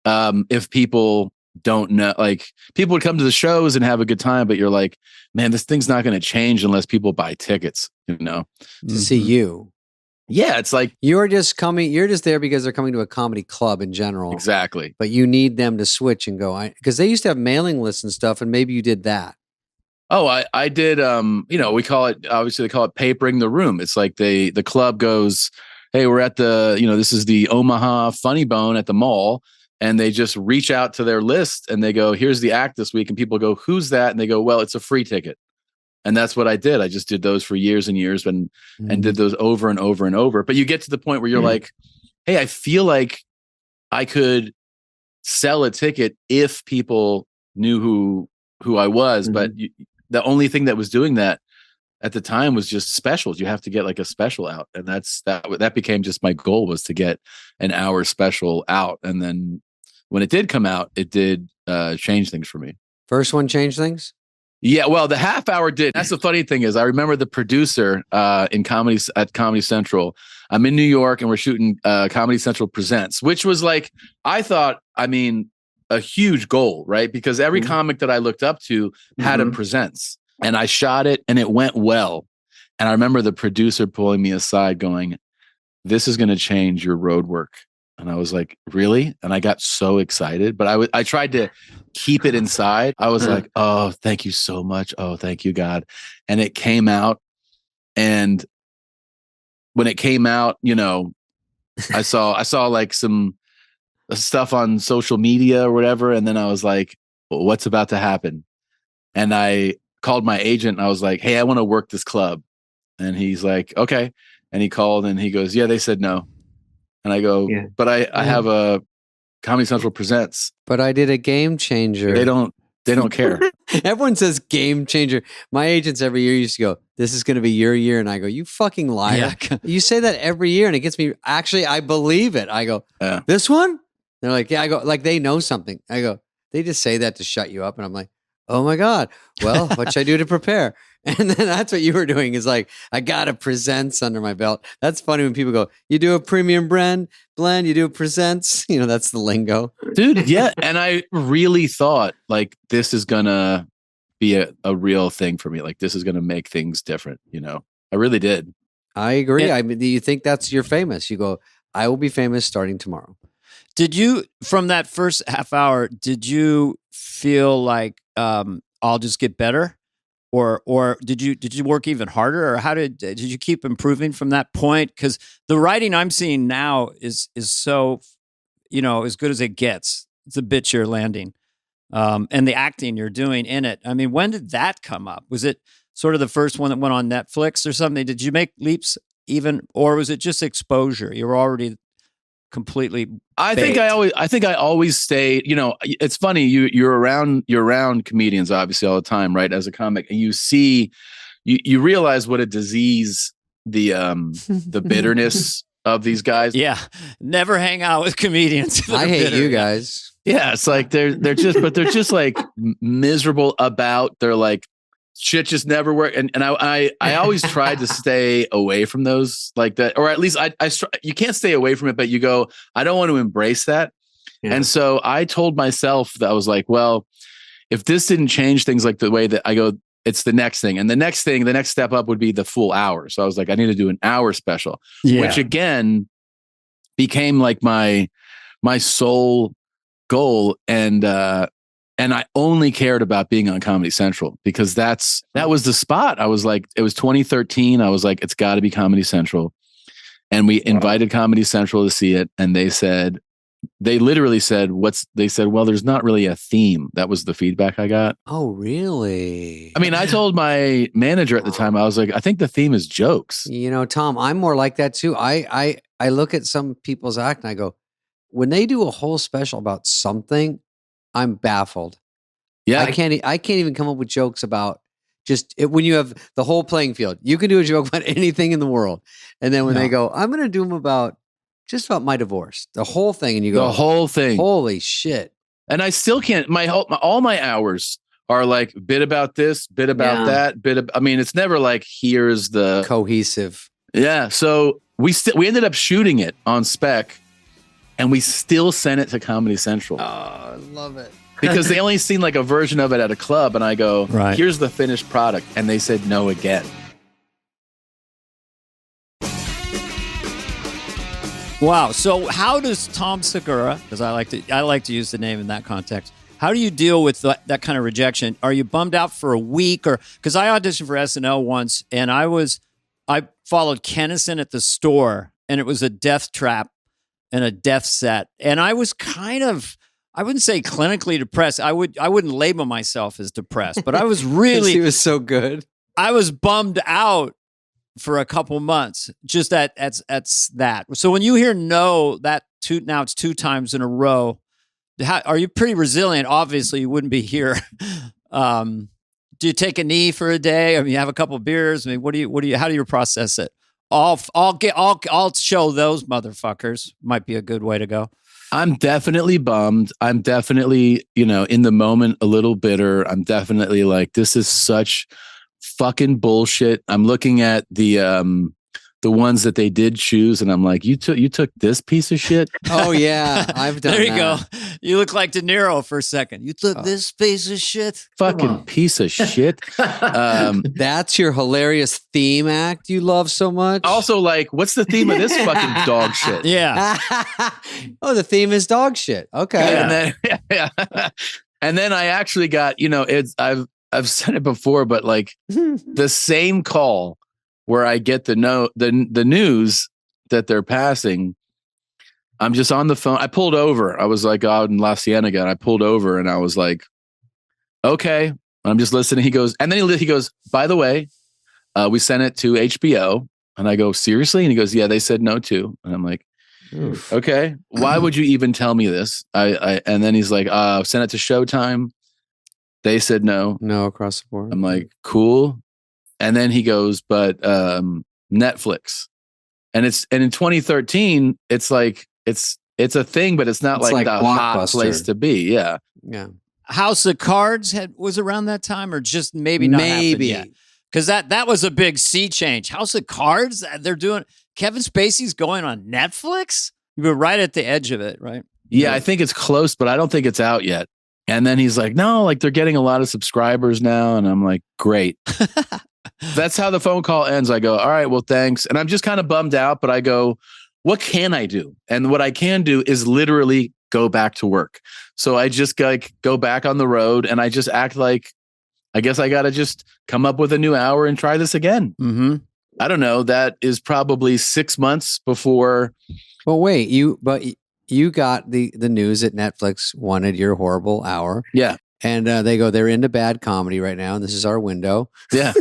if people don't know. Like people would come to the shows and have a good time, but you're like, man, this thing's not going to change unless people buy tickets, to see you. Yeah, it's like you're just there because they're coming to a comedy club in general. Exactly. But you need them to switch and go, because they used to have mailing lists and stuff, and maybe you did that. Oh, I did. We call it, obviously they call it papering the room. It's like the club goes, hey, we're at this is the Omaha Funny Bone at the mall. And they just reach out to their list and they go, here's the act this week. And people go, who's that? And they go, well, it's a free ticket. And that's what I did. I just did those for years and years and did those over and over and over. But you get to the point where you're like, hey, I feel like I could sell a ticket if people knew who I was. But the only thing that was doing that at the time was just specials. You have to get like a special out. And that became just my goal, was to get an hour special out. And then when it did come out, it did change things for me. First one changed things? Yeah, well, the half hour did. That's the funny thing is I remember the producer at Comedy Central. I'm in New York and we're shooting Comedy Central Presents, which was like, I thought, a huge goal, right? Because every comic that I looked up to had a Presents. And I shot it and it went well. And I remember the producer pulling me aside going, this is going to change your road work. And I was like, really? And I got so excited, but I tried to keep it inside. I was like, oh, thank you so much. Oh, thank you, God. And it came out. And when it came out, I saw like some stuff on social media or whatever. And then I was like, well, what's about to happen? And I called my agent and I was like, hey, I want to work this club. And he's like, okay. And he called and he goes, yeah, they said no. And I go, but I have a Comedy Central Presents. But I did a Game Changer. They don't care. Everyone says Game Changer. My agents every year used to go, this is going to be your year. And I go, you fucking liar. Yeah. You say that every year and it gets me, actually, I believe it. I go, this one? They're like, yeah. I go, like they know something. I go, they just say that to shut you up. And I'm like, oh my God. Well, what should I do to prepare? And then that's what you were doing, is like, I got a Presents under my belt. That's funny when people go, you do a premium blend, you do a Presents, that's the lingo. Dude, yeah. And I really thought like, this is going to be a real thing for me. Like this is going to make things different. I really did. I agree. Do you think that's you're famous? You go, I will be famous starting tomorrow. Did you, from that first half hour, did you feel like I'll just get better? Or did you work even harder, or how did you keep improving from that point? Because the writing I'm seeing now is so, as good as it gets. It's a bitch you're landing, and the acting you're doing in it. When did that come up? Was it sort of the first one that went on Netflix or something? Did you make leaps even, or was it just exposure? You were already completely baked. I think I always stayed, it's funny, you're around comedians obviously all the time, right? As a comic, and you realize what a disease the bitterness of these guys. Yeah. Never hang out with comedians. that I are hate bitter. you guys. Yeah, it's like they're just like miserable about. They're like shit just never work. And I always tried to stay away from those like that, or at least you can't stay away from it, but you go, I don't want to embrace that. Yeah. And so I told myself that I was like, well, if this didn't change things like the way that I go, it's the next thing. And the next step up would be the full hour. So I was like, I need to do an hour special, which again became like my sole goal. And I only cared about being on Comedy Central because that was the spot. I was like, it was 2013. I was like, it's got to be Comedy Central. And we invited Comedy Central to see it. And they literally said, well, there's not really a theme. That was the feedback I got. Oh, really? I mean, I told my manager at the time, I was like, I think the theme is jokes. You know, Tom, I'm more like that too. I look at some people's act and I go, when they do a whole special about something, I'm baffled. Yeah. I can't even come up with jokes about when you have the whole playing field. You can do a joke about anything in the world. And then when they go, I'm going to do them about my divorce, the whole thing. And you go, the whole thing. Holy shit. And I still can't, all my hours are like bit about this, bit about that, I mean, it's never like, here's the cohesive. Yeah. So we ended up shooting it on spec and we still sent it to Comedy Central. Oh, I love it. Because they only seen like a version of it at a club. And I go, right, here's the finished product. And they said no again. Wow. So how does Tom Segura, because I like to use the name in that context, how do you deal with that kind of rejection? Are you bummed out for a week? Or because I auditioned for SNL once and I followed Kennison at the store and it was a death trap and a death set. And I was kind of, I wouldn't say clinically depressed. I wouldn't label myself as depressed, but I was really, he was so good. I was bummed out for a couple months. Just that's that. So when you hear no, now it's 2 times in a row. Are you pretty resilient? Obviously, you wouldn't be here. Do you take a knee for a day? I mean, you have a couple of beers. I mean, how do you process it? I'll show those motherfuckers. Might be a good way to go. I'm definitely bummed. I'm definitely, in the moment, a little bitter. I'm definitely like, this is such fucking bullshit. I'm looking at the ones that they did choose, and I'm like, you took this piece of shit. Oh yeah, I've done. There you go. You look like De Niro for a second. You took this piece of shit. Fucking piece of shit. That's your hilarious theme act you love so much. Also, like, what's the theme of this fucking dog shit? Yeah. Oh, the theme is dog shit. Okay. And then I actually got, I've said it before, but like the same call where I get the news that they're passing, I'm just on the phone. I pulled over. I was like out in La Cienega, and I pulled over, and I was like, "Okay." I'm just listening. He goes, and then he goes, "By the way, we sent it to HBO." And I go, "Seriously?" And he goes, "Yeah, they said no too." And I'm like, Oof. "Okay, why would you even tell me this?" And then he's like, "Sent it to Showtime. They said no." No, across the board. I'm like, "Cool." And then he goes, "But Netflix." And in 2013, it's like it's a thing, but it's not like the hot place to be. Yeah. Yeah. House of Cards was around that time, or just maybe not happened yet? Because that was a big sea change. House of Cards, they're doing Kevin Spacey's going on Netflix. You were right at the edge of it, right? Yeah, I think it's close, but I don't think it's out yet. And then he's like, "No, like they're getting a lot of subscribers now." And I'm like, "Great." That's how the phone call ends. I go, "All right, well, thanks." And I'm just kind of bummed out, but I go, what can I do? And what I can do is literally go back to work. So I just like go back on the road, and I just act like, I guess I got to just come up with a new hour and try this again. Mm-hmm. I don't know. That is probably 6 months before. Well, wait, you got the news that Netflix wanted your horrible hour. Yeah. And they're into bad comedy right now, and this is our window. Yeah.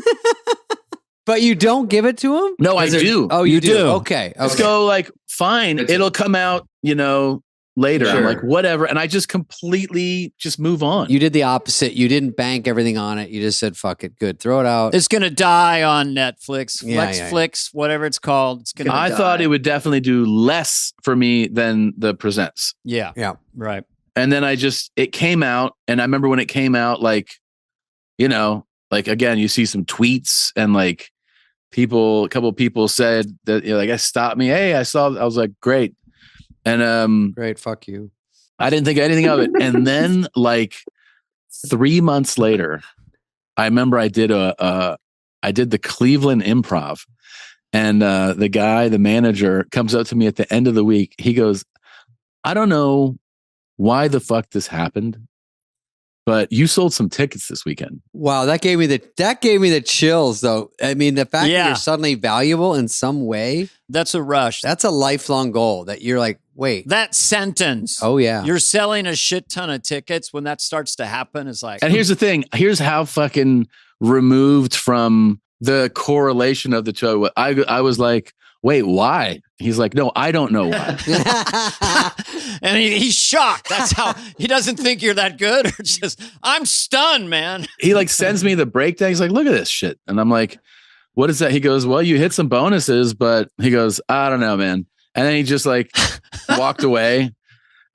But you don't give it to them? No, I do. Oh, you do? Okay. Let's go, like, fine. It'll come out, later. I'm Sure. like, whatever. And I just completely just move on. You did the opposite. You didn't bank everything on it. You just said, fuck it. Good. Throw it out. It's going to die on Netflix, Yeah, Flix, whatever it's called. It's going to I die. thought it would definitely do less for me than the Presents. Yeah. Yeah. Right. And then it came out. And I remember when it came out, like, you know, like, again, you see some tweets and like a couple of people said that, you know, like, I stopped me. Hey, I was like, great. And Great. Fuck you. I didn't think anything of it. And then like 3 months later, I remember I did the Cleveland Improv, and the manager comes up to me at the end of the week. He goes, I don't know why the fuck this happened, but you sold some tickets this weekend. Wow, that gave me the chills, though. I mean, the fact that you're suddenly valuable in some way, That's a rush. that's a lifelong goal that you're like, wait. That sentence. Oh, yeah. You're selling a shit ton of tickets. When that starts to happen, it's like. And here's the thing. Here's how fucking removed from the correlation of the two. I was like, wait, why? He's like, no, I don't know why. And he's shocked. That's how he doesn't think you're that good. Or just, I'm stunned, man. He like sends me the breakdown. He's like, look at this shit. And I'm like, what is that? He goes, well, you hit some bonuses, but he goes, I don't know, man. And then he just like walked away.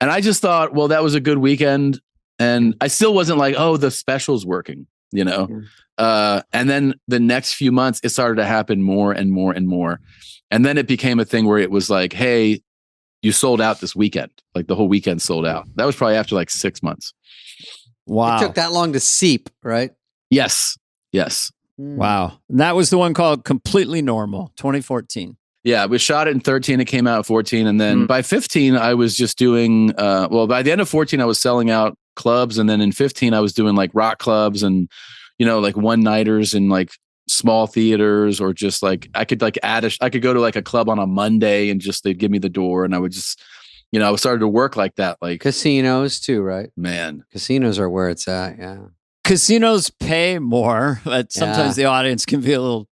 And I just thought, well, that was a good weekend. And I still wasn't like, oh, the special's working, you know? And then the next few months, it started to happen more and more and more. And then it became a thing where it was like, hey, you sold out this weekend. Like the whole weekend sold out. That was probably after like 6 months. Wow. It took that long to seep, right? Yes. Wow. And that was the one called Completely Normal, 2014. Yeah, we shot it in 13. It came out in 14. And then by 15, I was just doing, by the end of 14, I was selling out clubs. And then in 15, I was doing like rock clubs and, you know, like one-nighters and like small theaters, or just like I could like I could go to like a club on a Monday and just they'd give me the door, and I would just, you know, I started to work like that. Like Casinos too, right? Man, casinos are where it's at. Yeah, casinos pay more, but sometimes the audience can be a little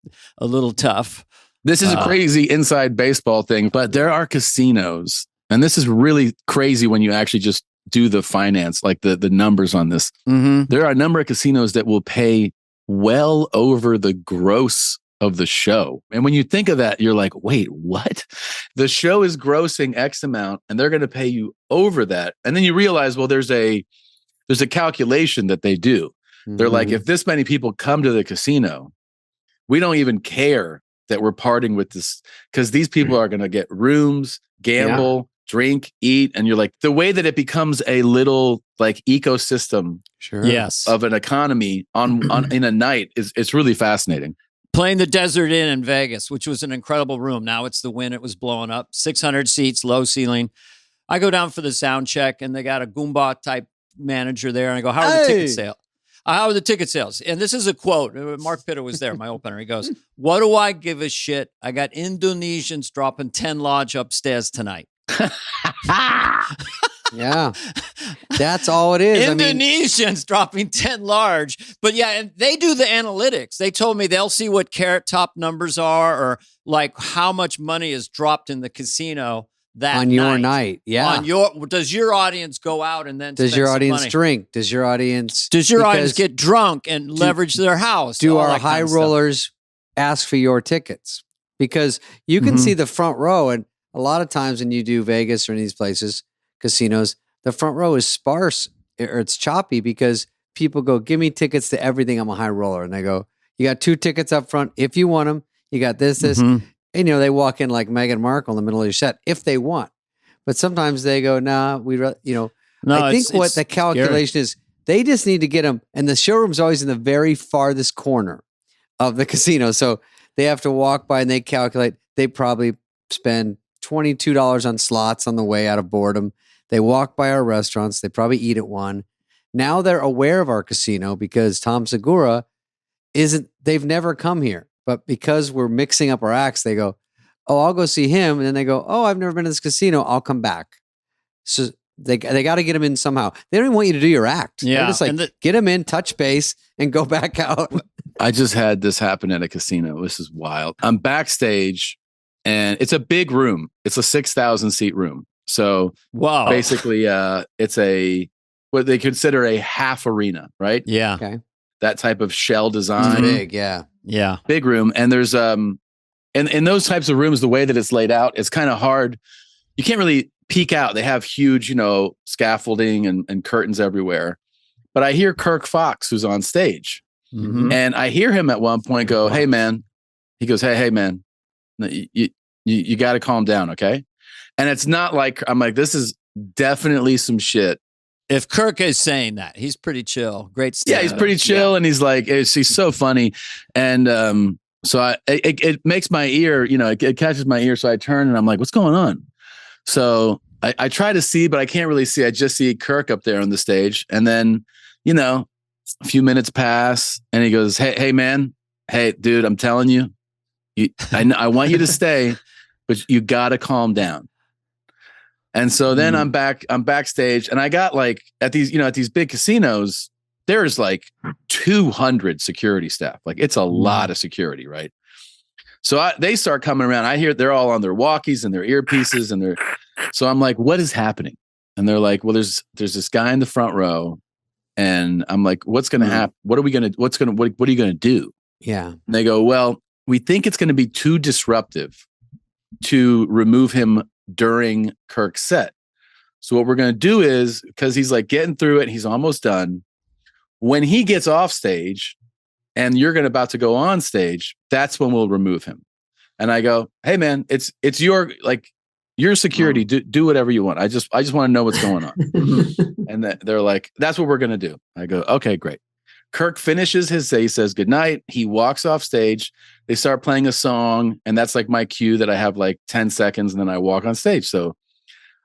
tough. This is a crazy inside baseball thing, but there are casinos, and this is really crazy when you actually just do the finance, like the numbers on this. Mm-hmm. There are a number of casinos that will pay well over the gross of the show. And when you think of that, you're like, wait, what? The show is grossing X amount and they're going to pay you over that. And then you realize, well, there's a calculation that they do. Mm-hmm. They're like, if this many people come to the casino, we don't even care that we're parting with this, because these people are going to get rooms, gamble, drink, eat. And you're like, the way that it becomes a little like ecosystem of an economy on in a night it's really fascinating. Playing the Desert Inn in Vegas, which was an incredible room. Now it's the Wynn. It was blowing up. 600 seats, low ceiling. I go down for the sound check and they got a Goomba type manager there. And I go, how are the ticket sales? How are the ticket sales? And this is a quote. Mark Pitta was there, my opener. He goes, what do I give a shit? I got Indonesians dropping 10 large upstairs tonight. Yeah, that's all it is. Indonesians dropping 10 large. But yeah, and they do the analytics. They told me they'll see what Carrot Top numbers are, or like how much money is dropped in the casino that on your night. Yeah. Does your audience go out and then does your audience drink? Does your audience get drunk and leverage their house? Do our high rollers ask for your tickets? Because you can see the front row, and a lot of times when you do Vegas or any of these places, casinos, the front row is sparse or it's choppy because people go, give me tickets to everything. I'm a high roller. And they go, you got 2 tickets up front. If you want them, you got this. And, you know, they walk in like Meghan Markle in the middle of your set if they want. But sometimes they go, nah, I think what the calculation is, they just need to get them. And the showroom's always in the very farthest corner of the casino. So they have to walk by and they calculate. They probably spend $22 on slots on the way out of boredom. They walk by our restaurants. They probably eat at one. Now they're aware of our casino because Tom Segura they've never come here. But because we're mixing up our acts, they go, oh, I'll go see him. And then they go, oh, I've never been to this casino. I'll come back. So they got to get them in somehow. They don't even want you to do your act. Yeah. They're just like, get them in, touch base, and go back out. I just had this happen at a casino. This is wild. I'm backstage and it's a big room. It's a 6,000 seat room. So Wow. basically, it's what they consider a half arena, right? Yeah. Okay. That type of shell It's design, big, yeah. Yeah. big room. And there's in those types of rooms, the way that it's laid out, it's kind of hard. You can't really peek out. They have huge, scaffolding and curtains everywhere. But I hear Kirk Fox, who's on stage, and I hear him at one point go, "Hey man," he goes, "Hey man, you got to calm down, okay?" And it's not like I'm like, this is definitely some shit. If Kirk is saying that, he's pretty chill. Great stuff. Yeah, he's pretty chill, and he's like, he's so funny, and so it makes my ear, it catches my ear, so I turn and I'm like, what's going on? So I try to see, but I can't really see. I just see Kirk up there on the stage, and then a few minutes pass, and he goes, "Hey man, hey dude, I'm telling you, I want you to stay, but you got to calm down." And so then I'm backstage, and I got like at these big casinos, there's like 200 security staff. Like it's a lot of security, right? So they start coming around. I hear they're all on their walkies and their earpieces, and so I'm like, what is happening? And they're like, well, there's this guy in the front row, and I'm like, what's going to happen? What are you going to do? Yeah. And they go, well, we think it's going to be too disruptive to remove him during Kirk's set. So what we're going to do is, because he's like getting through it, he's almost done. When he gets off stage and you're about to go on stage, that's when we'll remove him. And I go, hey man, it's your security. Do whatever you want. I just want to know what's going on. And they're like, that's what we're going to do. I go, okay, great. Kirk finishes he says goodnight. He walks off stage. They start playing a song, and that's like my cue that I have like 10 seconds, and then I walk on stage. So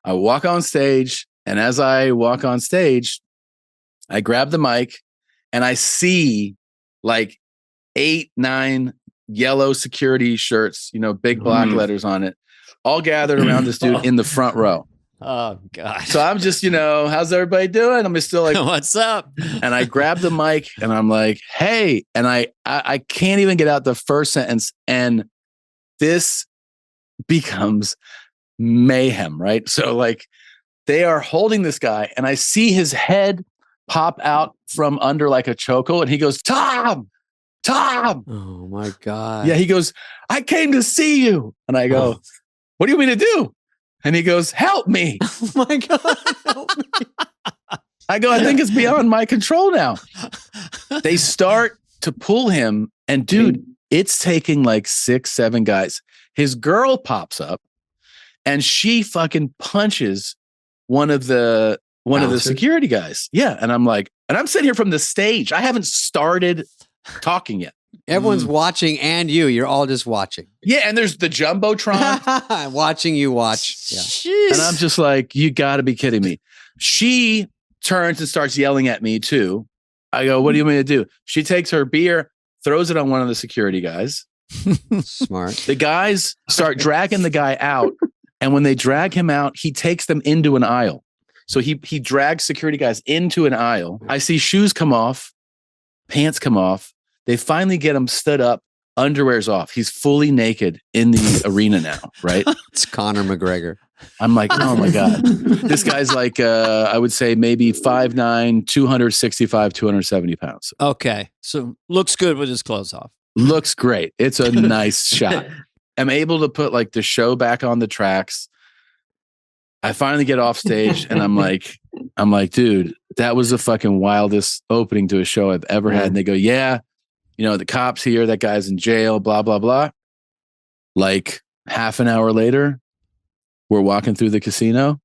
I walk on stage, and as I walk on stage, I grab the mic, and I see like 8, 9 yellow security shirts, big black letters on it, all gathered around this dude in the front row. Oh God. So I'm just, how's everybody doing? I'm just still like, what's up? And I grab the mic and I'm like, hey, and I can't even get out the first sentence. And this becomes mayhem, right? So like they are holding this guy, and I see his head pop out from under like a chokehold, and he goes, Tom. Oh my God. Yeah, he goes, I came to see you. And I go, what do you want me to do? And he goes, help me. Oh my God. Help me. I go, I think it's beyond my control now. They start to pull him, and dude, it's taking like 6, 7 guys. His girl pops up, and she fucking punches one of the security guys. Yeah. And I'm like, and I'm sitting here from the stage. I haven't started talking yet. Everyone's watching, and you're all just watching. Yeah. And there's the Jumbotron. Watching you watch. Yeah. Jeez. And I'm just like, you got to be kidding me. She turns and starts yelling at me too. I go, what do you want me to do? She takes her beer, throws it on one of the security guys. Smart. The guys start dragging the guy out. And when they drag him out, he takes them into an aisle. So he drags security guys into an aisle. I see shoes come off, pants come off. They finally get him stood up. Underwear's off. He's fully naked in the arena now, right? It's Conor McGregor. I'm like, oh my God. This guy's like, I would say maybe 5'9", 265, 270 pounds. Okay. So looks good with his clothes off. Looks great. It's a nice shot. I'm able to put like the show back on the tracks. I finally get off stage, and I'm like, dude, that was the fucking wildest opening to a show I've ever had. And they go, yeah, the cops here, that guy's in jail, blah, blah, blah. Like half an hour later, we're walking through the casino.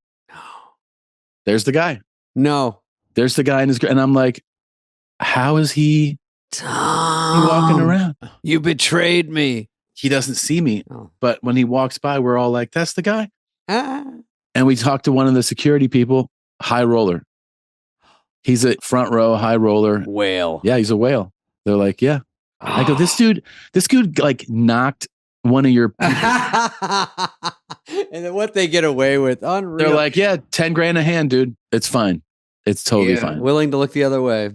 There's the guy. No. There's the guy and I'm like, how is he walking around? You betrayed me. He doesn't see me. Oh. But when he walks by, we're all like, that's the guy. Ah. And we talked to one of the security people, high roller. He's a front row high roller. Whale. Yeah, he's a whale. They're like, yeah. I go, this dude like knocked one of your people. And then what they get away with. Unreal. They're like, yeah, 10 grand a hand, dude. It's fine. It's totally fine. Willing to look the other way.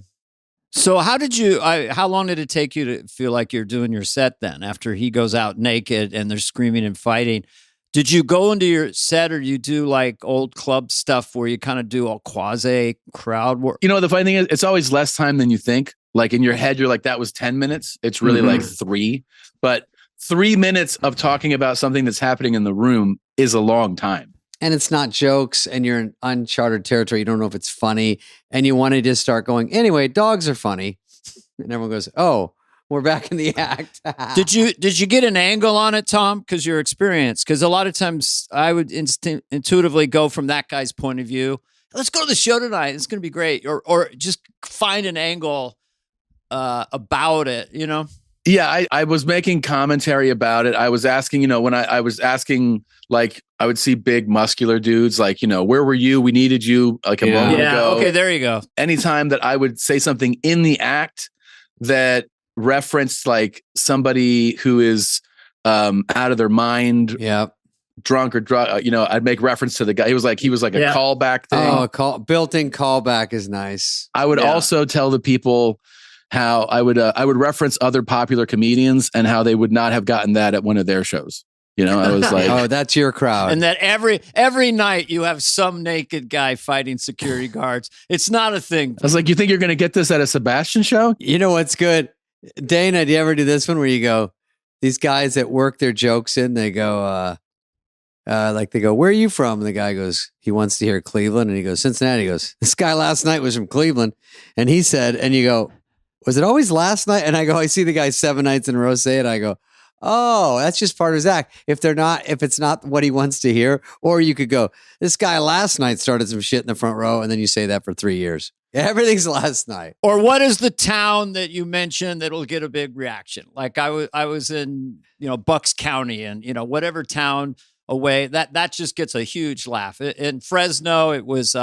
So how long did it take you to feel like you're doing your set then, after he goes out naked and they're screaming and fighting? Did you go into your set or you do like old club stuff where you kind of do a quasi crowd work? You know, the funny thing is, it's always less time than you think. Like in your head, you're like, that was 10 minutes. It's really like 3. But 3 minutes of talking about something that's happening in the room is a long time. And it's not jokes, and you're in uncharted territory. You don't know if it's funny, and you want to just start going, anyway, dogs are funny. And everyone goes, oh, we're back in the act. Did you get an angle on it, Tom? Because your experience. Because a lot of times I would intuitively go from that guy's point of view. Let's go to the show tonight. It's going to be great. Or just find an angle about it, you know? Yeah, I was making commentary about it. I was asking, you know, when I was asking, like, I would see big muscular dudes like, you know, where were you? We needed you like a moment ago. Okay, there you go. Anytime that I would say something in the act that referenced like somebody who is out of their mind, drunk or drug, you know, I'd make reference to the guy. He was like a callback thing. Oh, built-in callback is nice. I would also tell the people how I would reference other popular comedians and how they would not have gotten that at one of their shows. You know, I was like, oh, that's your crowd. And that every night you have some naked guy fighting security guards. It's not a thing. I was like, you think you're going to get this at a Sebastian show? You know what's good? Dana, do you ever do this one where you go, these guys that work their jokes in, they go, they go, where are you from? And the guy goes, he wants to hear Cleveland. And he goes, Cincinnati. He goes, this guy last night was from Cleveland. And he said, and you go, was it always last night? And I go, I see the guy 7 nights in a row say it. I go, oh, that's just part of his act. If it's not what he wants to hear, or you could go, this guy last night started some shit in the front row. And then you say that for 3 years. Everything's last night. Or what is the town that you mentioned that'll get a big reaction? Like I was in, you know, Bucks County, and, you know, whatever town away, that just gets a huge laugh. In Fresno, it was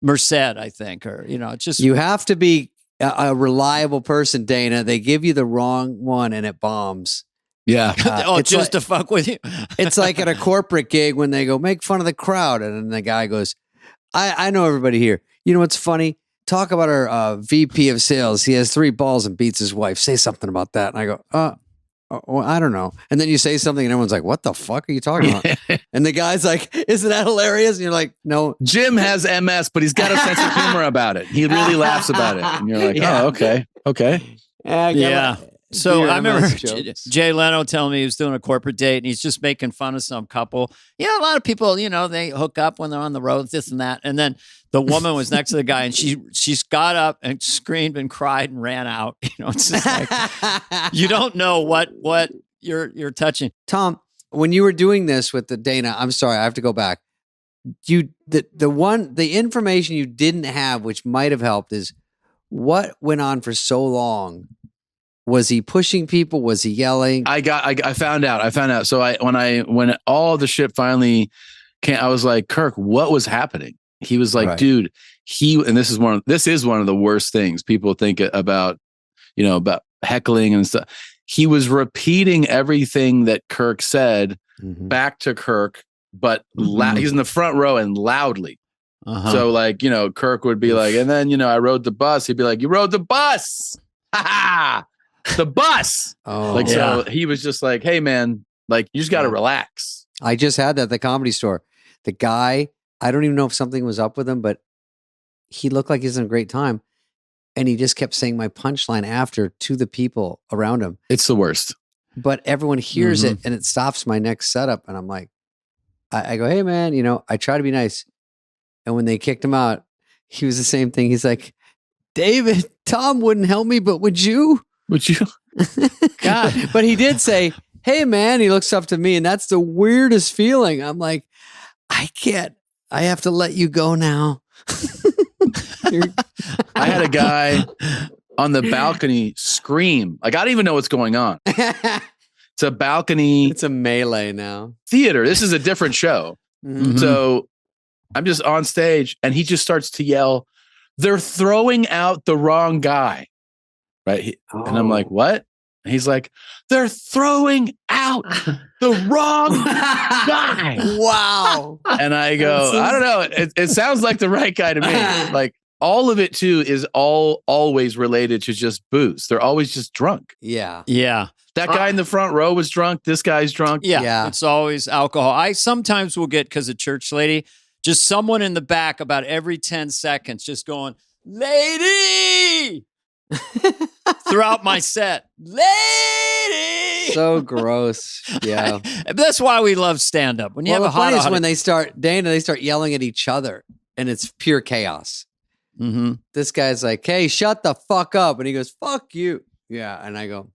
Merced, I think, or, you know, it's just. You have to be a reliable person, Dana. They give you the wrong one and it bombs. Yeah. Just to fuck with you. It's like at a corporate gig when they go, make fun of the crowd. And then the guy goes, I know everybody here. You know what's funny? Talk about our VP of sales. He has 3 balls and beats his wife. Say something about that. And I go, well, I don't know. And then you say something and everyone's like, what the fuck are you talking about? And the guy's like, isn't that hilarious? And you're like, no. Jim has MS, but he's got a sense of humor about it. He really laughs about it. And you're like, oh, okay. Yeah. So I remember Jay Leno telling me he was doing a corporate date and he's just making fun of some couple. Yeah, a lot of people, you know, they hook up when they're on the road, this and that. And then the woman was next to the guy and she's got up and screamed and cried and ran out. You know, it's just like, you don't know what you're touching. Tom, when you were doing this with the Dana, I'm sorry, I have to go back. The information you didn't have, which might have helped, is what went on for so long. Was he pushing people? Was he yelling? I found out. So when all the shit finally came, I was like, Kirk, what was happening? He was like, dude, and this is one of the worst things people think about, you know, about heckling and stuff. He was repeating everything that Kirk said back to Kirk, but he's in the front row and loudly. So like, you know, Kirk would be like, and then, you know, I rode the bus. He'd be like, you rode the bus. Ha ha. The bus. So he was just like, hey man, like you just got to relax. I just had that at the Comedy Store. The guy, I don't even know if something was up with him, but he looked like he was having a great time. And he just kept saying my punchline after to the people around him. It's the worst. But everyone hears it and it stops my next setup. And I'm like, I go, hey man, you know, I try to be nice. And when they kicked him out, he was the same thing. He's like, David, Tom wouldn't help me, but would you? Would you? God. But he did say, hey man, he looks up to me. And that's the weirdest feeling. I'm like, I have to let you go now. I had a guy on the balcony scream. Like, I don't even know what's going on. It's a balcony. It's a melee now. Theater. This is a different show. So I'm just on stage and he just starts to yell, they're throwing out the wrong guy. Right. And I'm like, what? And he's like, they're throwing out the wrong guy. Wow. And I go, I don't know. It sounds like the right guy to me. Like, all of it too is always related to just booze. They're always just drunk. Yeah. Yeah. That guy in the front row was drunk. This guy's drunk. Yeah. It's always alcohol. I sometimes will get, because of church lady, just someone in the back about every 10 seconds just going, lady, throughout my set. Lady. So gross. Yeah. That's why we love stand-up. When you have a hot is when they start yelling at each other and it's pure chaos. Mm-hmm. This guy's like, hey, shut the fuck up. And he goes, fuck you. Yeah. And I go,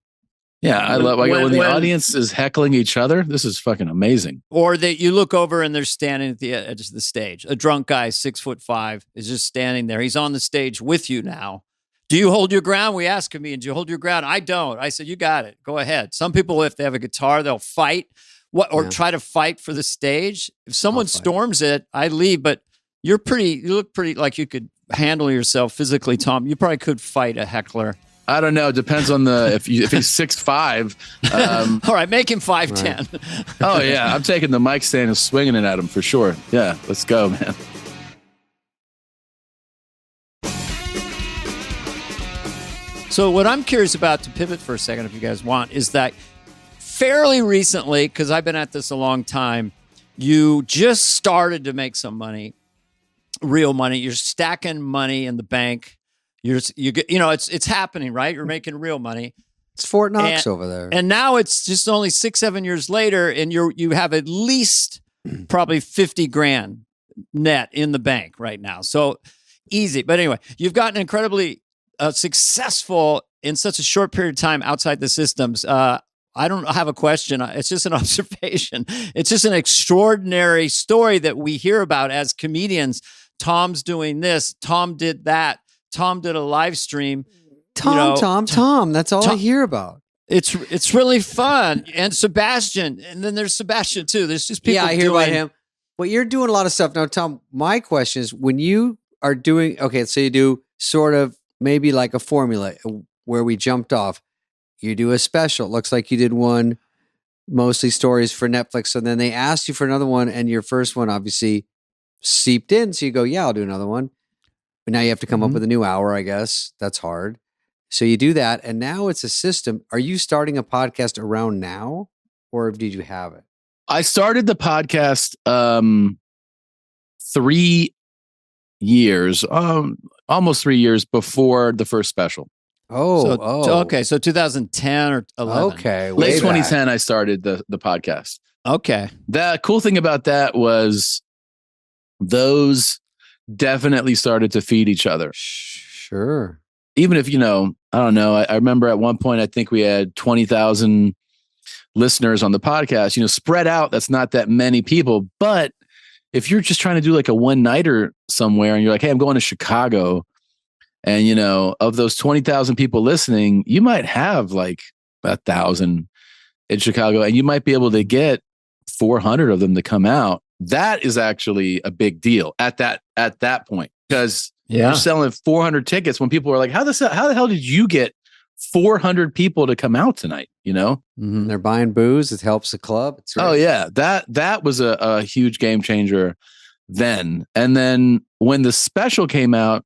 yeah, I love when the audience is heckling each other. This is fucking amazing. Or that you look over and they're standing at the edge of the stage. A drunk guy, 6'5", is just standing there. He's on the stage with you now. Do you hold your ground? We ask him, do you hold your ground? I don't. I said, you got it. Go ahead. Some people, if they have a guitar, they'll fight try to fight for the stage. If someone storms it, I leave. But you look pretty like you could handle yourself physically, Tom. You probably could fight a heckler. I don't know. Depends on if he's 6'5". All right, make him 5'10". Right. Oh yeah, I'm taking the mic stand and swinging it at him for sure. Yeah, let's go, man. So what I'm curious about, to pivot for a second, if you guys want, is that fairly recently, because I've been at this a long time, you just started to make some money, real money. You're stacking money in the bank. It's happening, right? You're making real money. It's Fort Knox over there. And now it's just only 6-7 years later, and you have at least probably 50 grand net in the bank right now. So easy. But anyway, you've gotten incredibly successful in such a short period of time outside the systems. I don't have a question. It's just an observation. It's just an extraordinary story that we hear about as comedians. Tom's doing this. Tom did that. Tom did a live stream. Tom. That's all I hear about. It's really fun. And Sebastian. And then there's Sebastian too. There's just people. Yeah, I hear about him. Well, you're doing a lot of stuff. Now, Tom, my question is, when you are doing, so you do sort of maybe like a formula where we jumped off. You do a special. It looks like you did one, mostly stories for Netflix. So then they asked you for another one, and your first one obviously seeped in. So you go, yeah, I'll do another one. But now you have to come up with a new hour, I guess. That's hard. So you do that, and now it's a system. Are you starting a podcast around now, or did you have it? I started the podcast 3 years, almost 3 years before the first special. Okay. So 2010 or 11. Okay. Late 2010, I started the podcast. Okay. The cool thing about that was those definitely started to feed each other. Sure. Even if, I don't know. I remember at one point, I think we had 20,000 listeners on the podcast, spread out. That's not that many people. But if you're just trying to do like a one-nighter somewhere and you're like, hey, I'm going to Chicago, and, of those 20,000 people listening, you might have like 1,000 in Chicago, and you might be able to get 400 of them to come out. That is actually a big deal at that point, because you're selling 400 tickets when people are like, how the hell did you get 400 people to come out tonight? Mm-hmm. They're buying booze. It helps the club. It's Oh yeah. That was a huge game changer then. And then when the special came out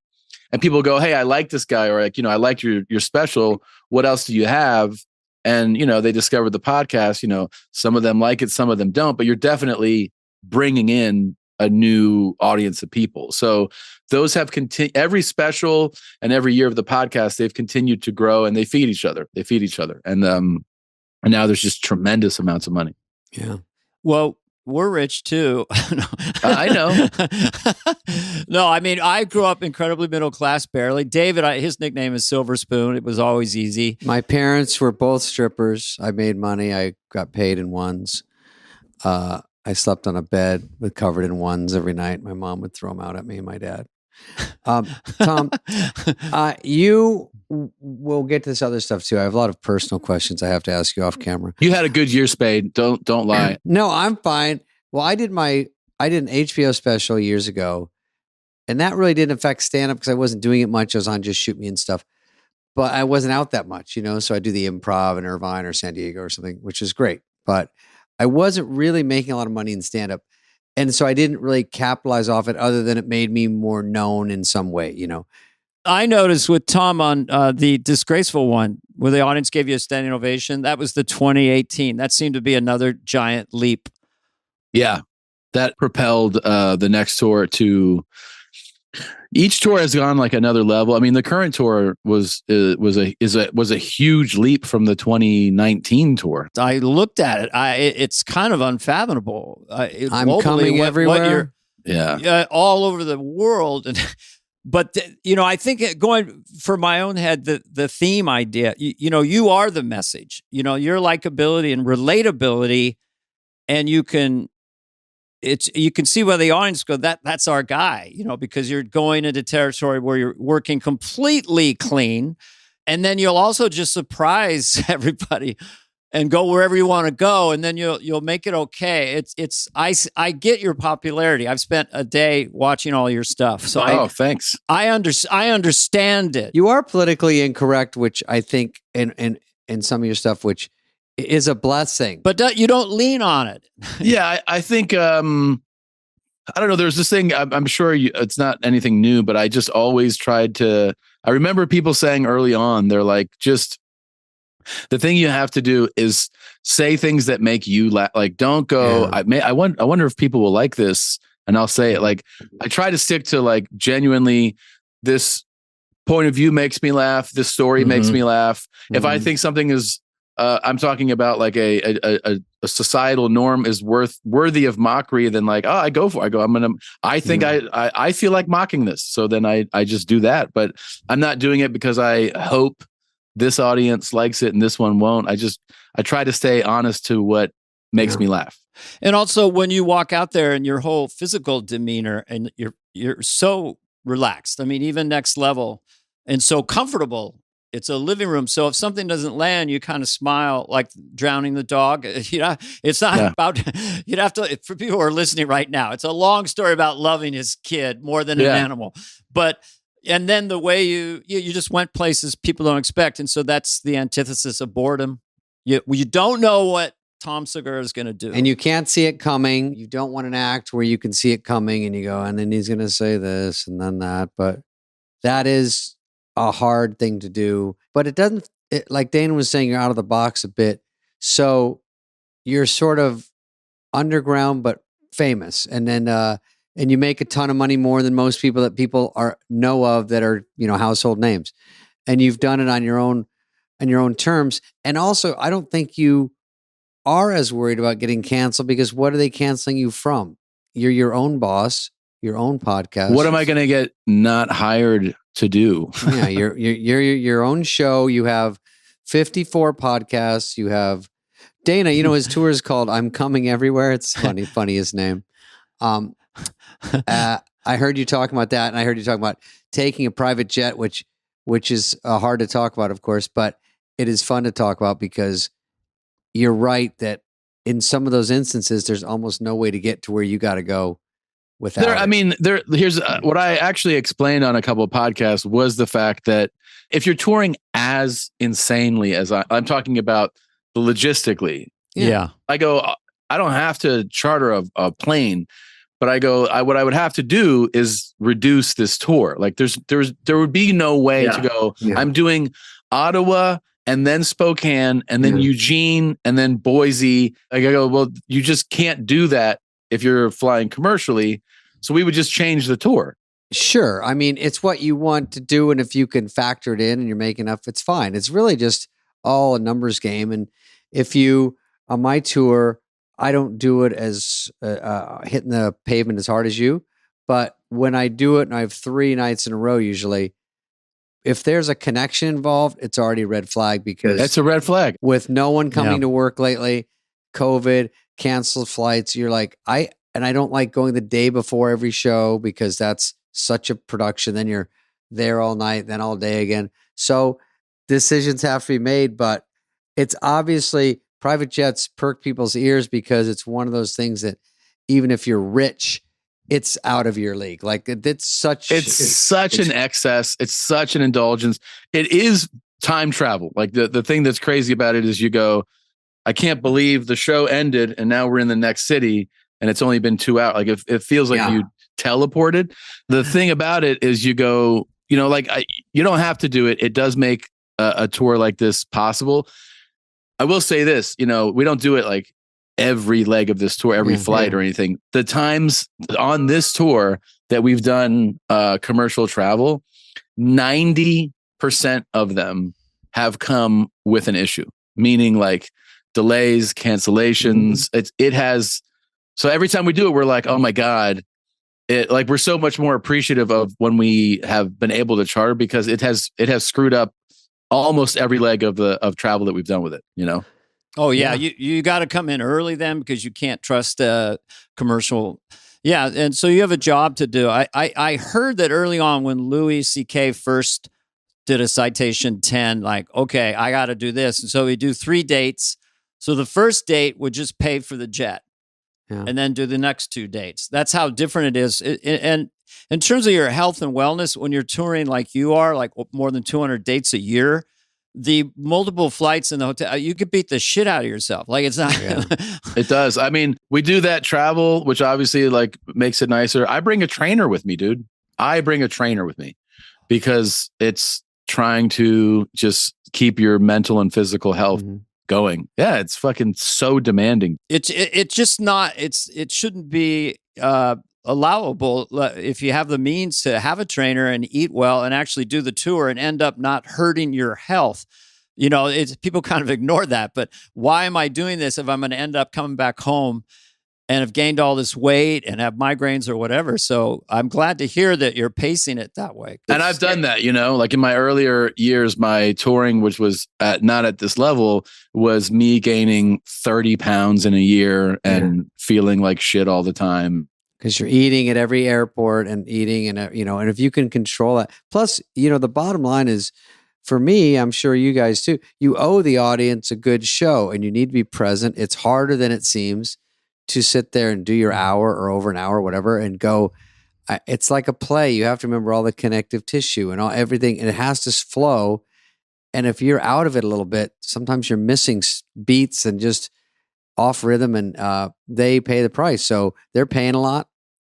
and people go, hey, I like this guy, or like, I liked your special. What else do you have? And, they discovered the podcast, some of them like it, some of them don't, but you're definitely bringing in a new audience of people. So those have continued. Every special and every year of the podcast, they've continued to grow, and they feed each other. And now there's just tremendous amounts of money. Yeah. Well, we're rich too. I know. No, I mean, I grew up incredibly middle class, barely. David, his nickname is Silver Spoon. It was always easy. My parents were both strippers. I made money. I got paid in ones. I slept on a bed covered in ones every night. My mom would throw them out at me and my dad. Tom, you will get to this other stuff too. I have a lot of personal questions I have to ask you off camera. You had a good year, Spade. Don't lie. No, I'm fine. Well, I did an HBO special years ago, and that really didn't affect stand-up because I wasn't doing it much. I was on Just Shoot Me and stuff, but I wasn't out that much, so I do the Improv in Irvine or San Diego or something, which is great, but I wasn't really making a lot of money in stand-up. And so I didn't really capitalize off it other than it made me more known in some way, you know. I noticed with Tom on the Disgraceful one, where the audience gave you a standing ovation, that was the 2018. That seemed to be another giant leap. Yeah, that propelled the next tour to. Each tour has gone like another level. I mean, the current tour was a huge leap from the 2019 tour. I looked at it. It's kind of unfathomable. I'm globally, coming everywhere. Yeah, all over the world. And but I think going for my own head, the theme idea. You are the message. Your likability and relatability, and you can see where the audience go, that's our guy, because you're going into territory where you're working completely clean, and then you'll also just surprise everybody and go wherever you want to go, and then you'll make it okay. I get your popularity. I've spent a day watching all your stuff, so thanks. I understand it. You are politically incorrect, which I think in some of your stuff, which is a blessing, but you don't lean on it. Yeah, I think I don't know. There's this thing. I'm sure it's not anything new, but I just always tried to. I remember people saying early on, they're like, just the thing you have to do is say things that make you laugh. Like, don't go. Yeah. I wonder if people will like this, and I'll say it. Like, I try to stick to like genuinely this point of view makes me laugh. This story makes me laugh. If I think something is. I'm talking about like a societal norm is worthy of mockery. Then like, I feel like mocking this. So then I just do that, but I'm not doing it because I hope this audience likes it and this one won't. I try to stay honest to what makes me laugh. And also when you walk out there and your whole physical demeanor and you're so relaxed. I mean, even Next Level and so comfortable. It's a living room. So if something doesn't land, you kind of smile like drowning the dog. It's not about, you'd have to, for people who are listening right now, it's a long story about loving his kid more than an animal. And then the way you just went places people don't expect. And so that's the antithesis of boredom. You don't know what Tom Segura is going to do. And you can't see it coming. You don't want an act where you can see it coming and you go, and then he's going to say this and then that. But that is a hard thing to do, but like Dana was saying, you're out of the box a bit. So you're sort of underground, but famous. And then, and you make a ton of money more than most people that people know of that are, household names. And you've done it on your own terms. And also, I don't think you are as worried about getting canceled because what are they canceling you from? You're your own boss, your own podcast. What am I going to get not hired to do? Yeah, you're your own show. You have 54 podcasts. You have Dana. His tour is called "I'm Coming Everywhere." It's funniest name. I heard you talking about that, and I heard you talking about taking a private jet, which is hard to talk about, of course, but it is fun to talk about because you're right that in some of those instances, there's almost no way to get to where you got to go. Here's what I actually explained on a couple of podcasts was the fact that if you're touring as insanely as I'm talking about the logistically, I go, I don't have to charter a plane, but I go, what I would have to do is reduce this tour. Like there would be no way to go. Yeah. I'm doing Ottawa and then Spokane and then Eugene and then Boise. Like I go, well, you just can't do that if you're flying commercially. So we would just change the tour. Sure. I mean, it's what you want to do. And if you can factor it in and you're making enough, it's fine. It's really just all a numbers game. And if on my tour, I don't do it as hitting the pavement as hard as you. But when I do it and I have 3 nights in a row, usually, if there's a connection involved, it's already a red flag because that's a red flag. With no one coming to work lately, COVID, canceled flights, you're like, I don't like going the day before every show because that's such a production. Then you're there all night, then all day again. So decisions have to be made, but it's obviously private jets perk people's ears because it's one of those things that even if you're rich, it's out of your league. Like it's such an excess. It's such an indulgence. It is time travel. Like the thing that's crazy about it is you go, I can't believe the show ended and now we're in the next city. and it's only been 2 hours. Like it feels like you teleported. The thing about it is you go, you know, like you don't have to do it. It does make a tour like this possible. I will say this, you know, we don't do it like every leg of this tour, every flight or anything. The times on this tour that we've done commercial travel, 90% of them have come with an issue, meaning like delays, cancellations. It has. So every time we do it, we're like, oh my God, we're so much more appreciative of when we have been able to charter, because it has screwed up almost every leg of travel that we've done with it, you know? Oh yeah. You got to come in early then, because you can't trust commercial. Yeah. And so you have a job to do. I heard that early on when Louis C.K. first did a Citation 10, like, okay, I got to do this. And so we do 3 dates. So the first date would just pay for the jet and then do the next 2 dates. That's how different it is. And in terms of your health and wellness, when you're touring like you are, like more than 200 dates a year, the multiple flights in the hotel, you could beat the shit out of yourself. Like it's not. It does. I mean, we do that travel, which obviously like makes it nicer. I bring a trainer with me, dude. I bring a trainer with me because it's trying to just keep your mental and physical health going. Yeah, it's fucking so demanding. It's just not. It shouldn't be allowable if you have the means to have a trainer and eat well and actually do the tour and end up not hurting your health. You know, people kind of ignore that. But why am I doing this if I'm going to end up coming back home and have gained all this weight and have migraines or whatever? So I'm glad to hear that you're pacing it that way. And I've done that, you know, like in my earlier years, my touring, which was not at this level, was me gaining 30 pounds in a year and feeling like shit all the time. Because you're eating at every airport and eating, and you know, and if you can control that. Plus, you know, the bottom line is, for me, I'm sure you guys too, you owe the audience a good show and you need to be present. It's harder than it seems to sit there and do your hour or over an hour, whatever, and go. It's like a play. You have to remember all the connective tissue and everything, and it has to flow. And if you're out of it a little bit, sometimes you're missing beats and just off rhythm, and they pay the price. So they're paying a lot.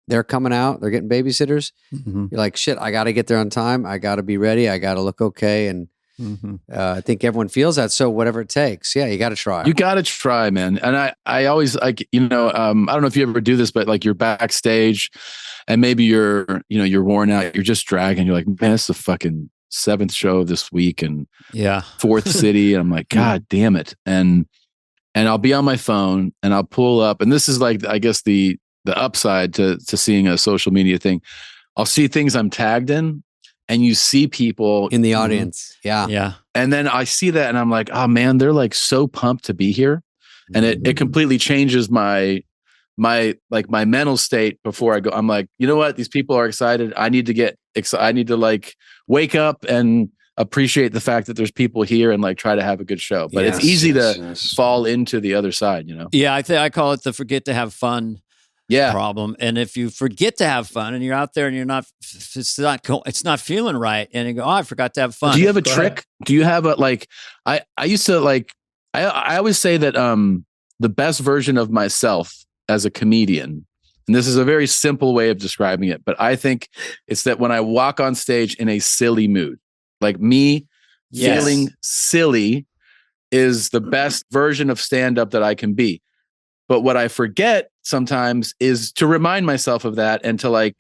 They're coming out. They're getting babysitters. You're like, shit, I got to get there on time. I got to be ready. I got to look okay. And I think everyone feels that. So whatever it takes. Yeah, you got to try. You got to try, man. And I always like, you know, I don't know if you ever do this, but like you're backstage and maybe you're worn out. You're just dragging. You're like, man, it's the fucking 7th show this week and 4th city. And I'm like, God damn it. And I'll be on my phone and I'll pull up. And this is like, I guess the upside to seeing a social media thing. I'll see things I'm tagged in, and you see people in the audience. Yeah. And then I see that and I'm like, oh man, they're like so pumped to be here. And it completely changes my mental state before I go. I'm like, you know what? These people are excited. I need to get excited. I need to like wake up and appreciate the fact that there's people here and like try to have a good show. But it's easy to fall into the other side, you know? Yeah. I call it the forget to have fun problem. And if you forget to have fun and you're out there and it's not feeling right, and you go, oh, I forgot to have fun. Do you have a trick? Do you have a, like, I used to like, I always say that the best version of myself as a comedian, and this is a very simple way of describing it, but I think it's that when I walk on stage in a silly mood, like me feeling silly is the best version of stand-up that I can be. But what I forget sometimes is to remind myself of that, and to like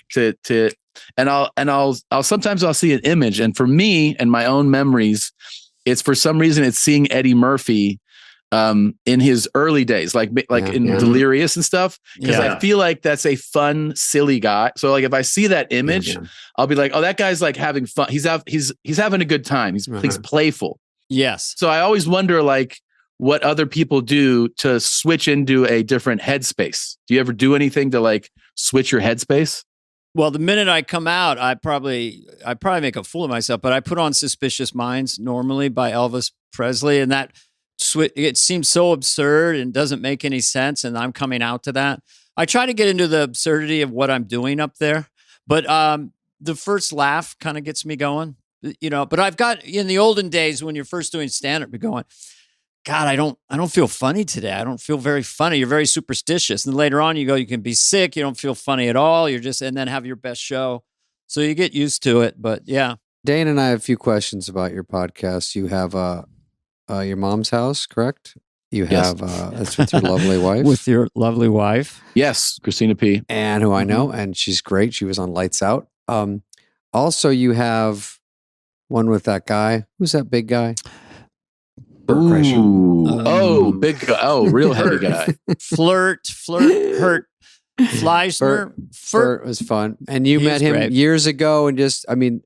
and I'll sometimes I'll see an image, and for me and my own memories, it's for some reason it's seeing Eddie Murphy in his early days, like in Delirious and stuff, because I feel like that's a fun, silly guy. So like if I see that image, I'll be like, oh, that guy's like having fun. He's having a good time. He's playful. Yes. So I always wonder like what other people do to switch into a different headspace. Do you ever do anything to like switch your headspace? Well, the minute I come out, I probably make a fool of myself, but I put on Suspicious Minds normally by Elvis Presley, and that it seems so absurd and doesn't make any sense, and I'm coming out to that. I try to get into the absurdity of what I'm doing up there, but the first laugh kind of gets me going, you know. But I've got, in the olden days when you're first doing stand-up, you're going, God, I don't feel funny today. I don't feel very funny. You're very superstitious. And later on you can be sick. You don't feel funny at all. And then have your best show. So you get used to it. But yeah. Dane and I have a few questions about your podcast. You have your mom's house, correct? You have that's with your lovely wife. With your lovely wife. Yes, Christina P. And who I know, and she's great. She was on Lights Out. Also, you have one with that guy. Who's that big guy? Ooh, big guy. Oh, real heavy guy. Flirt, hurt. Fleisner. Flirt was fun. And you met him great. years ago. And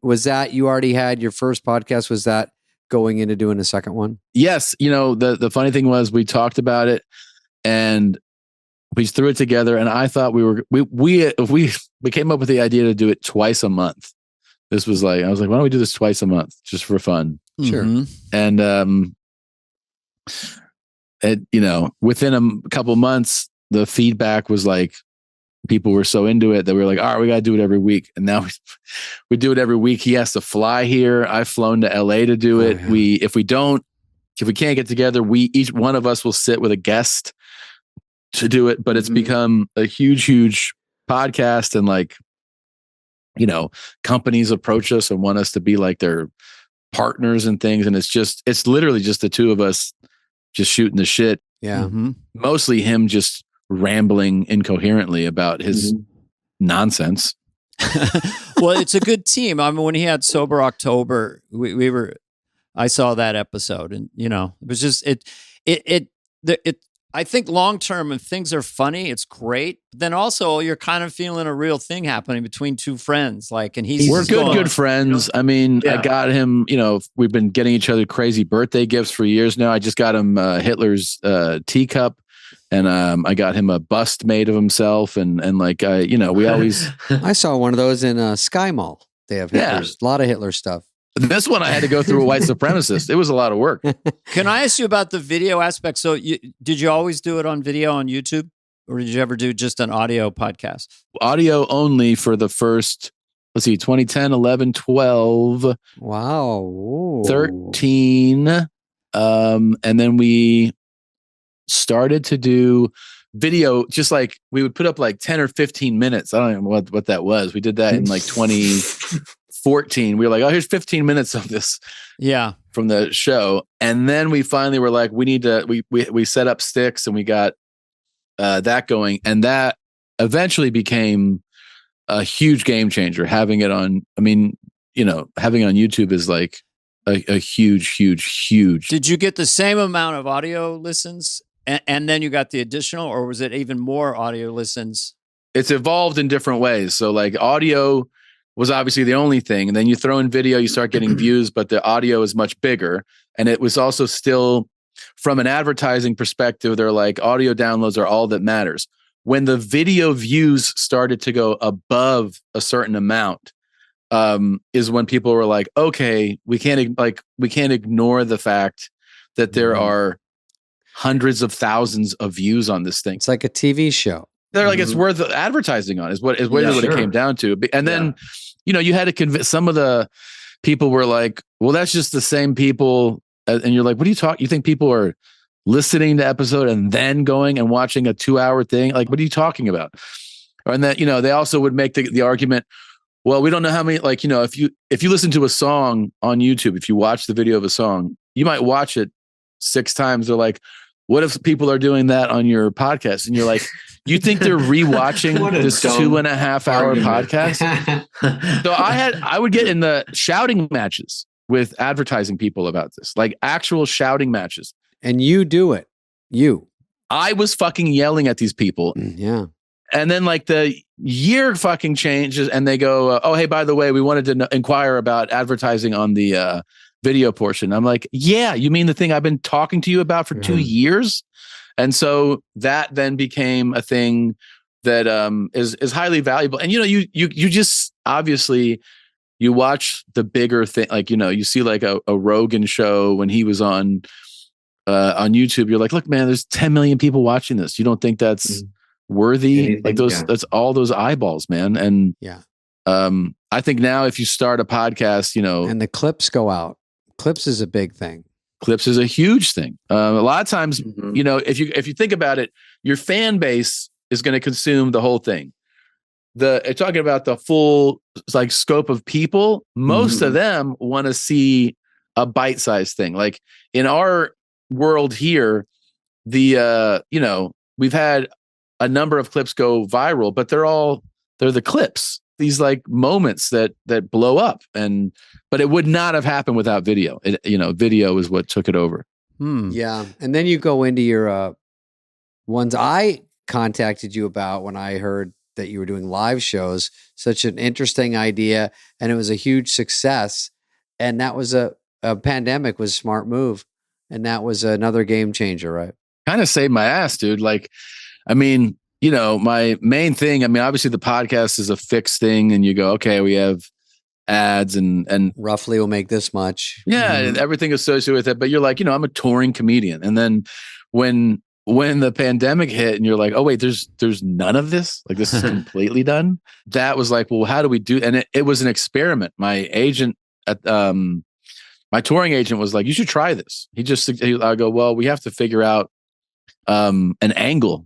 was that, you already had your first podcast? Was that going into doing a second one? Yes. The funny thing was we talked about it and we threw it together. And I thought we came up with the idea to do it twice a month. I was like, why don't we do this twice a month just for fun? Sure. And, within a couple months, the feedback was like, people were so into it that we were like, all right, we got to do it every week. And now we do it every week. He has to fly here. I've flown to LA to do it. Yeah. If we can't get together, each one of us will sit with a guest to do it. But it's become a huge, huge podcast. And companies approach us and want us to be like their partners and things. And it's literally just the two of us just shooting the shit. Yeah. Mostly him just rambling incoherently about his nonsense. Well, it's a good team. I mean, when he had Sober October, I saw that episode, and it was just I think long term, if things are funny, it's great. But then also you're kind of feeling a real thing happening between two friends. We're good friends. I mean, I got him, we've been getting each other crazy birthday gifts for years now. I just got him Hitler's teacup. And I got him a bust made of himself, and we always. I saw one of those in Sky Mall. They have Hitler's, a lot of Hitler stuff. This one I had to go through a white supremacist. It was a lot of work. Can I ask you about the video aspect? So, did you always do it on video on YouTube, or did you ever do just an audio podcast? Audio only for the first. Let's see, 2010, 11, 12. Wow. Ooh. 13. And then we started to do video, just like we would put up 10 or 15 minutes. I don't know what that was. We did that in 2014. We were like, oh, here's 15 minutes of this. Yeah. From the show. And then we finally were like, we need to, we set up sticks and we got that going. And that eventually became a huge game changer. Having it on, having it on YouTube is like a huge. Did you get the same amount of audio listens? And then you got the additional, or was it even more audio listens? It's evolved in different ways. So audio was obviously the only thing. And then you throw in video, you start getting views, but the audio is much bigger. And it was also still, from an advertising perspective, they're like, audio downloads are all that matters. When the video views started to go above a certain amount, is when people were like, okay, we can't ignore the fact that there are hundreds of thousands of views on this thing. It's like a TV show. They're like, it's worth advertising on, is what it came down to. And then, you had to convince, some of the people were like, well, that's just the same people. And you're like, what are you talking? You think people are listening to episode and then going and watching a 2-hour thing? Like, what are you talking about? And that, they also would make the argument, well, we don't know how many, if you listen to a song on YouTube, if you watch the video of a song, you might watch it 6 times. They're like, what if people are doing that on your podcast? And you're like, you think they're rewatching this 2.5 hour podcast? So I would get in the shouting matches with advertising people about this, like actual shouting matches. And you do it. I was fucking yelling at these people. Yeah. And then the year fucking changes and they go, oh, hey, by the way, we wanted to inquire about advertising on the video portion. I'm like, yeah, you mean the thing I've been talking to you about for 2 years? And so that then became a thing that is highly valuable. And you just obviously you watch the bigger thing, you see a Rogan show when he was on YouTube. You're like, look, man, there's 10 million people watching this. You don't think that's worthy? That's all those eyeballs, man. And I think now if you start a podcast, and the clips go out. Clips is a big thing. clips is a huge thing. A lot of times, you know, if you think about it, your fan base is going to consume the whole thing. Talking about the full like scope of people, most of them want to see a bite-sized thing. Like in our world here, you know, we've had a number of clips go viral, but they're the clips, these like moments that blow up. But it would not have happened without video. You know, video is what took it over. Yeah. And then you go into your ones I contacted you about when I heard that you were doing live shows. Such an interesting idea, and it was a huge success. And that was a pandemic was a smart move, and that was another game changer, right? Kind of saved my ass, dude. Like, I mean, you know, my main thing, I mean, obviously the podcast is a fixed thing, and you go, okay, we have ads and roughly we'll make this much. Yeah, everything associated with it. But you're like, you know, I'm a touring comedian. And then when the pandemic hit and you're like, oh wait, there's none of this, like this is completely done. That was like, well, how do we do? And it was an experiment. My agent at my touring agent was like, you should try this. I go, well, we have to figure out an angle.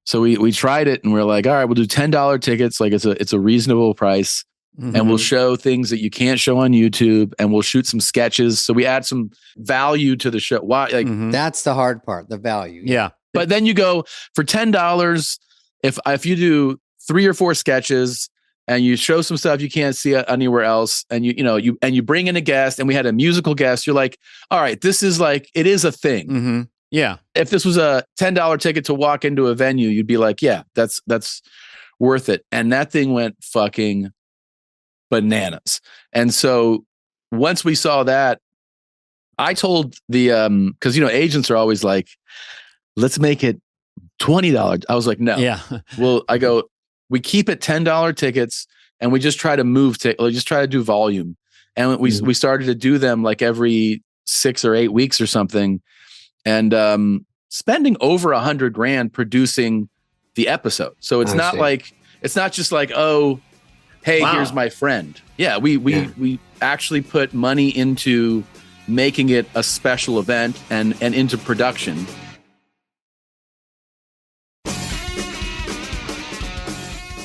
So we tried it and we're like, all right, we'll do $10 tickets. Like it's a reasonable price. And we'll show things that you can't show on YouTube, and we'll shoot some sketches. So we add some value to the show. Why? Like that's the hard part, the value. Yeah. But then you go for $10. If you do 3 or 4 sketches and you show some stuff you can't see anywhere else, and you bring in a guest, and we had a musical guest, you're like, all right, this is like, it is a thing. Yeah. If this was a $10 ticket to walk into a venue, you'd be like, yeah, that's worth it. And that thing went fucking bananas. And so once we saw that, I told the because you know, agents are always like, let's make it $20. I was like, no. Yeah. Well, I go, we keep it $10 tickets, and we just try to just try to do volume. And we started to do them like every 6 or 8 weeks or something, and spending over $100,000 producing the episode. So it's it's not just like, oh, hey, here's my friend. Yeah, we actually put money into making it a special event and into production.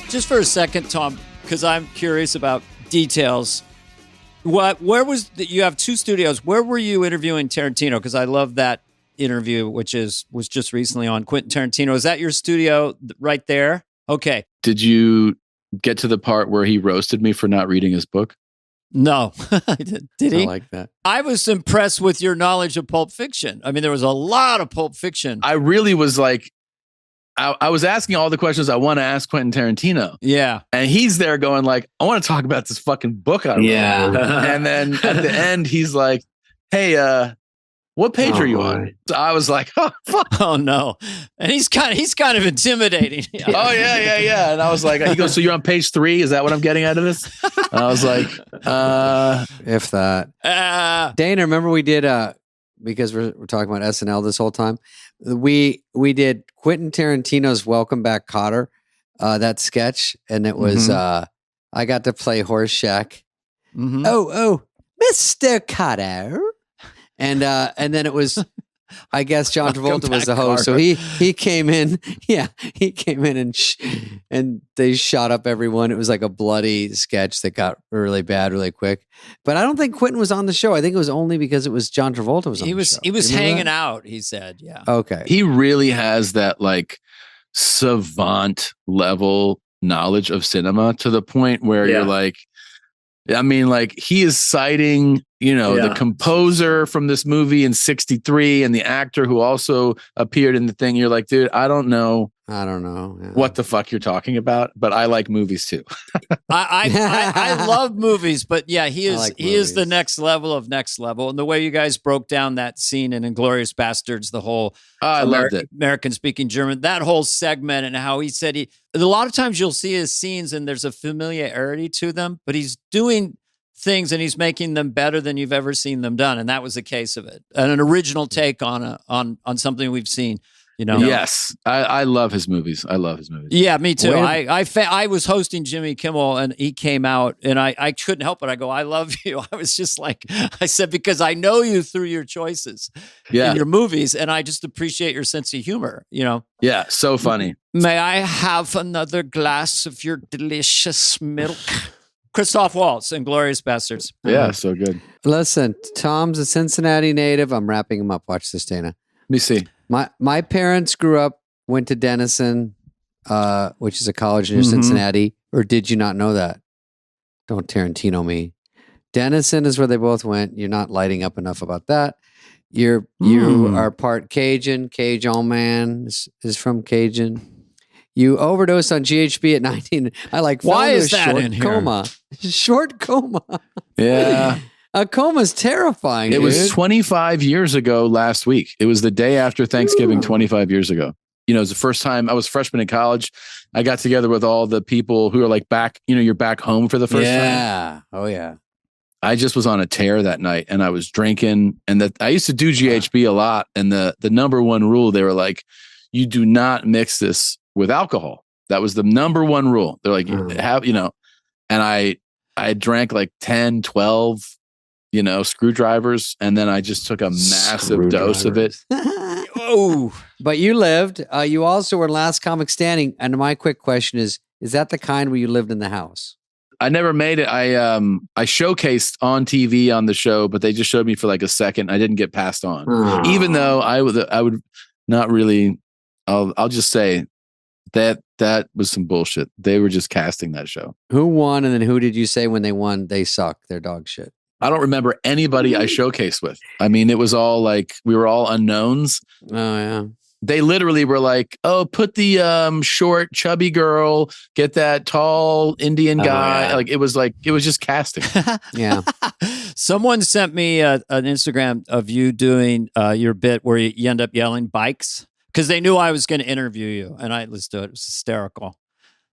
Just for a second, Tom, because I'm curious about details. Where was you have 2 studios? Where were you interviewing Tarantino? Because I love that interview, which was just recently on Quentin Tarantino. Is that your studio right there? Okay. Did you get to the part where he roasted me for not reading his book? No. Did he? I like that. I was impressed with your knowledge of Pulp Fiction. I mean, there was a lot of Pulp Fiction. I really was like, I was asking all the questions I want to ask Quentin Tarantino. Yeah. And he's there going like, I want to talk about this fucking book I wrote. And then at the end, he's like, hey, what page are you on? So I was like, oh, fuck. Oh no. And he's kind of intimidating. Oh yeah. And I was like, he goes, so you're on page 3? Is that what I'm getting out of this? And I was like, if that. Dana, remember we did because we're talking about SNL this whole time. We did Quentin Tarantino's Welcome Back, Kotter, that sketch, and it was I got to play Horseshack. Oh, Mr. Kotter. And then it was, I guess John Travolta was the host, so he came in, and they shot up everyone. It was like a bloody sketch that got really bad really quick. But I don't think Quentin was on the show. I think it was only because it was John Travolta was on the show. He was hanging out. He said, yeah. Okay. He really has that like savant level knowledge of cinema to the point where you're like, I mean, like he is citing, the composer from this movie in '63 and the actor who also appeared in the thing. You're like, dude, I don't know what the fuck you're talking about, but I like movies too. I love movies, but yeah, he is the next level of next level. And the way you guys broke down that scene in Inglourious Bastards, the whole I loved it. American speaking German, that whole segment, and how he said a lot of times you'll see his scenes and there's a familiarity to them, but he's doing things and he's making them better than you've ever seen them done. And that was the case of it. And an original take on something we've seen. You know? Yes, I love his movies. I love his movies. Yeah, me too. I was hosting Jimmy Kimmel, and he came out, and I couldn't help it. I go, I love you. I was just like, I said, because I know you through your choices in your movies, and I just appreciate your sense of humor. You know? Yeah, so funny. May I have another glass of your delicious milk? Christoph Waltz and Glorious Bastards. Yeah, so good. Listen, Tom's a Cincinnati native. I'm wrapping him up. Watch this, Dana. Let me see. My parents went to Denison, which is a college near Cincinnati. Or did you not know that? Don't Tarantino me. Denison is where they both went. You're not lighting up enough about that. You are part Cajun. Cajun man is from Cajun. You overdosed on GHB at 19. Why is that in here? Coma. Short coma. Yeah. A coma's terrifying. It was 25 years ago last week. It was the day after Thanksgiving, 25 years ago. You know, it was the first time I was a freshman in college. I got together with all the people who are like back, you know, you're back home for the first time. Yeah. Oh, yeah. I just was on a tear that night and I was drinking, and I used to do GHB a lot. And the number one rule, they were like, you do not mix this with alcohol. That was the number one rule. They're like, and I drank like 10, 12, screwdrivers. And then I just took a massive dose of it. Oh, but you lived, you also were last comic standing. And my quick question is that the kind where you lived in the house? I never made it. I showcased on TV on the show, but they just showed me for like a second. I didn't get passed on, even though I would not really. I'll just say that was some bullshit. They were just casting that show. Who won, and then who did you say when they won? They suck. They're dog shit. I don't remember anybody I showcased with. I mean, it was all like we were all unknowns. Oh yeah. They literally were like, "Oh, put the short, chubby girl, get that tall Indian guy." Yeah. It was just casting. Yeah. Someone sent me an Instagram of you doing your bit where you end up yelling bikes because they knew I was going to interview you, and I listened to it. It was hysterical.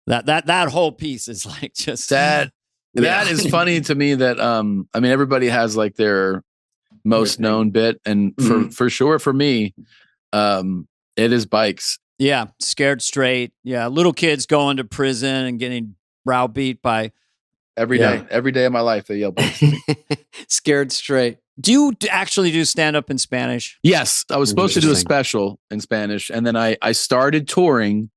That whole piece is like just that. That is funny to me. That everybody has like their most known bit, and for sure for me, it is bikes. Yeah, scared straight. Yeah, little kids going to prison and getting browbeat by every day of my life. They yell bikes. Scared straight. Do you actually do stand up in Spanish? Yes, I was supposed to do a special in Spanish, and then I started touring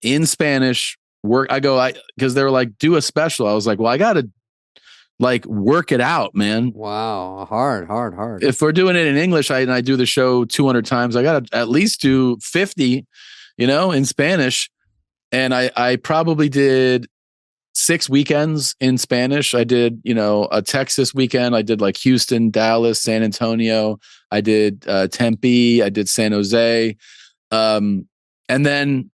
in Spanish. Because they were like, do a special. I was like, well, I gotta like work it out, man. Wow, hard. If we're doing it in English, I do the show 200 times. I gotta at least do 50, in Spanish. And I probably did 6 weekends in Spanish. I did, a Texas weekend. I did like Houston, Dallas, San Antonio. I did Tempe. I did San Jose. And then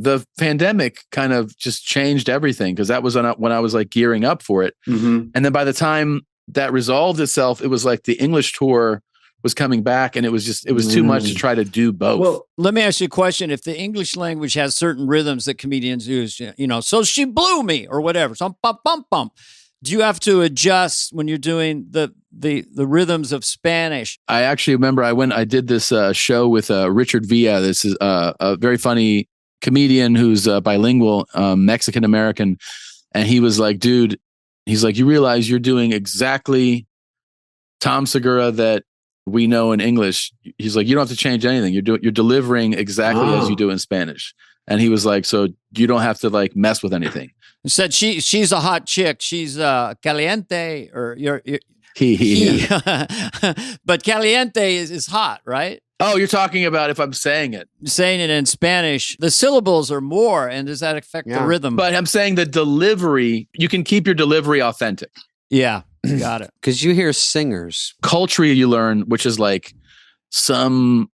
the pandemic kind of just changed everything, because that was when I was like gearing up for it. Mm-hmm. And then by the time that resolved itself, it was like the English tour was coming back, and it was too much to try to do both. Well, let me ask you a question. If the English language has certain rhythms that comedians use, so she blew me or whatever, so bump, bump, bump. Do you have to adjust when you're doing the rhythms of Spanish? I actually remember I did this show with Richard Villa. This is a very funny comedian who's bilingual, Mexican American, and he was like, dude, he's like, you realize you're doing exactly Tom Segura that we know in English. He's like, you don't have to change anything. You're delivering exactly as you do in Spanish. And he was like, so you don't have to like mess with anything. He said she's a hot chick. She's caliente, or you're he. But caliente is hot, right? Oh, you're talking about if I'm saying it. Saying it in Spanish, the syllables are more, and does that affect the rhythm? But I'm saying the delivery, you can keep your delivery authentic. Yeah, got it. Because you hear singers. Culture you learn, which is like some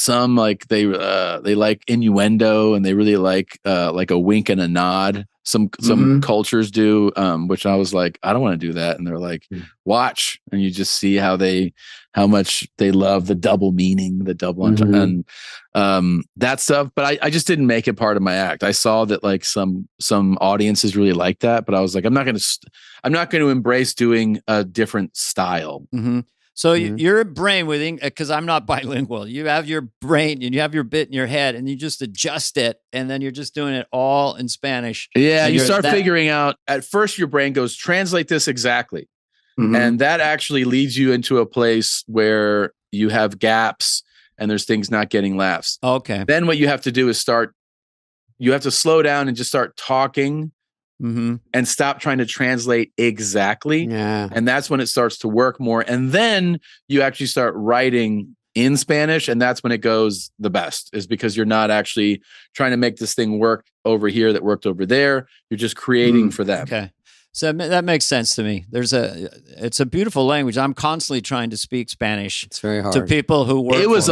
like they like innuendo, and they really like a wink and a nod. Some cultures do, which I was like, I don't want to do that. And they're like, watch, and you just see how much they love the double meaning, the double and that stuff. But I just didn't make it part of my act. I saw that like some audiences really like that, but I was like, I'm not going to embrace doing a different style. Mm-hmm. So your brain with, because I'm not bilingual, you have your brain and you have your bit in your head and you just adjust it and then you're just doing it all in Spanish. Yeah, And you start figuring out, at first your brain goes, translate this exactly. And that actually leads you into a place where you have gaps and there's things not getting laughs. Okay. Then what you have to do is you have to slow down and just start talking and stop trying to translate exactly. Yeah. And that's when it starts to work more. And then you actually start writing in Spanish. And that's when it goes the best, is because you're not actually trying to make this thing work over here that worked over there. You're just creating for them. Okay. So that makes sense to me. It's a beautiful language. I'm constantly trying to speak Spanish. It's very hard to people who work. It was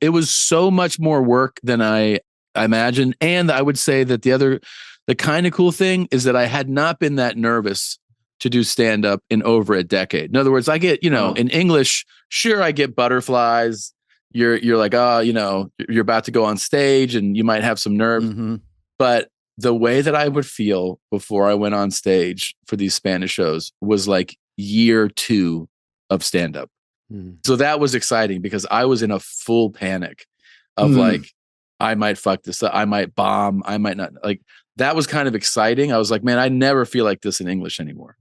it was so much more work than I imagined. And I would say that the kind of cool thing is that I had not been that nervous to do stand-up in over a decade. In other words, I get, in English, sure, I get butterflies. You're like, you're about to go on stage and you might have some nerves. But the way that I would feel before I went on stage for these Spanish shows was like year 2 of stand-up. So that was exciting because I was in a full panic of like, I might fuck this up. I might bomb. I might not. Like, that was kind of exciting. I was like, man, I never feel like this in English anymore.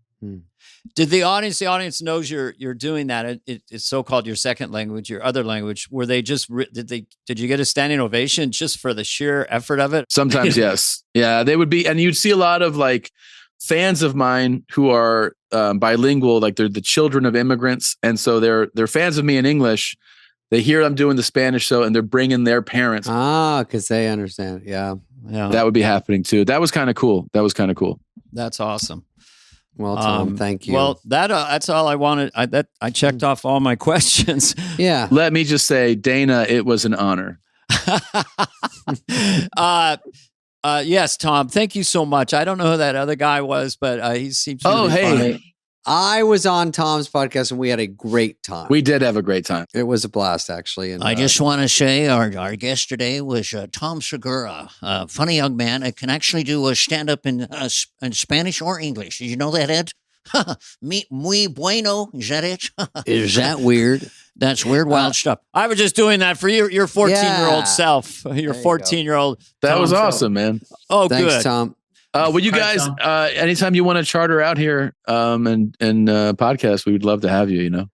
Did the audience knows you're doing that? It's so-called your second language, your other language. Were they just, did you get a standing ovation just for the sheer effort of it? Sometimes, yes. Yeah, they would be. And you'd see a lot of like fans of mine who are bilingual, like they're the children of immigrants. And so they're fans of me in English. They hear I'm doing the Spanish show and they're bringing their parents. Because they understand. Yeah. That would be happening too. That was kind of cool. That's awesome. Well, Tom, thank you. Well, that's all I wanted. I checked off all my questions. Yeah. Let me just say, Dana, it was an honor. Yes, Tom, thank you so much. I don't know who that other guy was, but he seems really funny. I was on Tom's podcast and we had a great time. We did have a great time. It was a blast, actually. And I just want to say our guest today was Tom Segura, a funny young man. I can actually do a stand-up in Spanish or English. Did you know that, Ed? Muy bueno. Is that it? Is that weird? That's weird, wild stuff. I was just doing that for your 14-year-old self, your 14-year-old. That was awesome, man. Oh, Thanks, good. Tom. Well, you guys, anytime you want to charter out here and podcast, we would love to have you,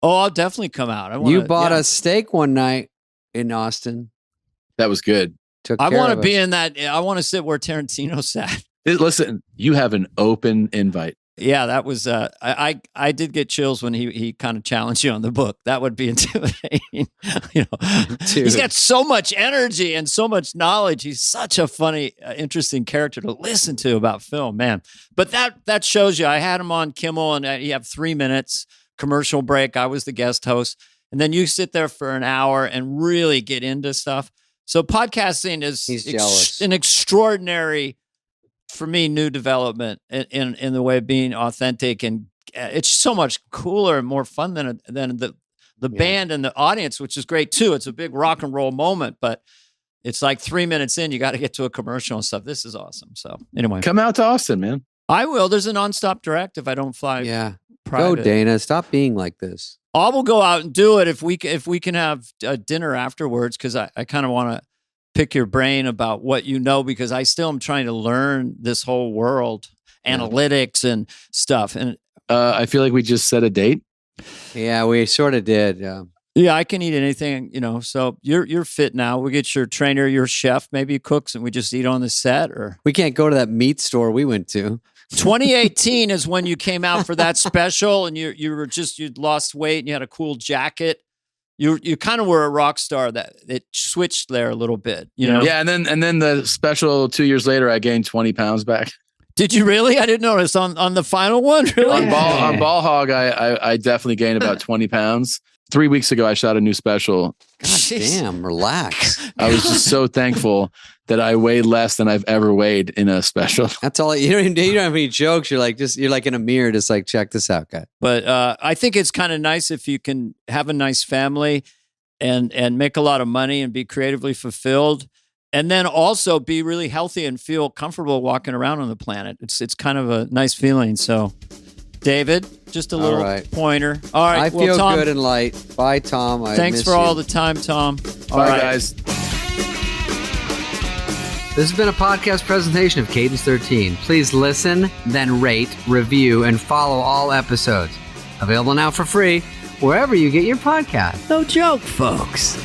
Oh, I'll definitely come out. You bought a steak one night in Austin. That was good. Took I care want of to be us. in that. I want to sit where Tarantino sat. Listen, you have an open invite. Yeah, that was. I did get chills when he kind of challenged you on the book. That would be intimidating. He's got so much energy and so much knowledge. He's such a funny, interesting character to listen to about film, man. But that shows you. I had him on Kimmel, and you have 3 minutes commercial break. I was the guest host, and then you sit there for an hour and really get into stuff. So podcasting is an extraordinary, for me, new development in the way of being authentic, and it's so much cooler and more fun than the band and the audience, which is great too. It's a big rock and roll moment, but it's like 3 minutes in, you got to get to a commercial and stuff. This is awesome. So anyway, come out to Austin, man. I will. There's a nonstop direct if I don't fly. Yeah, private. Go, Dana. Stop being like this. I will go out and do it if we can have a dinner afterwards, because I kind of want to pick your brain about what you know, because I still am trying to learn this whole world, analytics and stuff. And I feel like we just set a date. Yeah, we sort of did. Yeah, I can eat anything, So you're fit now. We get your trainer, your chef, maybe cooks, and we just eat on the set. Or we can't go to that meat store we went to. 2018 is when you came out for that special, and you'd lost weight and you had a cool jacket. You kind of were a rock star. That it switched there a little bit, Yeah, and then the special 2 years later, I gained 20 pounds back. Did you really? I didn't notice on the final one. Really? On Ball Hog, I definitely gained about 20 pounds. 3 weeks ago, I shot a new special. God damn, relax. I was just so thankful that I weighed less than I've ever weighed in a special. That's all. You don't have any jokes. You're like in a mirror, just like, check this out, guy. But I think it's kind of nice if you can have a nice family and make a lot of money and be creatively fulfilled, and then also be really healthy and feel comfortable walking around on the planet. It's kind of a nice feeling. So David, just a little All right. pointer. All right. I feel Tom, good and light. Bye, Tom. I thanks miss for you. all the time, Tom. All Bye, right. guys. This has been a podcast presentation of Cadence 13. Please listen, then rate, review, and follow all episodes. Available now for free wherever you get your podcast. No joke, folks.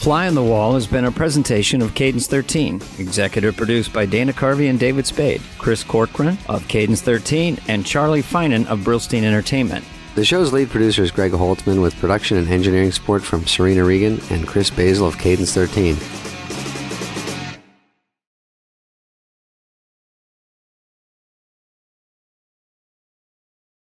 Fly on the Wall has been a presentation of Cadence 13. Executive produced by Dana Carvey and David Spade, Chris Corcoran of Cadence 13, and Charlie Finan of Brillstein Entertainment. The show's lead producer is Greg Holtzman with production and engineering support from Serena Regan and Chris Basil of Cadence 13.